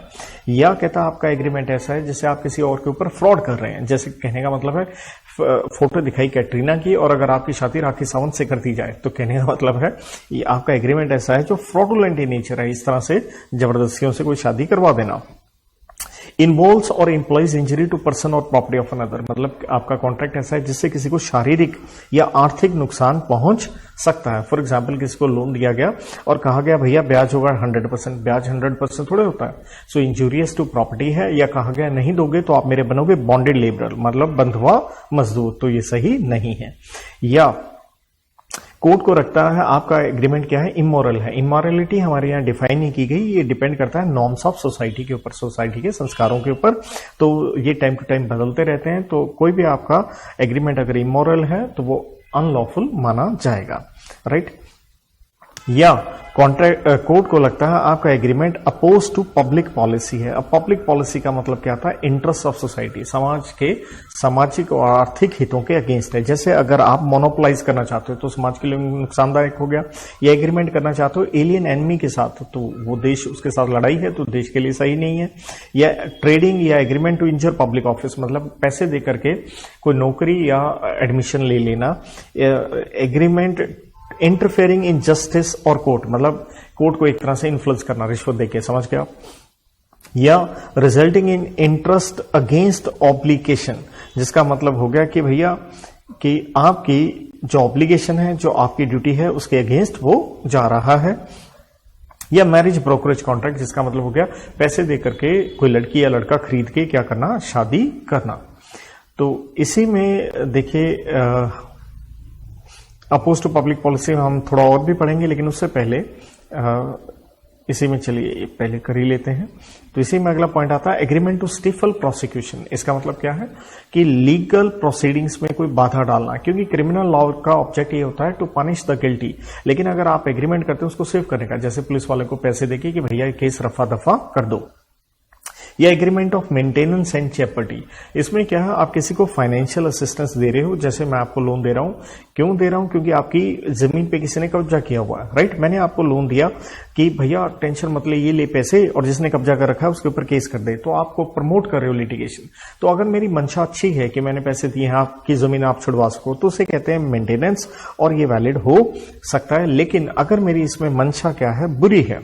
या कहता आपका एग्रीमेंट ऐसा है जिससे आप किसी और के ऊपर फ्रॉड कर रहे हैं, जैसे कहने का मतलब है फोटो दिखाई कैटरीना की और अगर आपकी शादी राखी सावंत से कर दी जाए, तो कहने का मतलब है ये आपका एग्रीमेंट ऐसा है जो फ्रॉडुलेंट इन नेचर है, इस तरह से जबरदस्तियों से कोई शादी करवा देना। इन्वॉल्व्स और इंप्लॉइज इंजरी टू पर्सन और प्रॉपर्टी ऑफ अनदर, मतलब आपका कॉन्ट्रैक्ट ऐसा है जिससे किसी को शारीरिक या आर्थिक नुकसान पहुंच सकता है। फॉर एग्जाम्पल किसी को लोन दिया गया और कहा गया भैया ब्याज होगा 100%, ब्याज 100% थोड़े होता है, सो इंजूरियस टू प्रॉपर्टी है, या कहा गया नहीं दोगे तो आप मेरे बनोगे बॉन्डेड लेबरर, मतलब बंधुआ मजदूर, तो ये सही नहीं है। या कोर्ट को रखता है आपका एग्रीमेंट क्या है, इमोरल है। इमोरलिटी हमारे यहाँ डिफाइन नहीं की गई, ये डिपेंड करता है नॉर्म्स ऑफ सोसाइटी के ऊपर, सोसाइटी के संस्कारों के ऊपर, तो ये टाइम टू टाइम बदलते रहते हैं। तो कोई भी आपका एग्रीमेंट अगर इमोरल है तो वो अनलॉफुल माना जाएगा, राइट। या कॉन्ट्रैक्ट कोर्ट को लगता है आपका agreement oppose to public policy है। अब पब्लिक पॉलिसी का मतलब क्या था, इंटरेस्ट ऑफ सोसाइटी, समाज के सामाजिक और आर्थिक हितों के अगेंस्ट है। जैसे अगर आप मोनोपोलाइज करना चाहते हो तो समाज के लिए नुकसानदायक हो गया, या एग्रीमेंट करना चाहते हो एलियन एनिमी के साथ, तो वो देश उसके साथ लड़ाई है तो देश के लिए सही नहीं है। या ट्रेडिंग या agreement to injure public office, मतलब पैसे दे करके कोई नौकरी या एडमिशन ले लेना। एग्रीमेंट इंटरफेयरिंग इन जस्टिस और कोर्ट, मतलब कोर्ट को एक तरह से इन्फ्लुएंस करना रिश्वत देके, समझ गए आप। या resulting in interest against obligation, जिसका मतलब हो गया कि भैया कि आपकी जो ऑब्लिगेशन है, जो आपकी ड्यूटी है, उसके अगेंस्ट वो जा रहा है। या मैरिज ब्रोकरेज कॉन्ट्रैक्ट, जिसका मतलब हो गया पैसे दे करके कोई लड़की या लड़का खरीद के क्या करना, शादी करना। तो इसी में देखिए अपोज टू पब्लिक पॉलिसी हम थोड़ा और भी पढ़ेंगे, लेकिन उससे पहले इसी में चलिए पहले कर ही लेते हैं। तो इसी में अगला पॉइंट आता है एग्रीमेंट टू स्टिफल प्रोसिक्यूशन। इसका मतलब क्या है कि लीगल प्रोसीडिंग्स में कोई बाधा डालना, क्योंकि क्रिमिनल लॉ का ऑब्जेक्ट ये होता है टू पनिश द गिल्टी, लेकिन अगर आप एग्रीमेंट करते हो उसको सेव करने का, जैसे पुलिस वाले को पैसे देके कि भैया ये केस रफा दफा कर दो। या एग्रीमेंट ऑफ मेंटेनेंस एंड चेपर्टी, इसमें क्या है, आप किसी को फाइनेंशियल असिस्टेंस दे रहे हो, जैसे मैं आपको लोन दे रहा हूं, क्यों दे रहा हूं, क्योंकि आपकी जमीन पे किसी ने कब्जा किया हुआ है, राइट। मैंने आपको लोन दिया कि भैया टेंशन मत ले, ये ले पैसे, और जिसने कब्जा कर रखा है उसके ऊपर केस कर दे, तो आपको प्रमोट कर रहे हो लिटिगेशन। तो अगर मेरी मंशा अच्छी है कि मैंने पैसे दिए हैं, आपकी जमीन आप छुड़वा सको, तो उसे कहते हैं मेंटेनेंस, और ये वैलिड हो सकता है। लेकिन अगर मेरी इसमें मंशा क्या है, बुरी है,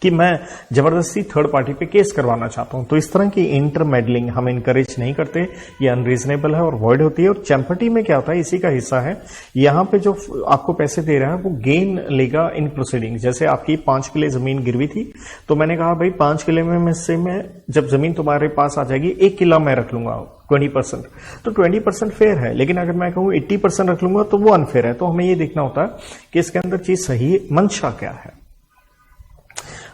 कि मैं जबरदस्ती थर्ड पार्टी पे केस करवाना चाहता हूं, तो इस तरह की इंटरमेडलिंग हम इनकरेज नहीं करते, ये अनरीजनेबल है और वॉइड होती है। और चैम्पर्टी में क्या होता है, इसी का हिस्सा है, यहां पे जो आपको पैसे दे रहा है वो गेन लेगा इन प्रोसीडिंग। जैसे आपकी 5 किले जमीन गिरवी थी, तो मैंने कहा भाई 5 किले में से मैं जब जमीन तुम्हारे पास आ जाएगी 1 किला मैं रख लूंगा 20%, तो 20% फेयर है। लेकिन अगर मैं कहूं 80% रख लूंगा तो वो अनफेयर है। तो हमें ये देखना होता है कि इसके अंदर चीज सही मंशा क्या है।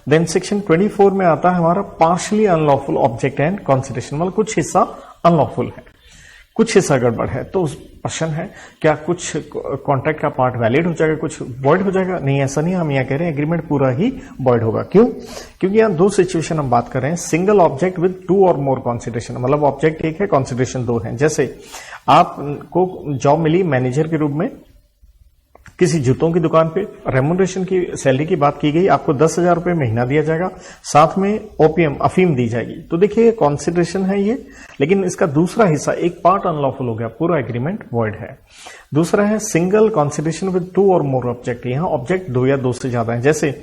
देन सेक्शन 24 में आता है हमारा partially unlawful object and consideration, मतलब कुछ हिस्सा अनलॉफुल है, कुछ हिस्सा गड़बड़ है। तो प्रश्न है क्या कुछ कॉन्ट्रैक्ट का पार्ट वैलिड हो जाएगा, कुछ वॉइड हो जाएगा? नहीं, ऐसा नहीं, हम यहाँ कह रहे हैं एग्रीमेंट पूरा ही वॉइड होगा। क्यों? क्योंकि यहाँ दो सिचुएशन हम बात कर रहे हैं, सिंगल ऑब्जेक्ट विद 2 और मोर कंसिडरेशन, मतलब ऑब्जेक्ट एक है, कंसिडरेशन 2 है। जैसे आपको जॉब मिली मैनेजर के रूप में किसी जूतों की दुकान पे, रेम्यूनरेशन की सैलरी की बात की गई, आपको 10,000 रुपए महीना दिया जाएगा, साथ में ओपीएम अफीम दी जाएगी। तो देखिए कॉन्सिडरेशन है ये, लेकिन इसका दूसरा हिस्सा एक पार्ट अनलॉफुल हो गया, पूरा एग्रीमेंट वॉइड है। दूसरा है सिंगल कॉन्सिडरेशन विद 2 और मोर ऑब्जेक्ट, यहां ऑब्जेक्ट 2 या 2 से ज्यादा है। जैसे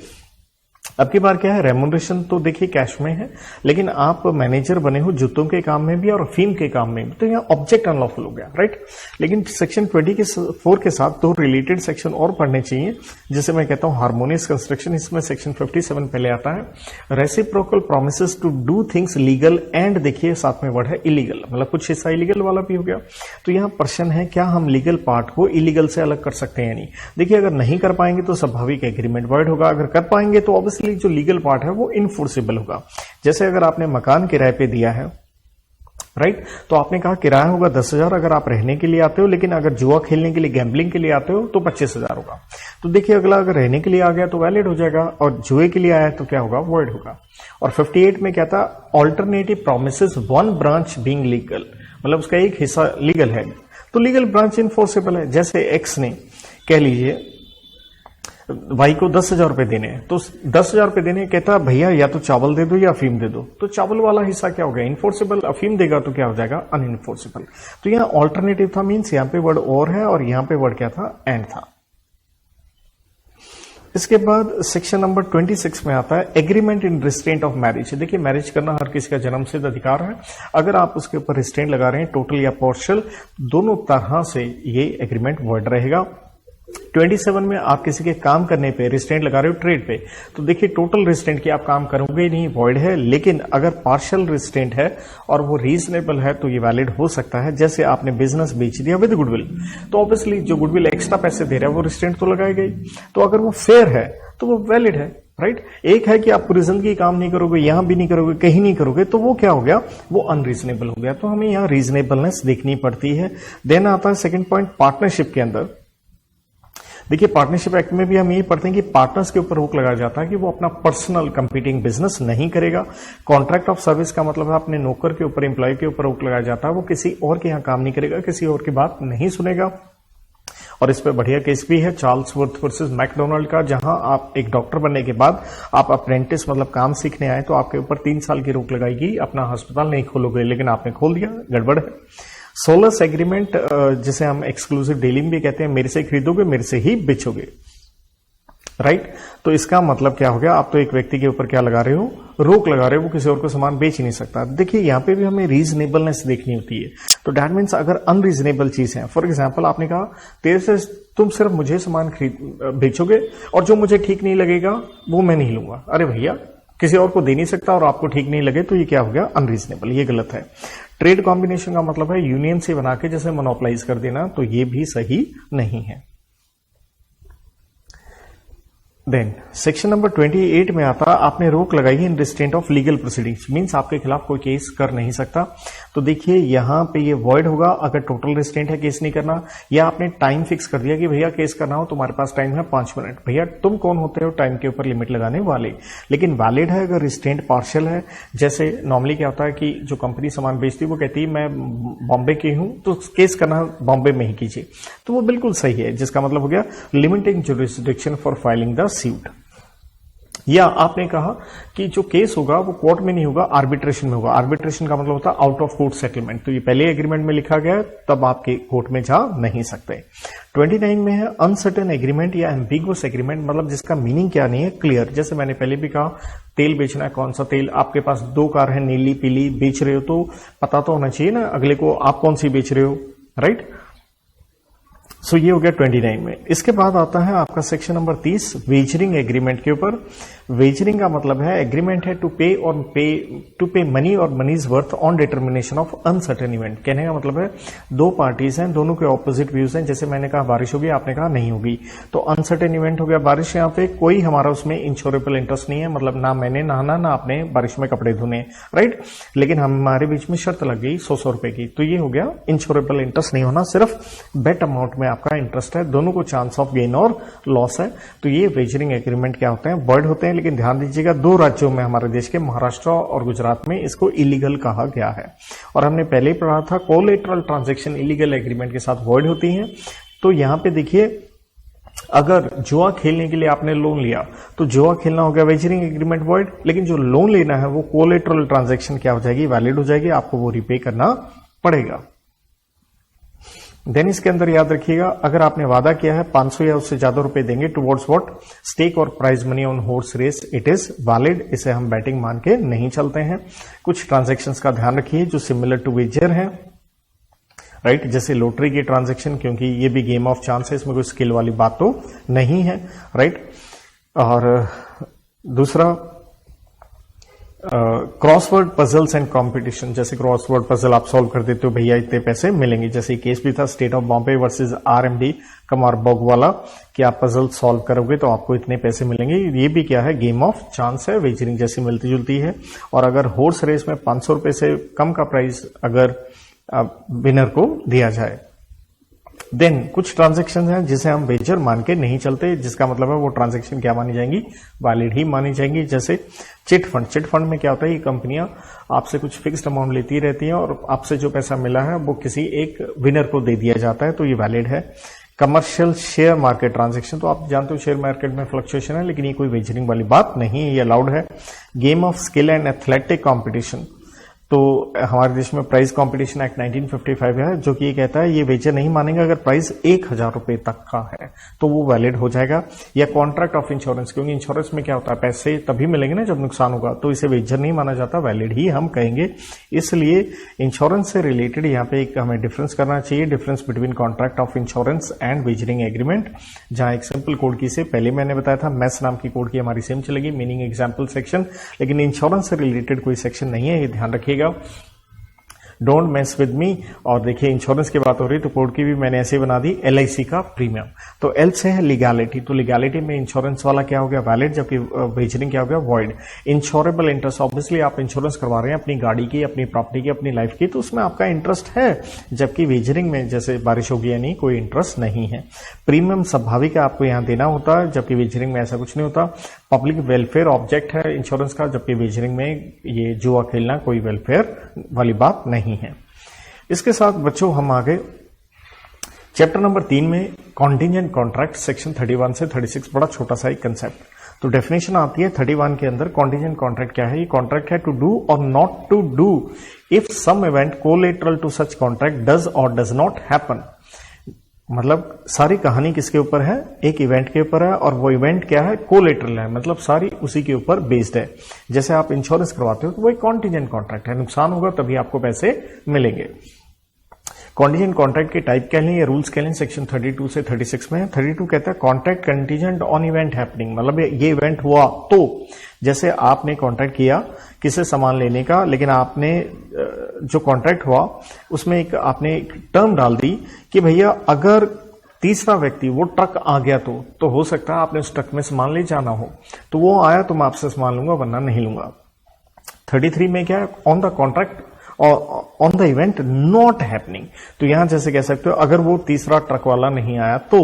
अब की बार क्या है, रेम्यूनरेशन तो देखिए कैश में है, लेकिन आप मैनेजर बने हो जूतों के काम में भी और अफीम के काम में भी, तो यहाँ ऑब्जेक्ट अनलॉफुल हो गया, राइट। लेकिन सेक्शन 24 के साथ 2 रिलेटेड सेक्शन और पढ़ने चाहिए, जिसे मैं कहता हूं हार्मोनियस कंस्ट्रक्शन, इसमें सेक्शन 57 पहले आता है, reciprocal promises to do things legal and, देखिए साथ में वर्ड है इलीगल, मतलब कुछ हिस्सा इलीगल वाला भी हो गया। तो यहाँ प्रश्न है क्या हम लीगल पार्ट को इलीगल से अलग कर सकते हैं या नहीं। देखिए अगर नहीं कर पाएंगे तो स्वाभाविक एग्रीमेंट वॉइड होगा, अगर कर पाएंगे तो ऑब्वियसली जो लीगल पार्ट है वो इनफोर्सेबल होगा। जैसे अगर आपने मकान किराए पे दिया है, राइट, तो आपने कहा किराया होगा 10,000 अगर आप रहने के लिए आते हो, लेकिन अगर जुआ खेलने के लिए, गैम्बलिंग के लिए आते हो तो 25,000 होगा। तो देखिए अगला अगर रहने के लिए आ गया तो वैलिड हो जाएगा, और जुए के लिए आया तो क्या होगा, वॉइड होगा। और 58 में क्या था, alternative promises 1 branch being legal, मतलब उसका एक हिस्सा लीगल है तो लीगल ब्रांच इनफोर्सेबल है। जैसे एक्स ने कह लीजिए भाई को 10,000 रुपए देने हैं, तो 10,000 रुपए देने, कहता भैया या तो चावल दे दो या अफीम दे दो, तो चावल वाला हिस्सा क्या हो गया, इनफोर्सेबल, अफीम देगा तो क्या हो जाएगा, अनइनफोर्सेबल। तो यहाँ ऑल्टरनेटिव था, मीन्स यहाँ पे वर्ड और है और यहाँ पे वर्ड क्या था, एंड था। इसके बाद सेक्शन नंबर 26 में आता है agreement in restraint of marriage. देखिए मैरिज करना हर किसी का जन्मसिद्ध अधिकार है, अगर आप उसके ऊपर रिस्ट्रेंट लगा रहे हैं टोटल या पार्शियल, दोनों तरह से ये एग्रीमेंट वॉइड रहेगा। 27 में आप किसी के काम करने पे रिस्ट्रेंट लगा रहे हो ट्रेड पे, तो देखिए टोटल रिस्ट्रेंट की आप काम करोगे नहीं, वॉइड है। लेकिन अगर पार्शियल रिस्ट्रेंट है और वो रीजनेबल है तो ये वैलिड हो सकता है। जैसे आपने बिजनेस बेच दिया विद गुडविल, तो ऑब्वियसली जो गुडविल एक्स्ट्रा पैसे दे रहा है वो रिस्ट्रेंट तो लगाई गई, तो अगर वो फेयर है तो वो वैलिड है, राइट। एक है कि आप पूरी जिंदगी काम नहीं करोगे, यहां भी नहीं करोगे, कहीं नहीं करोगे, तो वो क्या हो गया, वो अनरीजनेबल हो गया। तो हमें यहाँ रीजनेबलनेस देखनी पड़ती है। देन आता है सेकंड पॉइंट पार्टनरशिप के अंदर। देखिए पार्टनरशिप एक्ट में भी हम यही पढ़ते हैं कि पार्टनर्स के ऊपर रोक लगाया जाता है कि वो अपना पर्सनल कंपीटिंग बिजनेस नहीं करेगा। कॉन्ट्रैक्ट ऑफ सर्विस का मतलब है अपने नौकर के ऊपर, एम्प्लॉय के ऊपर रोक लगाया जाता है, वो किसी और के यहाँ काम नहीं करेगा, किसी और की बात नहीं सुनेगा। और इस पे बढ़िया केस भी है चार्ल्स वर्थ वर्सेस मैकडोनाल्ड का, जहां आप एक डॉक्टर बनने के बाद आप अप्रेंटिस मतलब काम सीखने आए तो आपके ऊपर 3 साल की रोक लगाएगी, अपना अस्पताल नहीं खोलोगे, लेकिन आपने खोल दिया, गड़बड़ है। सोलस एग्रीमेंट जिसे हम एक्सक्लूसिव डीलिंग भी कहते हैं, मेरे से खरीदोगे मेरे से ही बेचोगे, राइट। तो इसका मतलब क्या हो गया, आप तो एक व्यक्ति के ऊपर क्या लगा रहे हो, रोक लगा रहे हो, वो किसी और को सामान बेच ही नहीं सकता। देखिए यहाँ पे भी हमें रीजनेबलनेस देखनी होती है। तो दैट मीन्स अगर अनरीजनेबल चीज है, फॉर एग्जाम्पल आपने कहा तेरे से तुम सिर्फ मुझे सामान बेचोगे और जो मुझे ठीक नहीं लगेगा वो मैं नहीं लूंगा। अरे भैया किसी और को दे नहीं सकता और आपको ठीक नहीं लगे तो ये क्या हो गया, अनरीजनेबल, ये गलत है। ट्रेड कॉम्बिनेशन का मतलब है यूनियन से बना के जैसे मोनोपोलाइज कर देना, तो ये भी सही नहीं है। देन सेक्शन नंबर 28 में आता आपने रोक लगाई है in restraint of legal proceedings, means आपके खिलाफ कोई केस कर नहीं सकता। तो देखिए यहां पे ये वॉइड होगा अगर टोटल रिस्ट्रेंट है, केस नहीं करना, या आपने टाइम फिक्स कर दिया कि भैया केस करना हो तुम्हारे पास टाइम है 5 मिनट। भैया तुम कौन होते हो टाइम के ऊपर लिमिट लगाने वाले। लेकिन वैलिड है अगर रिस्ट्रेंट पार्शियल है। जैसे नॉर्मली क्या होता है कि जो कंपनी सामान बेचती है वो कहती है मैं बॉम्बे की हूं तो केस करना बॉम्बे में ही कीजिए, तो वो बिल्कुल सही है, जिसका मतलब हो गया limiting jurisdiction for filing the suit. या आपने कहा कि जो केस होगा वो कोर्ट में नहीं होगा, आर्बिट्रेशन में होगा। आर्बिट्रेशन का मतलब होता है आउट ऑफ कोर्ट सेटलमेंट, तो ये पहले एग्रीमेंट में लिखा गया है, तब आपके कोर्ट में जा नहीं सकते। 29 में है अनसर्टेन एग्रीमेंट या एम्बिगुअस एग्रीमेंट, मतलब जिसका मीनिंग क्या नहीं है, क्लियर। जैसे मैंने पहले भी कहा तेल बेचना है, कौन सा तेल, आपके पास 2 कार है, नीली पीली बेच रहे हो तो पता तो होना चाहिए ना अगले को आप कौन सी बेच रहे हो, राइट। सो ये हो गया 29 में। इसके बाद आता है आपका सेक्शन नंबर 30 वेजरिंग एग्रीमेंट के ऊपर। वेजरिंग का मतलब है एग्रीमेंट है टू पे मनी और money's worth on determination of uncertain event. कहने का मतलब है दो पार्टीज हैं, दोनों के ऑपोजिट व्यूज हैं। जैसे मैंने कहा बारिश होगी, आपने कहा नहीं होगी, तो अनसर्टेन इवेंट हो गया बारिश। यहाँ पे कोई हमारा उसमें इंश्योरेबल इंटरेस्ट नहीं है, मतलब ना मैंने नहाना ना आपने बारिश में कपड़े धोने, राइट। लेकिन हमारे बीच में शर्त लग गई 100 रुपए की, तो ये हो गया इंश्योरेबल इंटरेस्ट नहीं होना, सिर्फ बेट अमाउंट में आपका इंटरेस्ट है, दोनों को चांस ऑफ गेन और लॉस है। तो ये वेजरिंग एग्रीमेंट क्या होते हैं, वर्ड होते हैं, लेकिन ध्यान दीजिएगा दो राज्यों में हमारे देश के महाराष्ट्र और गुजरात में इसको इलीगल कहा गया है। और हमने पहले ही पढ़ा था कोलेटरल ट्रांजैक्शन इलीगल एग्रीमेंट के साथ वर्ड होती हैं। तो यहां पे देखिए अगर जुआ खेलने के लिए आपने लोन लिया तो जुआ खेलना हो गया वेजरिंग एग्रीमेंट वर्ड, लेकिन जो लोन लेना है वो कोलेटरल ट्रांजैक्शन क्या हो जाएगी, वैलिड हो जाएगी, आपको वो रिपे करना पड़ेगा। देन इसके अंदर याद रखिएगा अगर आपने वादा किया है 500 या उससे ज्यादा रुपए देंगे टुवर्ड्स व्हाट, स्टेक और prize money on horse race, it is valid. इसे हम बैटिंग मान के नहीं चलते हैं। कुछ ट्रांजैक्शंस का ध्यान रखिए जो सिमिलर टू वेजर है, राइट, जैसे लॉटरी की ट्रांजैक्शन, क्योंकि ये भी गेम ऑफ चांस है, इसमें कोई स्किल वाली बात तो नहीं है, राइट। और दूसरा क्रॉसवर्ड पजल्स एंड कंपटीशन, जैसे क्रॉसवर्ड पजल आप सॉल्व कर देते हो, भैया इतने पैसे मिलेंगे। जैसे केस भी था state of Bombay versus RMD Chamarbaugwala, कि आप पजल सॉल्व करोगे तो आपको इतने पैसे मिलेंगे। ये भी क्या है, गेम ऑफ चांस है, वेजरिंग जैसी मिलती जुलती है। और अगर हॉर्स रेस में 500 रुपए से कम का प्राइस अगर विनर को दिया जाए, देन कुछ ट्रांजैक्शन हैं जिसे हम वेजर मान के नहीं चलते, जिसका मतलब है वो ट्रांजैक्शन क्या मानी जाएंगी, वैलिड ही मानी जाएंगी। जैसे चिट फंड, चिट फंड में क्या होता है, ये कंपनियां आपसे कुछ फिक्स्ड अमाउंट लेती रहती हैं और आपसे जो पैसा मिला है वो किसी एक विनर को दे दिया जाता है, तो ये वैलिड है। कमर्शियल शेयर मार्केट ट्रांजैक्शन, तो आप जानते हो शेयर मार्केट में फ्लक्चुएशन है, लेकिन ये कोई वेजरिंग वाली बात नहीं है, ये अलाउड है। Game of skill and athletic competition, तो हमारे देश में प्राइस कंपटीशन एक्ट 1955 है जो कि ये कहता है ये वेजर नहीं मानेंगे अगर प्राइस 1000 रुपए तक का है तो वो वैलिड हो जाएगा। या कॉन्ट्रैक्ट ऑफ इंश्योरेंस, क्योंकि इंश्योरेंस में क्या होता है पैसे तभी मिलेंगे ना जब नुकसान होगा, तो इसे वेजर नहीं माना जाता, वैलिड ही हम कहेंगे। इसलिए इंश्योरेंस से रिलेटेड यहाँ पे एक हमें डिफरेंस करना चाहिए, difference between contract of insurance and wagering agreement. जहां एक सिंपल कोड की से पहले मैंने बताया था, मैस नाम की कोड की हमारी सेम चलेगी, मीनिंग एग्जाम्पल सेक्शन, लेकिन इंश्योरेंस से रिलेटेड कोई सेक्शन नहीं है, ये ध्यान रखिएगा। डोंट मेस विद मी। और देखिए इंश्योरेंस की बात हो रही तो कोड की भी मैंने ऐसे बना दी, LIC का प्रीमियम। तो एल से है लीगैलिटी, तो लीगैलिटी में इंश्योरेंस वाला क्या हो गया, वैलिड, जबकि वेजरिंग क्या हो गया, वॉइड। इंश्योरेबल इंटरेस्ट, ऑब्वियसली आप इंश्योरेंस करवा रहे हैं अपनी गाड़ी की, अपनी प्रॉपर्टी की, अपनी लाइफ की, तो उसमें आपका इंटरेस्ट है, जबकि वेजरिंग में जैसे बारिश होगी या नहीं कोई इंटरेस्ट नहीं है। प्रीमियम स्वाभाविक है आपको यहां देना होता है, जबकि वेजरिंग में ऐसा कुछ नहीं होता। पब्लिक वेलफेयर ऑब्जेक्ट है इंश्योरेंस का, जबकि वेजरिंग में ये जुआ खेलना कोई वेलफेयर वाली बात नहीं है। इसके साथ बच्चों हम आगे चैप्टर नंबर 3 में कॉन्टिजेंट कॉन्ट्रैक्ट सेक्शन 31 से 36, बड़ा छोटा सा एक कंसेप्ट। तो डेफिनेशन आती है 31 के अंदर, कॉन्टिजेंट कॉन्ट्रैक्ट क्या है, ये कॉन्ट्रैक्ट है टू डू और not to do if some event collateral to such contract does और डज नॉट हैपन। मतलब सारी कहानी किसके ऊपर है, एक इवेंट के ऊपर है, और वो इवेंट क्या है, कोलेटरल है, मतलब सारी उसी के ऊपर बेस्ड है। जैसे आप इंश्योरेंस करवाते हो तो वो एक कॉन्टिजेंट कॉन्ट्रैक्ट है, नुकसान होगा तभी आपको पैसे मिलेंगे। कॉन्टिजेंट कॉन्ट्रैक्ट के टाइप कह लें या रूल्स कह लें, सेक्शन 32 से 36 में। 32 कहता है contract contingent on event happening, मतलब ये इवेंट हुआ तो, जैसे आपने कॉन्ट्रैक्ट किया किसी सामान लेने का, लेकिन आपने जो कॉन्ट्रैक्ट हुआ उसमें एक आपने एक टर्म डाल दी कि भैया अगर तीसरा व्यक्ति वो ट्रक आ गया तो हो सकता है आपने उस ट्रक में सामान ले जाना हो, तो वो आया तो मैं आपसे सामान लूंगा वरना नहीं लूंगा। 33 में क्या है, ऑन द कॉन्ट्रैक्ट और on the event not happening, तो यहां जैसे कह सकते हो अगर वो तीसरा ट्रक वाला नहीं आया तो।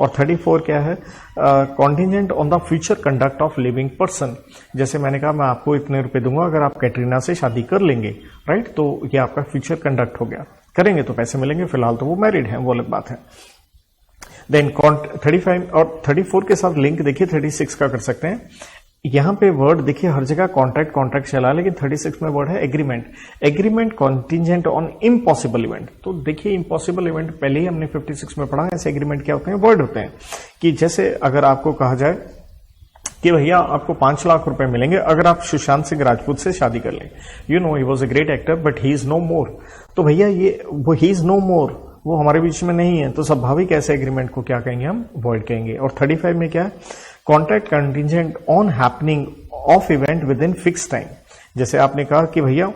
और 34 क्या है, contingent on the future conduct of living person, जैसे मैंने कहा मैं आपको इतने रुपए दूंगा अगर आप कैटरीना से शादी कर लेंगे, राइट, तो ये आपका फ्यूचर कंडक्ट हो गया, करेंगे तो पैसे मिलेंगे, फिलहाल तो वो मैरिड है, वो अलग बात है। देन 35 और 34 के साथ लिंक देखिए 36 का कर सकते हैं। यहां पे वर्ड देखिए हर जगह कॉन्ट्रैक्ट कॉन्ट्रैक्ट चला, लेकिन 36 में वर्ड है agreement. Agreement contingent on impossible event, तो देखिए इम्पॉसिबल इवेंट पहले ही हमने 56 में पढ़ा, ऐसे एग्रीमेंट क्या होते हैं, वर्ड होते हैं कि जैसे अगर आपको कहा जाए कि भैया आपको 5 लाख रुपए मिलेंगे अगर आप सुशांत सिंह राजपूत से शादी कर लें, you know he was a great actor but he is no more, तो भैया ये वो ही इज नो मोर वो हमारे बीच में नहीं है, तो स्वाभाविक ऐसे एग्रीमेंट को क्या कहेंगे, हम वॉइड कहेंगे। और 35 में क्या है, contract contingent on happening of event with in fix time. जैसे आपने कहा कि भैया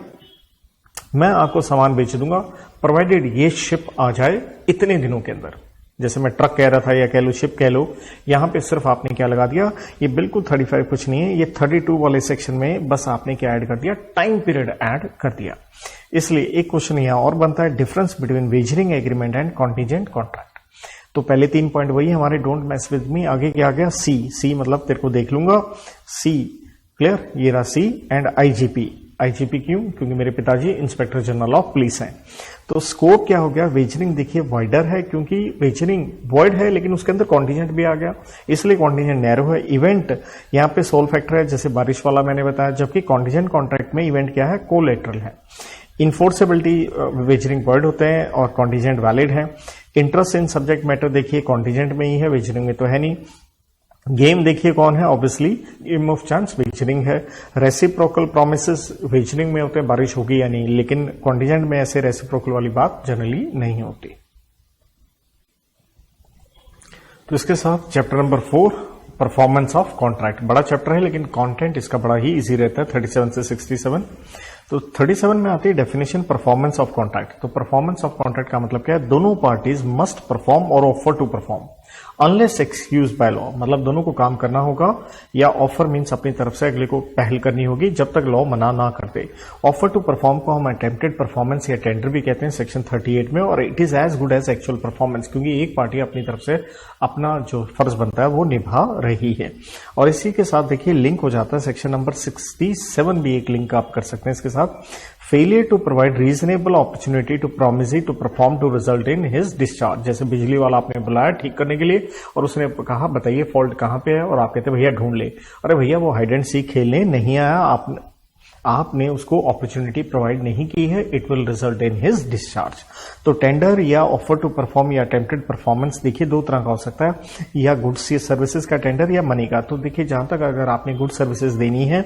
मैं आपको सामान बेच दूंगा प्रोवाइडेड ये शिप आ जाए इतने दिनों के अंदर। जैसे मैं ट्रक कह रहा था या कह लो शिप कह लो, यहां पे सिर्फ आपने क्या लगा दिया, ये बिल्कुल 35 कुछ नहीं है, ये 32 वाले सेक्शन में बस आपने क्या ऐड कर दिया, टाइम पीरियड ऐड कर दिया। इसलिए एक क्वेश्चन यहां और बनता है, difference between wagering agreement and contingent contract. तो पहले 3 पॉइंट वही हमारे, डोंट मैस विद मी। आगे क्या आ गया, सी मतलब तेरे को देख लूंगा, सी क्लियर, ये रहा सी। एंड आईजीपी क्यों, क्योंकि मेरे पिताजी इंस्पेक्टर जनरल ऑफ पुलिस हैं। तो स्कोप क्या हो गया, वेजरिंग देखिए वाइडर है, क्योंकि वेजरिंग वॉइड है लेकिन उसके अंदर कॉन्टिजेंट भी आ गया, इसलिए कॉन्टिजेंट नैरो है। इवेंट यहाँ पे सोल फैक्टर है, जैसे बारिश वाला मैंने बताया, जबकि कॉन्टिजेंट कॉन्ट्रैक्ट में इवेंट क्या है, कोलेटरल है। इन्फोर्सेबिलिटी वेजरिंग वर्ड होते हैं और कॉन्टिजेंट वैलिड है। इंटरेस्ट इन सब्जेक्ट मैटर देखिए कॉन्टिजेंट में ही है, वेजरिंग में तो है नहीं। गेम देखिए कौन है, obviously game of chance wagering है। रेसिप्रोकल प्रोमिसेस वेजरिंग में होते हैं, बारिश होगी या नहीं, लेकिन कॉन्टिजेंट में ऐसे रेसिप्रोकल वाली बात जनरली नहीं होती। तो इसके साथ chapter number 4 performance of contract, बड़ा चैप्टर है लेकिन कंटेंट इसका बड़ा ही इजी रहता है, 37 से 67। तो 37 में आती है डेफिनेशन परफॉर्मेंस ऑफ कॉन्ट्रैक्ट। तो परफॉर्मेंस ऑफ कॉन्ट्रैक्ट का मतलब क्या है, दोनों पार्टीज मस्ट परफॉर्म और offer to perform unless excuse by law. मतलब दोनों को काम करना होगा या ऑफर मीन्स अपनी तरफ से अगले को पहल करनी होगी जब तक लॉ मना ना कर दे। ऑफर टू परफॉर्म को हम अटेम्प्टेड परफॉर्मेंस या टेंडर भी कहते हैं सेक्शन 38 में, और it is as good as actual performance, क्योंकि एक पार्टी अपनी तरफ से अपना जो फर्ज बनता है वो निभा रही है। और इसी के साथ देखिए लिंक हो जाता है सेक्शन नंबर 67 भी एक लिंक आप कर सकते हैं इसके साथ। Failure to provide reasonable opportunity to promise to perform to result in his discharge. जैसे बिजली वाला आपने बुलाया ठीक करने के लिए और उसने कहा बताइए फॉल्ट कहां पे है, और आप कहते भैया ढूंढ ले। अरे भैया वो हाइड एंड सीक खेलने नहीं आया, आपने उसको अपॉर्चुनिटी प्रोवाइड नहीं की है, it will result in his discharge. तो टेंडर या ऑफर टू परफॉर्म या अटेम्प्टेड परफॉर्मेंस देखिए दो तरह का हो सकता है, या गुड्स या सर्विसेज का टेंडर या मनी का। तो देखिए जहां तक अगर आपने गुड्स सर्विसेज देनी है,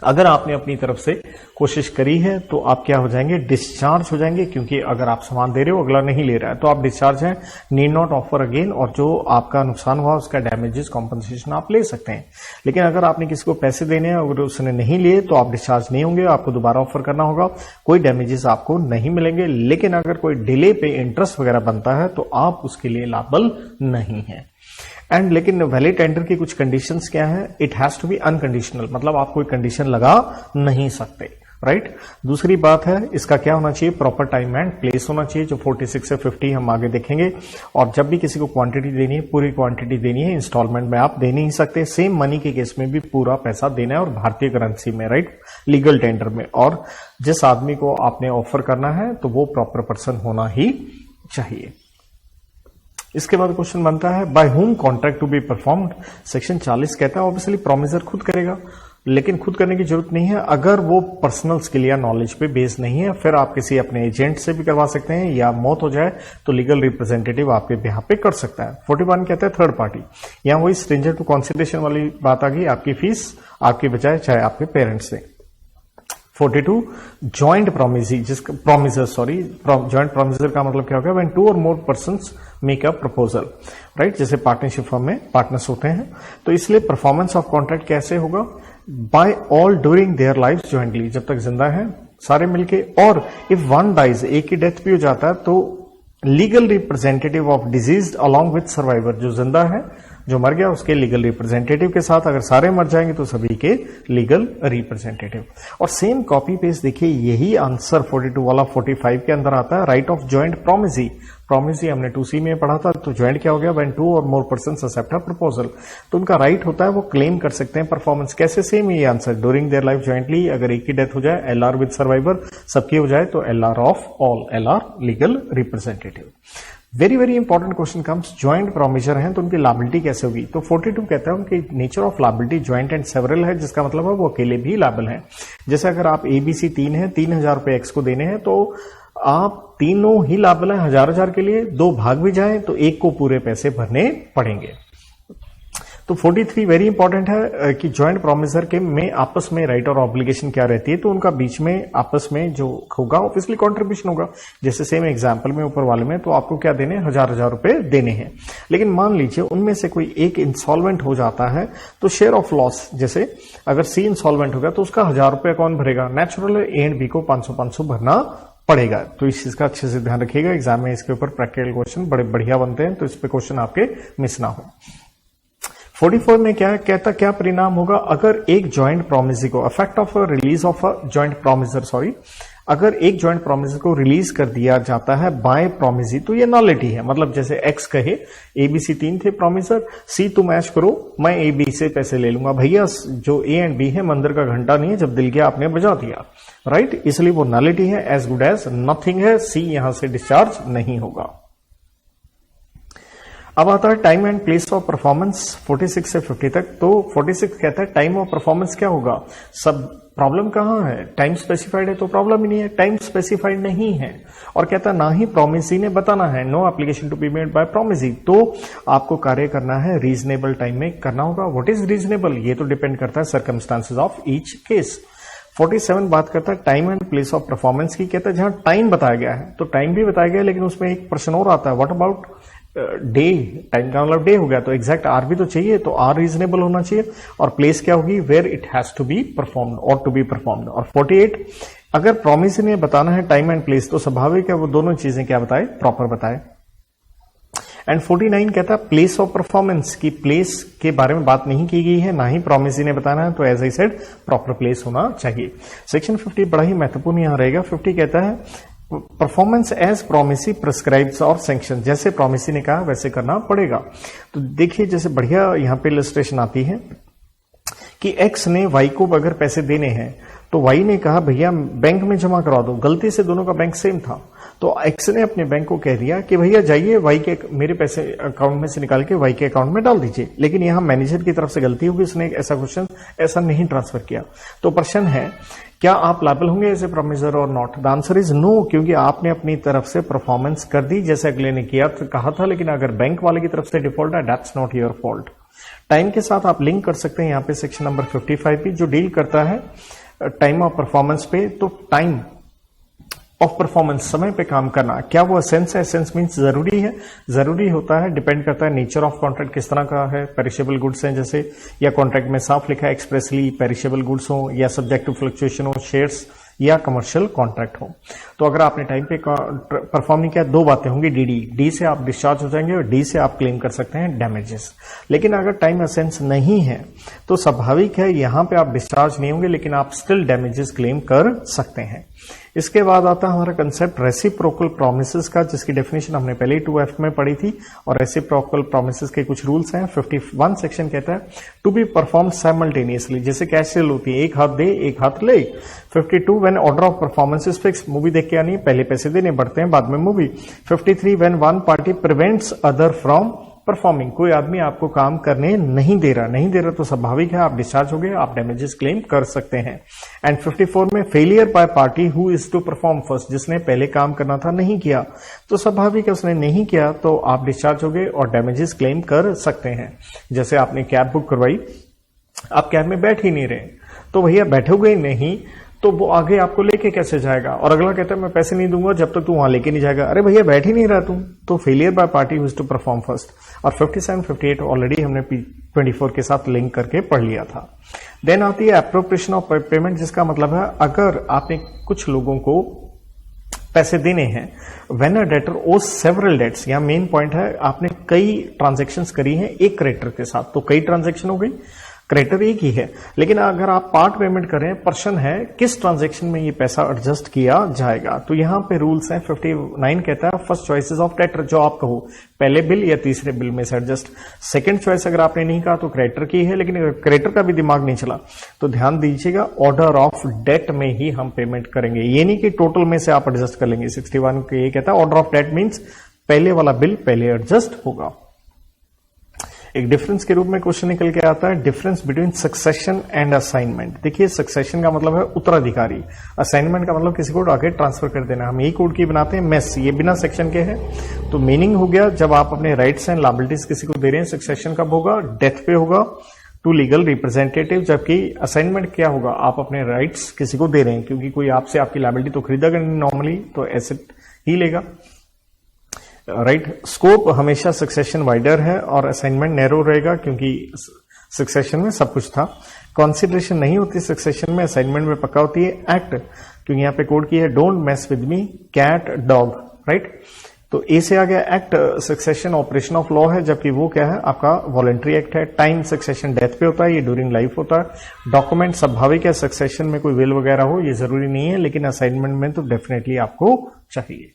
अगर आपने अपनी तरफ से कोशिश करी है तो आप क्या हो जाएंगे, डिस्चार्ज हो जाएंगे, क्योंकि अगर आप सामान दे रहे हो अगला नहीं ले रहा है तो आप डिस्चार्ज हैं, नीड नॉट ऑफर अगेन, और जो आपका नुकसान हुआ उसका डैमेजेस कॉम्पनसेशन आप ले सकते हैं। लेकिन अगर आपने किसी को पैसे देने हैं अगर उसने नहीं लिए तो आप डिस्चार्ज नहीं होंगे, आपको दोबारा ऑफर करना होगा, कोई डैमेजेस आपको नहीं मिलेंगे। लेकिन अगर कोई डिले पे इंटरेस्ट वगैरह बनता है तो आप उसके लिए लायबल नहीं है। एंड लेकिन वैलिड टेंडर की कुछ कंडीशंस क्या है, it has to be unconditional, मतलब आप कोई कंडीशन लगा नहीं सकते, राइट। दूसरी बात है इसका क्या होना चाहिए, प्रॉपर टाइम एंड प्लेस होना चाहिए, जो 46 से 50 हम आगे देखेंगे। और जब भी किसी को क्वांटिटी देनी है, पूरी क्वांटिटी देनी है, इंस्टॉलमेंट में आप दे नहीं सकते। सेम मनी के केस में भी पूरा पैसा देना है और भारतीय करेंसी में, राइट, लीगल टेंडर में। और जिस आदमी को आपने ऑफर करना है तो वो प्रॉपर पर्सन होना ही चाहिए। इसके बाद क्वेश्चन बनता है by whom contract to be performed. Section 40 कहता है ऑब्वियसली प्रोमिसर खुद करेगा, लेकिन खुद करने की जरूरत नहीं है अगर वो पर्सनल स्किल या नॉलेज पे बेस नहीं है, फिर आप किसी अपने एजेंट से भी करवा सकते हैं, या मौत हो जाए तो लीगल रिप्रेजेंटेटिव आपके बिहाफ पे कर सकता है। 41 कहता है थर्ड पार्टी, यहां वही स्ट्रेंजर टू कंसिडरेशन वाली बात आ गई, आपकी फीस आपकी बचाए चाहे आपके पेरेंट्स से। 42 जॉइंट प्रोमिसर, जॉइंट प्रोमिसर का मतलब क्या होगा, व्हेन 2 और more persons make a proposal, right. जैसे पार्टनरशिप फर्म में पार्टनर्स होते हैं, तो इसलिए परफॉर्मेंस ऑफ कॉन्ट्रैक्ट कैसे होगा, by all during their life jointly, जब तक जिंदा है सारे मिलके, और इफ वन डाइज, एक की डेथ भी हो जाता है तो legal representative of disease along with survivor, जो जिंदा है जो मर गया उसके लीगल रिप्रेजेंटेटिव के साथ, अगर सारे मर जाएंगे तो सभी के लीगल रिप्रेजेंटेटिव। और सेम कॉपी पेस्ट देखिए यही आंसर 42 वाला 45 के अंदर आता है, right of joint promisee. Promisee हमने 2C में पढ़ा था, तो ज्वाइंट क्या हो गया, व्हेन 2 और more persons accept a proposal, तो उनका राइट होता है वो क्लेम कर सकते हैं परफॉर्मेंस। कैसे, सेम ये answer, during their life jointly, अगर एक की डेथ हो जाए LR विद सर्वाइवर, सबकी हो जाए तो LR of all, LR legal representative. Very very important question comes, joint promisor हैं तो उनकी लायबिलिटी कैसे होगी। तो 42 कहता है उनकी nature of liability joint and several है, जिसका मतलब है वो अकेले भी लायबल हैं। जैसे अगर आप ABC 3 है, 3000 रुपए X को देने हैं, तो आप तीनों ही लायबल हैं 1000 के लिए, 2 भाग भी जाएं तो एक को पूरे पैसे भरने पड़ेंगे। तो 43 वेरी इंपॉर्टेंट है कि ज्वाइंट प्रोमिसर के में आपस में राइट और ऑब्लिगेशन क्या रहती है, तो उनका बीच में आपस में जो होगा ऑब्वियसली कंट्रीब्यूशन होगा। जैसे सेम एग्जांपल में ऊपर वाले में तो आपको क्या देने, 1000 रुपए देने हैं। लेकिन मान लीजिए उनमें से कोई एक इंसॉल्वेंट हो जाता है तो शेयर ऑफ लॉस, जैसे अगर सी इंसॉल्वेंट होगा तो उसका 1000 रुपए कौन भरेगा, नेचुरल ए एंड बी को 500 भरना पड़ेगा। तो इस चीज का अच्छे से ध्यान रखिएगा, एग्जाम में इसके ऊपर प्रैक्टिकल क्वेश्चन बड़े बढ़िया बनते हैं, तो इस पे क्वेश्चन आपके मिस ना हो। 44 में क्या कहता, क्या परिणाम होगा अगर एक ज्वाइंट प्रोमिसरी को, effect of release of a joint promisor, अगर एक ज्वाइंट प्रोमिसर को रिलीज कर दिया जाता है बाय प्रोमिसरी तो ये नॉलिटी है। मतलब जैसे एक्स कहे एबीसी 3 थे प्रोमिसर, सी तुम ऐश करो मैं ए बी से पैसे ले लूंगा, भैया जो ए एंड बी है मंदिर का घंटा नहीं है, जब दिल गया आपने बजा दिया, राइट, इसलिए वो नॉलिटी है, एज गुड एज नथिंग है, सी यहां से डिस्चार्ज नहीं होगा। अब आता है time and place of performance 46 से 50 तक। तो 46 कहता है टाइम ऑफ परफॉर्मेंस क्या होगा, सब प्रॉब्लम कहां है, टाइम स्पेसिफाइड है तो प्रॉब्लम ही नहीं है, टाइम स्पेसिफाइड नहीं है और कहता है ना ही प्रोमिसरी ने बताना है, no application to be made by promisee, तो आपको कार्य करना है रीजनेबल टाइम में करना होगा। व्हाट इज रीजनेबल, ये तो डिपेंड करता है सर्कमस्टांसेस ऑफ ईच केस। 47 बात करता है time and place of performance की, कहता है जहां टाइम बताया गया है तो टाइम भी बताया गया है, लेकिन उसमें एक प्रश्न और आता है, व्हाट अबाउट डे, टाइम का मतलब डे हो गया तो एग्जैक्ट आर भी तो चाहिए, तो आर रीजनेबल होना चाहिए और प्लेस क्या होगी, where it has to be performed और टू बी परफॉर्म्ड। और 48 अगर प्रोमिसरी ने बताना है टाइम एंड प्लेस तो स्वाभाविक है वो दोनों चीजें क्या बताए, प्रॉपर बताए। एंड 49 कहता है प्लेस ऑफ परफॉर्मेंस की, प्लेस के बारे में बात नहीं की गई है, ना ही प्रोमिसरी ने बताना है, तो as I said proper place होना चाहिए। सेक्शन 50 बड़ा ही महत्वपूर्ण यहां रहेगा। 50 कहता है परफॉर्मेंस एज प्रोमिसरी प्रिस्क्राइब्स और सैंक्शन, जैसे प्रोमिसरी ने कहा वैसे करना पड़ेगा। तो देखिए जैसे बढ़िया यहां पे इलस्ट्रेशन आती है कि एक्स ने वाई को अगर पैसे देने हैं तो वाई ने कहा भैया बैंक में जमा करा दो, गलती से दोनों का बैंक सेम था, तो एक्स ने अपने बैंक को कह दिया कि भैया जाइए वाई के मेरे पैसे अकाउंट में से निकाल के वाई के अकाउंट में डाल दीजिए, लेकिन यहां मैनेजर की तरफ से गलती होगी, उसने ऐसा क्वेश्चन ऐसा नहीं ट्रांसफर किया। तो प्रश्न है क्या आप लायबल होंगे एज ए प्रोमिसर और not, the answer is no, क्योंकि आपने अपनी तरफ से परफॉर्मेंस कर दी जैसे अगले ने किया कहा था, लेकिन अगर बैंक वाले की तरफ से डिफॉल्ट है that's not your fault. Time के साथ आप लिंक कर सकते हैं यहाँ पे सेक्शन नंबर 55 भी जो डील करता है टाइम ऑफ परफॉर्मेंस पे। तो टाइम ऑफ परफॉर्मेंस, समय पे काम करना, क्या वो एसेंस है, एसेंस मींस जरूरी है, जरूरी होता है, डिपेंड करता है नेचर ऑफ कॉन्ट्रैक्ट किस तरह का है, पेरिशेबल गुड्स हैं जैसे, या कॉन्ट्रैक्ट में साफ लिखा है एक्सप्रेसली पेरिशेबल गुड्स हो, या सब्जेक्ट टू फ्लक्चुएशन हो, शेयर्स या कमर्शियल कॉन्ट्रैक्ट हो। तो अगर आपने टाइम पे परफॉर्म नहीं किया, दो बातें होंगी, डी से आप डिस्चार्ज हो जाएंगे और डी से आप क्लेम कर सकते हैं डैमेजेस। लेकिन अगर टाइम एसेंस नहीं है तो स्वाभाविक है यहां पे आप डिस्चार्ज नहीं होंगे, लेकिन आप स्टिल डैमेजेस क्लेम कर सकते हैं। इसके बाद आता है हमारा कंसेप्ट रेसिप्रोकल प्रोमिसेस का, जिसकी डेफिनेशन हमने पहले ही 2F में पढ़ी थी, और रेसिप्रोकल प्रोमिसेस के कुछ रूल्स हैं। 51 सेक्शन कहता है टू बी परफॉर्म साइमल्टेनियसली, जैसे कैश सेल होती है, एक हाथ दे एक हाथ ले। 52 when order of performance is fix, movie देख के आनी, पहले पैसे देने बढ़ते हैं बाद में movie. 53 when one party prevents other from performing, कोई आदमी आपको काम करने नहीं दे रहा तो स्वाभाविक है आप डिस्चार्ज हो गए, आप डैमेजेस क्लेम कर सकते हैं। एंड 54 में failure by party who is to perform first, जिसने पहले काम करना था नहीं किया, तो स्वाभाविक है उसने नहीं किया तो आप डिस्चार्ज हो गए और डैमेजेस क्लेम कर सकते हैं। जैसे आपने कैब बुक करवाई, आप कैब में बैठ ही नहीं रहे, तो भैया बैठोगे नहीं तो वो आगे आपको लेके कैसे जाएगा, और अगला कहता है मैं पैसे नहीं दूंगा जब तक तू वहां लेके नहीं जाएगा, अरे भैया बैठ ही नहीं रहा तुम, तो failure by party who is to perform first. और 57 58 ऑलरेडी हमने 24 के साथ लिंक करके पढ़ लिया था। देन आती है एप्रोप्रिएशन ऑफ पेमेंट, जिसका मतलब है अगर आपने कुछ लोगों को पैसे देने हैं, व्हेन अ डेटर ओज सेवरल डेट्स, यहां मेन पॉइंट है आपने कई ट्रांजैक्शंस करी हैं एक क्रेडिटर के साथ, तो कई ट्रांजैक्शन हो गई, क्रेडिटर एक ही है, लेकिन अगर आप पार्ट पेमेंट करें, प्रश्न है किस ट्रांजैक्शन में ये पैसा एडजस्ट किया जाएगा। तो यहां पे रूल्स हैं। 59 कहता है फर्स्ट चॉइसेस ऑफ डेटर, जो आप कहो पहले बिल या तीसरे बिल में से एडजस्ट। सेकंड चॉइस अगर आपने नहीं कहा तो क्रेडिटर की है, लेकिन अगर क्रेडिटर का भी दिमाग नहीं चला तो ध्यान दीजिएगा ऑर्डर ऑफ डेट में ही हम पेमेंट करेंगे, ये नहीं कि टोटल में से आप एडजस्ट कर लेंगे। 61 ये कहता है ऑर्डर ऑफ डेट मीन्स पहले वाला बिल पहले एडजस्ट होगा। एक डिफरेंस के रूप में क्वेश्चन निकल के आता है, difference between succession and assignment. देखिए सक्सेशन का मतलब है उत्तराधिकारी, असाइनमेंट का मतलब किसी को आगे ट्रांसफर कर देना। हम यही कोड की बनाते हैं मेस, ये बिना सेक्शन के है। तो मीनिंग हो गया, जब आप अपने राइट्स एंड लायबिलिटीज किसी को दे रहे हैं, सक्सेशन कब होगा, डेथ पे होगा टू लीगल रिप्रेजेंटेटिव, जबकि असाइनमेंट क्या होगा, आप अपने राइट्स किसी को दे रहे हैं, क्योंकि कोई आपसे आपकी लायबिलिटी तो खरीदेगा नहीं नॉर्मली, तो एसेट ही लेगा, राइट। स्कोप हमेशा सक्सेशन वाइडर है और असाइनमेंट नैरो रहेगा, क्योंकि सक्सेशन में सब कुछ था। कंसिडरेशन नहीं होती सक्सेशन में, असाइनमेंट में पक्का होती है। एक्ट, क्योंकि यहां पे कोड की है don't mess with me cat dog, right. तो ए से आ गया act, succession operation of law है, जबकि वो क्या है आपका वॉलंटरी एक्ट है। टाइम, सक्सेशन डेथ पे होता है, ये ड्यूरिंग लाइफ होता है। डॉक्यूमेंट स्वाभाविक है, सक्सेशन में कोई विल वगैरह हो ये जरूरी नहीं है, लेकिन असाइनमेंट में तो डेफिनेटली आपको चाहिए।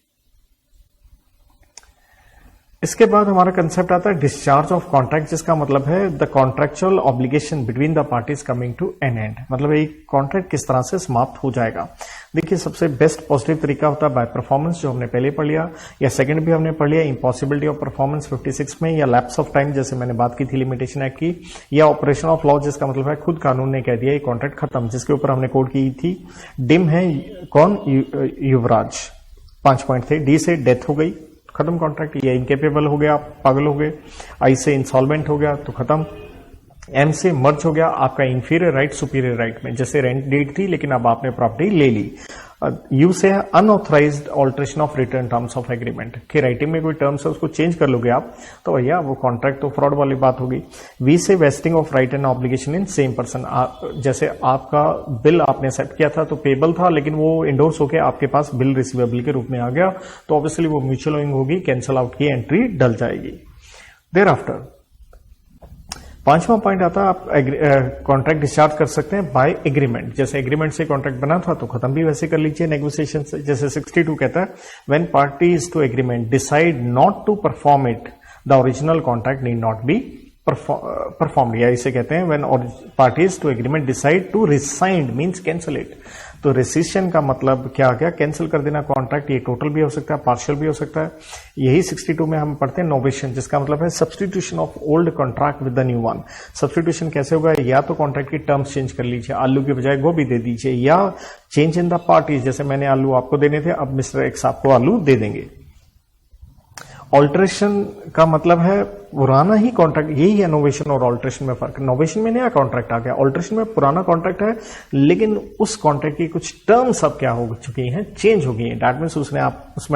इसके बाद हमारा कंसेप्ट आता है डिस्चार्ज ऑफ कॉन्ट्रैक्ट, जिसका मतलब है the contractual obligation between the parties coming to an end, मतलब एक कॉन्ट्रैक्ट किस तरह से समाप्त हो जाएगा। देखिए सबसे बेस्ट पॉजिटिव तरीका होता है बाय परफॉर्मेंस, जो हमने पहले पढ़ लिया, या सेकंड भी हमने पढ़ लिया इम्पॉसिबिलिटी ऑफ परफॉर्मेंस 56 में, या लैप्स ऑफ टाइम जैसे मैंने बात की थी लिमिटेशन एक्ट की, या ऑपरेशन ऑफ लॉ, जिसका मतलब है खुद कानून ने कह दिया ये कॉन्ट्रैक्ट खत्म, जिसके ऊपर हमने कोड की थी। डिम है कौन, युवराज, 5 पॉइंट थे। डी से डेथ हो गई, खत्म कॉन्ट्रैक्ट, या इनकेपेबल हो गया, पागल हो गए। आई से इंसॉल्वेंट हो गया तो खत्म। एम से मर्ज हो गया आपका इंफीरियर राइट सुपीरियर राइट में, जैसे रेंट डीड थी लेकिन अब आपने प्रॉपर्टी ले ली। यू से है unauthorised alteration of return terms of agreement, कि राइटिंग में कोई टर्म्स है उसको चेंज कर लोगे आप, तो भैया वो कॉन्ट्रैक्ट तो फ्रॉड वाली बात होगी। वी से wasting of right and obligation in same person, जैसे आपका बिल आपने सेट किया था तो पेबल था, लेकिन वो इंडोर्स होकर आपके पास बिल रिसीवेबल के रूप में आ गया, तो ऑब्वियसली वो म्यूचुअल ओइंग होगी, कैंसल आउट की एंट्री डल जाएगी। देयर आफ्टर 5वां पॉइंट आता है आप कॉन्ट्रैक्ट डिस्चार्ज कर सकते हैं बाय एग्रीमेंट, जैसे एग्रीमेंट से कॉन्ट्रैक्ट बना था तो खत्म भी वैसे कर लीजिए नेगोशिएशन से। जैसे 62 कहता है when parties to agreement decide not to perform it, the original contract need not be performed, या इसे कहते हैं when parties to agreement decide to rescind means cancel it. तो रेसिशन का मतलब क्या आ गया, कैंसिल कर देना कॉन्ट्रैक्ट, ये टोटल भी हो सकता है पार्शियल भी हो सकता है। यही 62 में हम पढ़ते हैं नोवेशन, जिसका मतलब है substitution of old contract with the new one. Substitution कैसे होगा, या तो कॉन्ट्रैक्ट की टर्म्स चेंज कर लीजिए, आलू की बजाय गोभी दे दीजिए, या चेंज इन द पार्टीज, जैसे मैंने आलू आपको देने थे अब मिस्टर एक्स आपको आलू दे देंगे। ऑल्ट्रेशन का मतलब है पुराना ही कॉन्ट्रैक्ट, यही है नोवेशन और ऑल्ट्रेशन में फर्क। नोवेशन में नया कॉन्ट्रैक्ट आ गया, ऑल्ट्रेशन में पुराना कॉन्ट्रैक्ट है लेकिन उस कॉन्ट्रैक्ट की कुछ टर्म्स अब क्या हो चुकी हैं, चेंज हो गई हैं, दैट मींस उसमें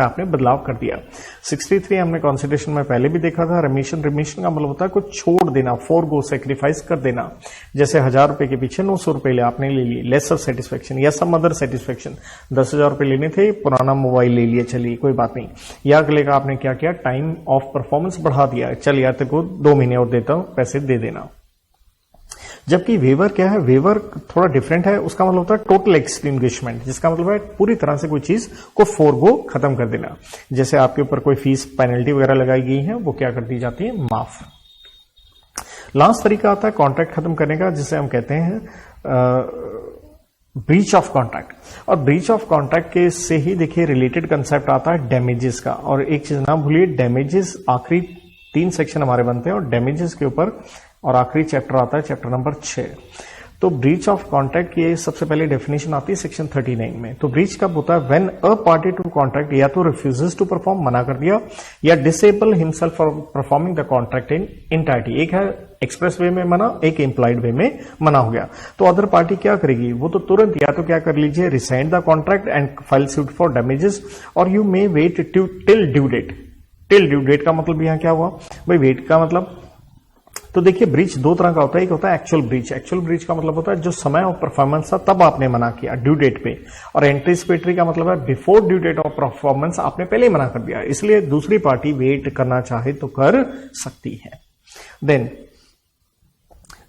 आपने बदलाव कर दिया। 63 हमने कॉन्सिडरेशन में पहले भी देखा था, रिमिशन का मतलब होता है कुछ छोड़ देना, फोरगो, सेक्रीफाइस कर देना, जैसे 1000 रुपए के पीछे 900 रुपए आपने ले लिए, लेसर सेटिस्फेक्शन या सम अदर सेटिस्फेक्शन। 10,000 रुपए लेने थे, पुराना मोबाइल ले लिया, चलिए कोई बात नहीं। या अगले का आपने क्या किया, टाइम ऑफ परफॉर्मेंस बढ़ा दिया, चल यार तेरे को 2 महीने और देता हूं, पैसे दे देना। जबकि वेवर क्या है, वेवर थोड़ा डिफरेंट है, उसका मतलब होता है टोटल एक्सटिंग्विशमेंट, जिसका मतलब है पूरी तरह से कोई चीज को फोरगो खत्म कर देना। जैसे आपके ऊपर कोई फीस पेनल्टी वगैरह लगाई गई है वो क्या कर दी जाती है, माफ। लास्ट तरीका आता है कॉन्ट्रैक्ट खत्म करने का, जिसे हम कहते हैं ब्रीच ऑफ कॉन्ट्रैक्ट। और ब्रीच ऑफ कॉन्ट्रैक्ट के से ही देखिए रिलेटेड कंसेप्ट आता है डैमेजेस का। और एक चीज ना भूलिए, डैमेजेस आखिरी 3 सेक्शन हमारे बनते हैं और डैमेजेस के ऊपर और आखिरी चैप्टर आता है चैप्टर नंबर 6। तो ब्रीच ऑफ कॉन्ट्रैक्ट की सबसे पहले डेफिनेशन आती है सेक्शन 39 में। तो ब्रीच कब होता है, when a party to contract या तो रिफ्यूजेस टू परफॉर्म, मना कर दिया, या disable himself for performing the contract in entirety. एक है एक्सप्रेस वे में मना, एक इम्प्लाइड वे में मना हो गया। तो अदर पार्टी क्या करेगी, वो तो तुरंत या तो क्या कर लीजिए, rescind the contract and file suit for damages, और you may wait till due date. Till due date का मतलब यहां क्या हुआ भाई, वेट का मतलब, तो देखिए ब्रीच 2 तरह का होता है, एक होता है एक्चुअल ब्रीच। एक्चुअल ब्रीच का मतलब होता है जो समय ऑफ परफॉर्मेंस था तब आपने मना किया ड्यू डेट पे, और एंटिसिपेटरी का मतलब है before due date of performance आपने पहले ही मना कर दिया, इसलिए दूसरी पार्टी वेट करना चाहे तो कर सकती है। देन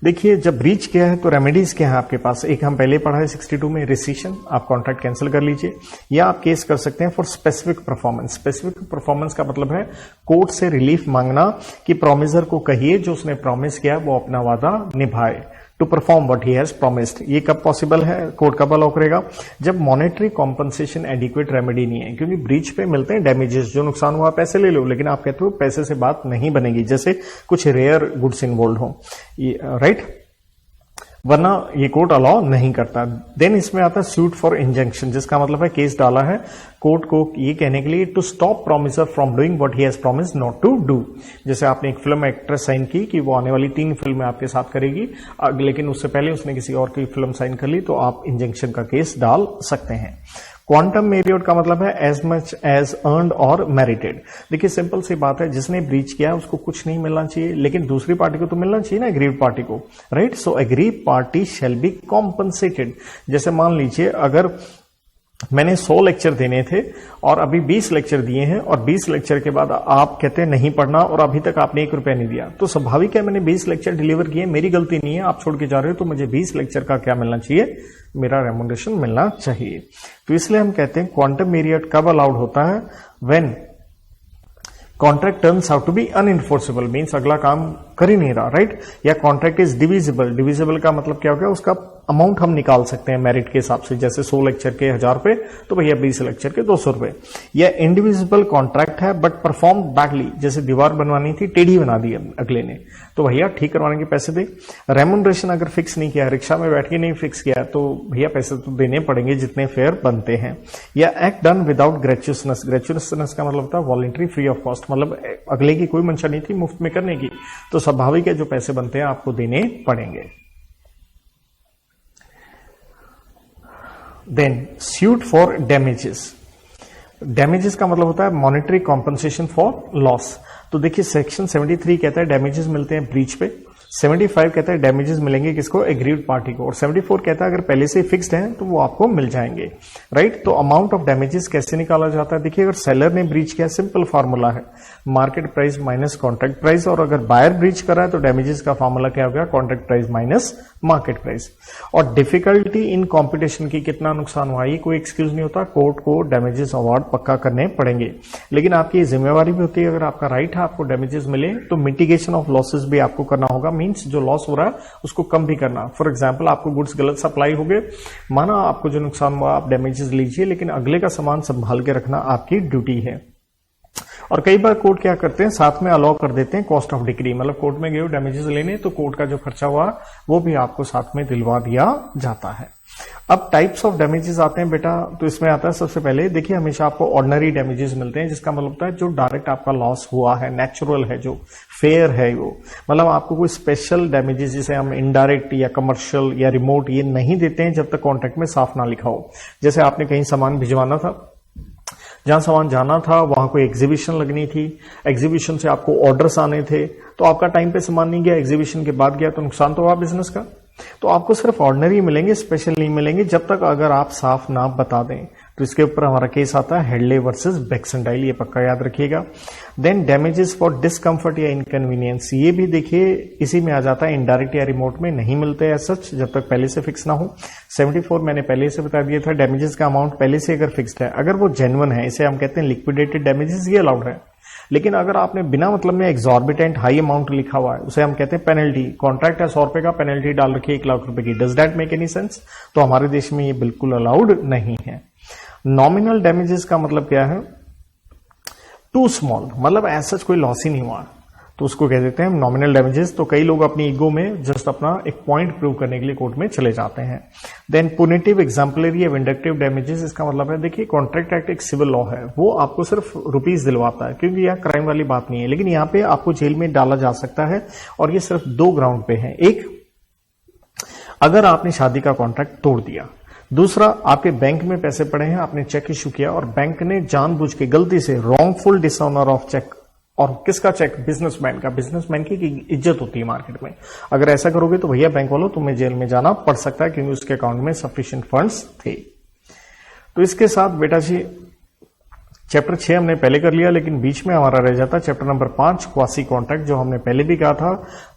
देखिए जब ब्रीच किया है तो रेमेडीज क्या है आपके पास, एक हम पहले पढ़ा है 62 में, रेसिशन, आप कॉन्ट्रैक्ट कैंसिल कर लीजिए, या आप केस कर सकते हैं for specific performance. Specific performance का मतलब है कोर्ट से रिलीफ मांगना कि प्रोमिसर को कहिए जो उसने प्रॉमिस किया वो अपना वादा निभाए। To perform what he has promised. ये कब पॉसिबल है, कोर्ट कब अलाउ करेगा, जब मॉनेटरी कॉम्पनसेशन एडिक्वेट रेमेडी नहीं है। क्योंकि ब्रीच पे मिलते हैं डैमेजेस, जो नुकसान हुआ पैसे ले लो, लेकिन आप कहते हो पैसे से बात नहीं बनेगी, जैसे कुछ रेयर गुड्स इन्वॉल्व हो, राइट, वरना ये कोर्ट अलाउ नहीं करता। देन इसमें आता है सूट फॉर इंजंक्शन, जिसका मतलब है केस डाला है कोर्ट को ये कहने के लिए to stop promisor from doing what he has promised not to do. जैसे आपने एक फिल्म एक्ट्रेस साइन की कि वो आने वाली 3 फिल्में आपके साथ करेगी, लेकिन उससे पहले उसने किसी और की फिल्म साइन कर ली, तो आप इंजंक्शन का केस डाल सकते हैं। क्वांटम मेरिट का मतलब है एज मच एज अर्नड और मेरिटेड। देखिए सिंपल सी बात है, जिसने ब्रीच किया उसको कुछ नहीं मिलना चाहिए, लेकिन दूसरी पार्टी को तो मिलना चाहिए ना, एग्रीड पार्टी को, right. So agreed party shall be compensated. जैसे मान लीजिए अगर मैंने 100 लेक्चर देने थे और अभी 20 लेक्चर दिए हैं, और 20 लेक्चर के बाद आप कहते हैं नहीं पढ़ना और अभी तक आपने 1 रुपया नहीं दिया, तो स्वाभाविक है मैंने 20 लेक्चर डिलीवर किए, मेरी गलती नहीं है, आप छोड़ के जा रहे हो, तो मुझे 20 लेक्चर का क्या मिलना चाहिए, मेरा रेमुनरेशन मिलना चाहिए। तो इसलिए हम कहते हैं क्वांटम मेरिट कब अलाउड होता है, when contract turns out to be unenforceable, means अगला काम कर ही नहीं रहा, राइट, या कॉन्ट्रैक्ट इज डिविजिबल। डिविजिबल का मतलब क्या हो गया, उसका अमाउंट हम निकाल सकते हैं मेरिट के हिसाब से, जैसे 100 लेक्चर के 1000 रुपए, तो भैया 20 लेक्चर के 200 रुपए। या इंडिविजिबल कॉन्ट्रैक्ट है बट परफॉर्म बैडली, जैसे दीवार बनवानी थी टेढ़ी बना दी अगले ने, तो भैया ठीक करवाने के पैसे दे। रेमुनरेशन अगर फिक्स नहीं किया, रिक्शा में बैठ के नहीं फिक्स किया, तो भैया पैसे तो देने पड़ेंगे जितने फेयर बनते हैं। या एक्ट डन विदाउट ग्रेचुअसनेस, ग्रेचुअसनेस का मतलब होता है वॉलंटरी फ्री ऑफ कॉस्ट, मतलब अगले की कोई मंशा नहीं थी मुफ्त में करने की, तो स्वाभाविक है जो पैसे बनते हैं आपको देने पड़ेंगे। Then suit for damages, damages का मतलब होता है मॉनेटरी कॉम्पनसेशन फॉर लॉस। तो देखिए सेक्शन 73 कहता है डैमेजेस मिलते हैं ब्रीच पे, 75 कहता है डैमेजेस मिलेंगे किसको, एग्रीड पार्टी को, और 74 कहता है अगर पहले से फिक्स्ड है तो वो आपको मिल जाएंगे, राइट। तो अमाउंट ऑफ डैमेजेस कैसे निकाला जाता है, देखिए अगर सेलर ने ब्रीच किया, सिंपल फार्मूला है market price minus contract price, और अगर बायर ब्रीच कर रहा है तो डैमेजेस का फार्मूला क्या हो गया, contract price minus market price. और डिफिकल्टी इन कॉम्पिटिशन की, कितना नुकसान हुआ, ये कोई एक्सक्यूज नहीं होता, कोर्ट को डैमेजेस अवार्ड पक्का करने पड़ेंगे, लेकिन आपकी जिम्मेवारी भी होती है, अगर आपका राइट है आपको डैमेजेस मिले तो मिटिगेशन ऑफ लॉसेस भी आपको करना होगा, मींस जो लॉस हो रहा है उसको कम भी करना। फॉर एग्जांपल आपको गुड्स गलत सप्लाई हो गए, माना आपको जो नुकसान हुआ आप डैमेजेस लीजिए, लेकिन अगले का सामान संभाल के रखना आपकी ड्यूटी है। और कई बार कोर्ट क्या करते हैं, साथ में अलाउ कर देते हैं कॉस्ट ऑफ डिक्री, मतलब कोर्ट में गए हो डैमेजेस लेने, तो कोर्ट का जो खर्चा हुआ वो भी आपको साथ में दिलवा दिया जाता है। अब टाइप्स ऑफ डैमेजेस आते हैं बेटा, तो इसमें आता है सबसे पहले देखिए हमेशा आपको ऑर्डिनरी डैमेजेस मिलते हैं, जिसका मतलब होता है जो डायरेक्ट आपका लॉस हुआ है, नेचुरल है, जो फेयर है, वो मतलब आपको कोई स्पेशल डैमेजेस जिसे हम इनडायरेक्ट या कमर्शियल या रिमोट ये नहीं देते हैं जब तक कॉन्ट्रैक्ट में साफ ना लिखा हो। जैसे आपने कहीं सामान भिजवाना था, जहां सामान जाना था वहां कोई एग्जीबिशन लगनी थी, एग्जीबिशन से आपको ऑर्डर्स आने थे, तो आपका टाइम पे सामान नहीं गया, एग्जीबिशन के बाद गया, तो नुकसान तो हुआ बिजनेस का। तो आपको सिर्फ ऑर्डिनरी मिलेंगे, स्पेशल नहीं मिलेंगे जब तक अगर आप साफ ना बता दें। तो इसके ऊपर हमारा केस आता है हेडले वर्सेस बैक्सनडाइल, ये पक्का याद रखिएगा। देन डैमेजेस फॉर डिस्कंफर्ट या इनकन्वीनियंस, ये भी देखिए इसी में आ जाता है, इनडायरेक्ट या रिमोट में नहीं मिलते हैं सच जब तक पहले से फिक्स ना हो। 74 मैंने पहले से बता दिया था, डैमेजेस का अमाउंट पहले से अगर फिक्स्ड है, अगर वो जेन्युइन है, इसे हम कहते हैं लिक्विडेटेड डैमेजेस, ये अलाउड है। लेकिन अगर आपने बिना मतलब में एग्जॉर्बिटेंट हाई अमाउंट लिखा हुआ है, उसे हम कहते हैं पेनल्टी, कॉन्ट्रैक्ट है 100 रुपए का, पेनल्टी डाल रखी है 1 लाख रुपए की, does that make any sense? तो हमारे देश में ये बिल्कुल अलाउड नहीं है। नॉमिनल डैमेजेस का मतलब क्या है, टू स्मॉल, मतलब ऐसा कोई लॉस ही नहीं हुआ, तो उसको कह देते हैं नॉमिनल डैमेजेस। तो कई लोग अपनी ईगो में जस्ट अपना एक पॉइंट प्रूव करने के लिए कोर्ट में चले जाते हैं। देन पुनिटिव, एग्जाम्पलरी या विंडक्टिव डैमेजेस, इसका मतलब है देखिए कॉन्ट्रैक्ट एक्ट एक सिविल लॉ है, वो आपको सिर्फ रुपीस दिलवाता है, क्योंकि यह क्राइम वाली बात नहीं है, लेकिन यहाँ पे आपको जेल में डाला जा सकता है, और ये सिर्फ 2 ग्राउंड पे है। एक, अगर आपने शादी का कॉन्ट्रैक्ट तोड़ दिया, दूसरा आपके बैंक में पैसे पड़े हैं, आपने चेक इशू किया और बैंक ने जानबूझ के गलती से रॉन्गफुल डिसऑनर ऑफ चेक, और किसका चेक, बिजनेसमैन का, बिजनेसमैन की इज्जत होती है मार्केट में, अगर ऐसा करोगे तो भैया बैंक वालों तुम्हें जेल में जाना पड़ सकता है, क्योंकि उसके अकाउंट में सफिशिएंट फंड्स थे। तो इसके साथ बेटा जी चैप्टर 6 हमने पहले कर लिया, लेकिन बीच में हमारा रह जाता चैप्टर नंबर 5 क्वासी कॉन्ट्रैक्ट, जो हमने पहले भी कहा था,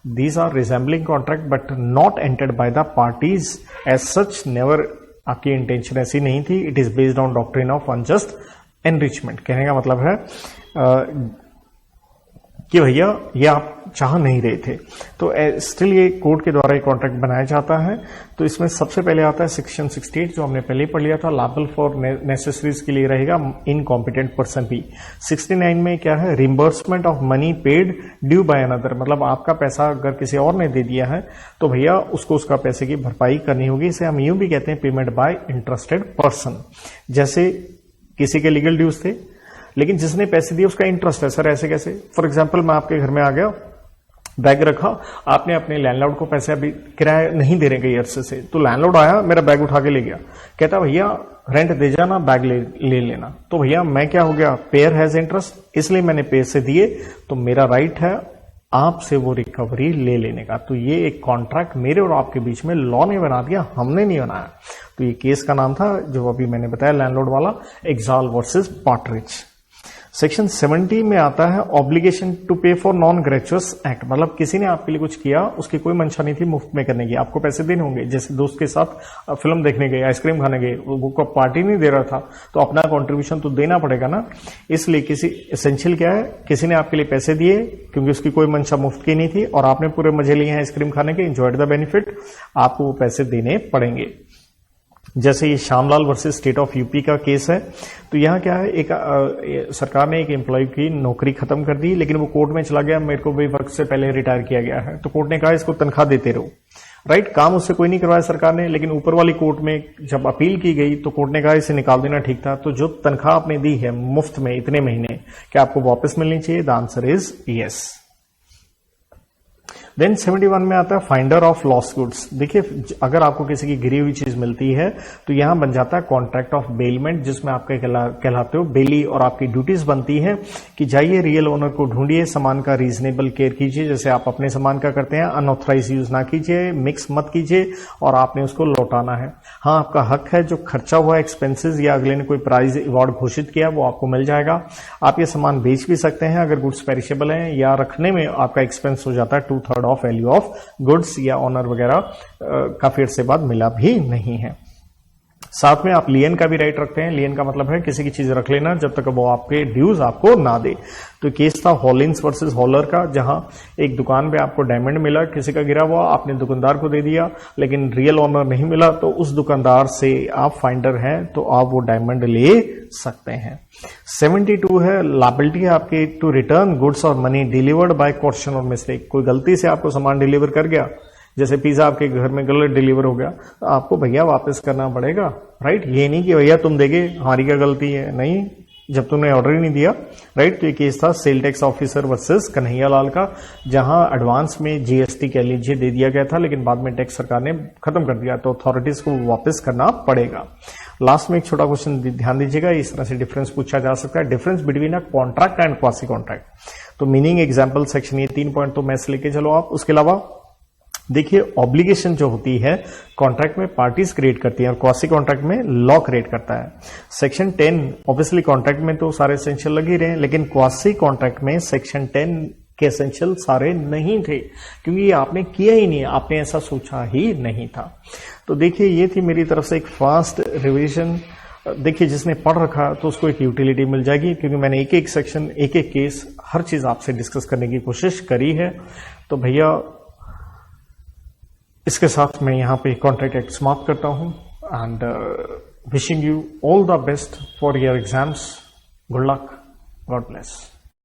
these are resembling contract but not entered by the parties as such, never, आपकी इंटेंशन ऐसी नहीं थी, it is based on doctrine of unjust enrichment. कहने का मतलब है कि भैया ये आप चाह नहीं रहे थे। तो स्टिल ये कोर्ट के द्वारा एक कॉन्ट्रैक्ट बनाया जाता है। तो इसमें सबसे पहले आता है सेक्शन 68 जो हमने पहले पढ़ लिया था, लायबल फॉर नेसेसरीज के लिए रहेगा इनकॉम्पिटेंट पर्सन भी। 69 में क्या है, reimbursement of money paid due by another, मतलब आपका पैसा अगर किसी और ने दे दिया है तो भैया उसको उसका पैसे की भरपाई करनी होगी। इसे हम यूं भी कहते हैं पेमेंट बाय इंटरेस्टेड पर्सन। जैसे किसी के लीगल ड्यूज थे लेकिन जिसने पैसे दिए उसका इंटरेस्ट है। सर ऐसे कैसे? फॉर एग्जाम्पल मैं आपके घर में आ गया, बैग रखा, आपने अपने लैंडलॉर्ड को पैसे अभी किराया नहीं दे रहे कई अरसे से, तो लैंडलॉर्ड आया मेरा बैग उठा के ले गया, कहता भैया रेंट दे जाना, बैग ले लेना। तो भैया मैं क्या हो गया, पेयर हैज इंटरेस्ट, इसलिए मैंने पैसे दिए तो मेरा राइट है आपसे वो रिकवरी ले लेने का। तो ये एक कॉन्ट्रैक्ट मेरे और आपके बीच में लॉ ने बना दिया, हमने नहीं बनाया। तो ये केस का नाम था जो अभी मैंने बताया लैंडलॉर्ड वाला, एक्साल वर्सेस पार्टरिज। सेक्शन 70 में आता है ऑब्लिगेशन टू पे फॉर नॉन ग्रेचुअस एक्ट, मतलब किसी ने आपके लिए कुछ किया, उसकी कोई मंशा नहीं थी मुफ्त में करने की, आपको पैसे देने होंगे। जैसे दोस्त के साथ फिल्म देखने गए, आइसक्रीम खाने गए, वो पार्टी नहीं दे रहा था तो अपना कंट्रीब्यूशन तो देना पड़ेगा ना। इसलिए किसी एसेंशियल क्या है, किसी ने आपके लिए पैसे दिए क्योंकि उसकी कोई मंशा मुफ्त की नहीं थी और आपने पूरे मजे लिए हैं आइसक्रीम खाने के, एंजॉयड द बेनिफिट, आपको वो पैसे देने पड़ेंगे। जैसे ये Shyamlal versus state of UP का केस है। तो यहाँ क्या है, एक सरकार ने एक एम्प्लॉय की नौकरी खत्म कर दी लेकिन वो कोर्ट में चला गया, मेरे को भी वक्त से पहले रिटायर किया गया है, तो कोर्ट ने कहा इसको तनख्वाह देते रहो। राइट, काम उससे कोई नहीं करवाया सरकार ने, लेकिन ऊपर वाली कोर्ट में जब अपील की गई तो कोर्ट ने कहा इसे निकाल देना ठीक था। तो जो तनख्वाह आपने दी है मुफ्त में इतने महीने, क्या आपको वापस मिलनी चाहिए? The answer is yes. Then 71 में आता है फाइंडर ऑफ लॉस्ट गुड्स। देखिए अगर आपको किसी की गिरी हुई चीज मिलती है तो यहां बन जाता है कॉन्ट्रैक्ट ऑफ बेलमेंट, जिसमें आपके कहलाते हो बेली, और आपकी ड्यूटीज बनती है कि जाइए रियल ओनर को ढूंढिए, सामान का रीजनेबल केयर कीजिए, जैसे आप अपने सामान का करते हैं, अनऑथराइज यूज ना कीजिए, मिक्स मत कीजिए और आपने उसको लौटाना है। हाँ, आपका हक है, जो खर्चा हुआ एक्सपेंसेस या अगले ने कोई प्राइज अवार्ड घोषित किया वो आपको मिल जाएगा। आप ये सामान बेच भी सकते हैं अगर गुड्स पेरिशेबल हैं, या रखने में आपका एक्सपेंस हो जाता है 2/3 ऑफ वैल्यू ऑफ गुड्स, या ऑनर वगैरह काफी अर्से बाद मिला भी नहीं है। साथ में आप लियन का भी राइट रखते हैं। लियन का मतलब है किसी की चीज रख लेना जब तक वो आपके ड्यूज आपको ना दे। तो केस था हॉलिन्स वर्सेस हॉलर का, जहां एक दुकान पे आपको डायमंड मिला, किसी का गिरा हुआ, आपने दुकानदार को दे दिया लेकिन रियल ऑनर नहीं मिला, तो उस दुकानदार से आप फाइंडर हैं तो आप वो डायमंड ले सकते हैं। 72 है लायबिलिटी है आपके टू रिटर्न गुड्स और मनी डिलीवर्ड बाय क्वेश्चन और मिस्टेक। कोई गलती से आपको सामान डिलीवर कर गया, जैसे पिज्जा आपके घर में गलत डिलीवर हो गया, तो आपको भैया वापस करना पड़ेगा। राइट, ये नहीं कि भैया तुम देगे, हमारी क्या गलती है, नहीं, जब तुमने ऑर्डर ही नहीं दिया। राइट, तो ये केस था sale tax officer versus Kanhaiya Lal का, जहां एडवांस में जीएसटी कह लीजिए दे दिया गया था लेकिन बाद में टैक्स सरकार ने खत्म कर दिया, तो अथॉरिटीज को वापस करना पड़ेगा। लास्ट में एक छोटा क्वेश्चन ध्यान दीजिएगा, इस तरह से डिफरेंस पूछा जा सकता है, difference between a contract and quasi contract. तो मीनिंग एग्जाम्पल सेक्शन, ये 3 पॉइंट तो मैथ्स लेके चलो आप। उसके अलावा देखिए ऑब्लिगेशन जो होती है कॉन्ट्रैक्ट में पार्टीज क्रिएट करती हैं और क्वासी कॉन्ट्रैक्ट में लॉ क्रिएट करता है। सेक्शन 10 ऑब्वियसली कॉन्ट्रैक्ट में तो सारे एसेंशियल लग ही रहे हैं, लेकिन क्वासी कॉन्ट्रैक्ट में सेक्शन 10 के एसेंशियल सारे नहीं थे, क्योंकि ये आपने किया ही नहीं, आपने ऐसा सोचा ही नहीं था। तो देखिए ये थी मेरी तरफ से एक फास्ट रिवीजन। देखिए जिसने पढ़ रखा तो उसको एक यूटिलिटी मिल जाएगी, क्योंकि मैंने एक एक सेक्शन, एक एक केस, हर चीज आपसे डिस्कस करने की कोशिश करी है। तो भैया इसके साथ मैं यहाँ पे कॉन्ट्रैक्ट एक्ट समाप्त करता हूँ and wishing you all the best for your exams. Good luck, God bless.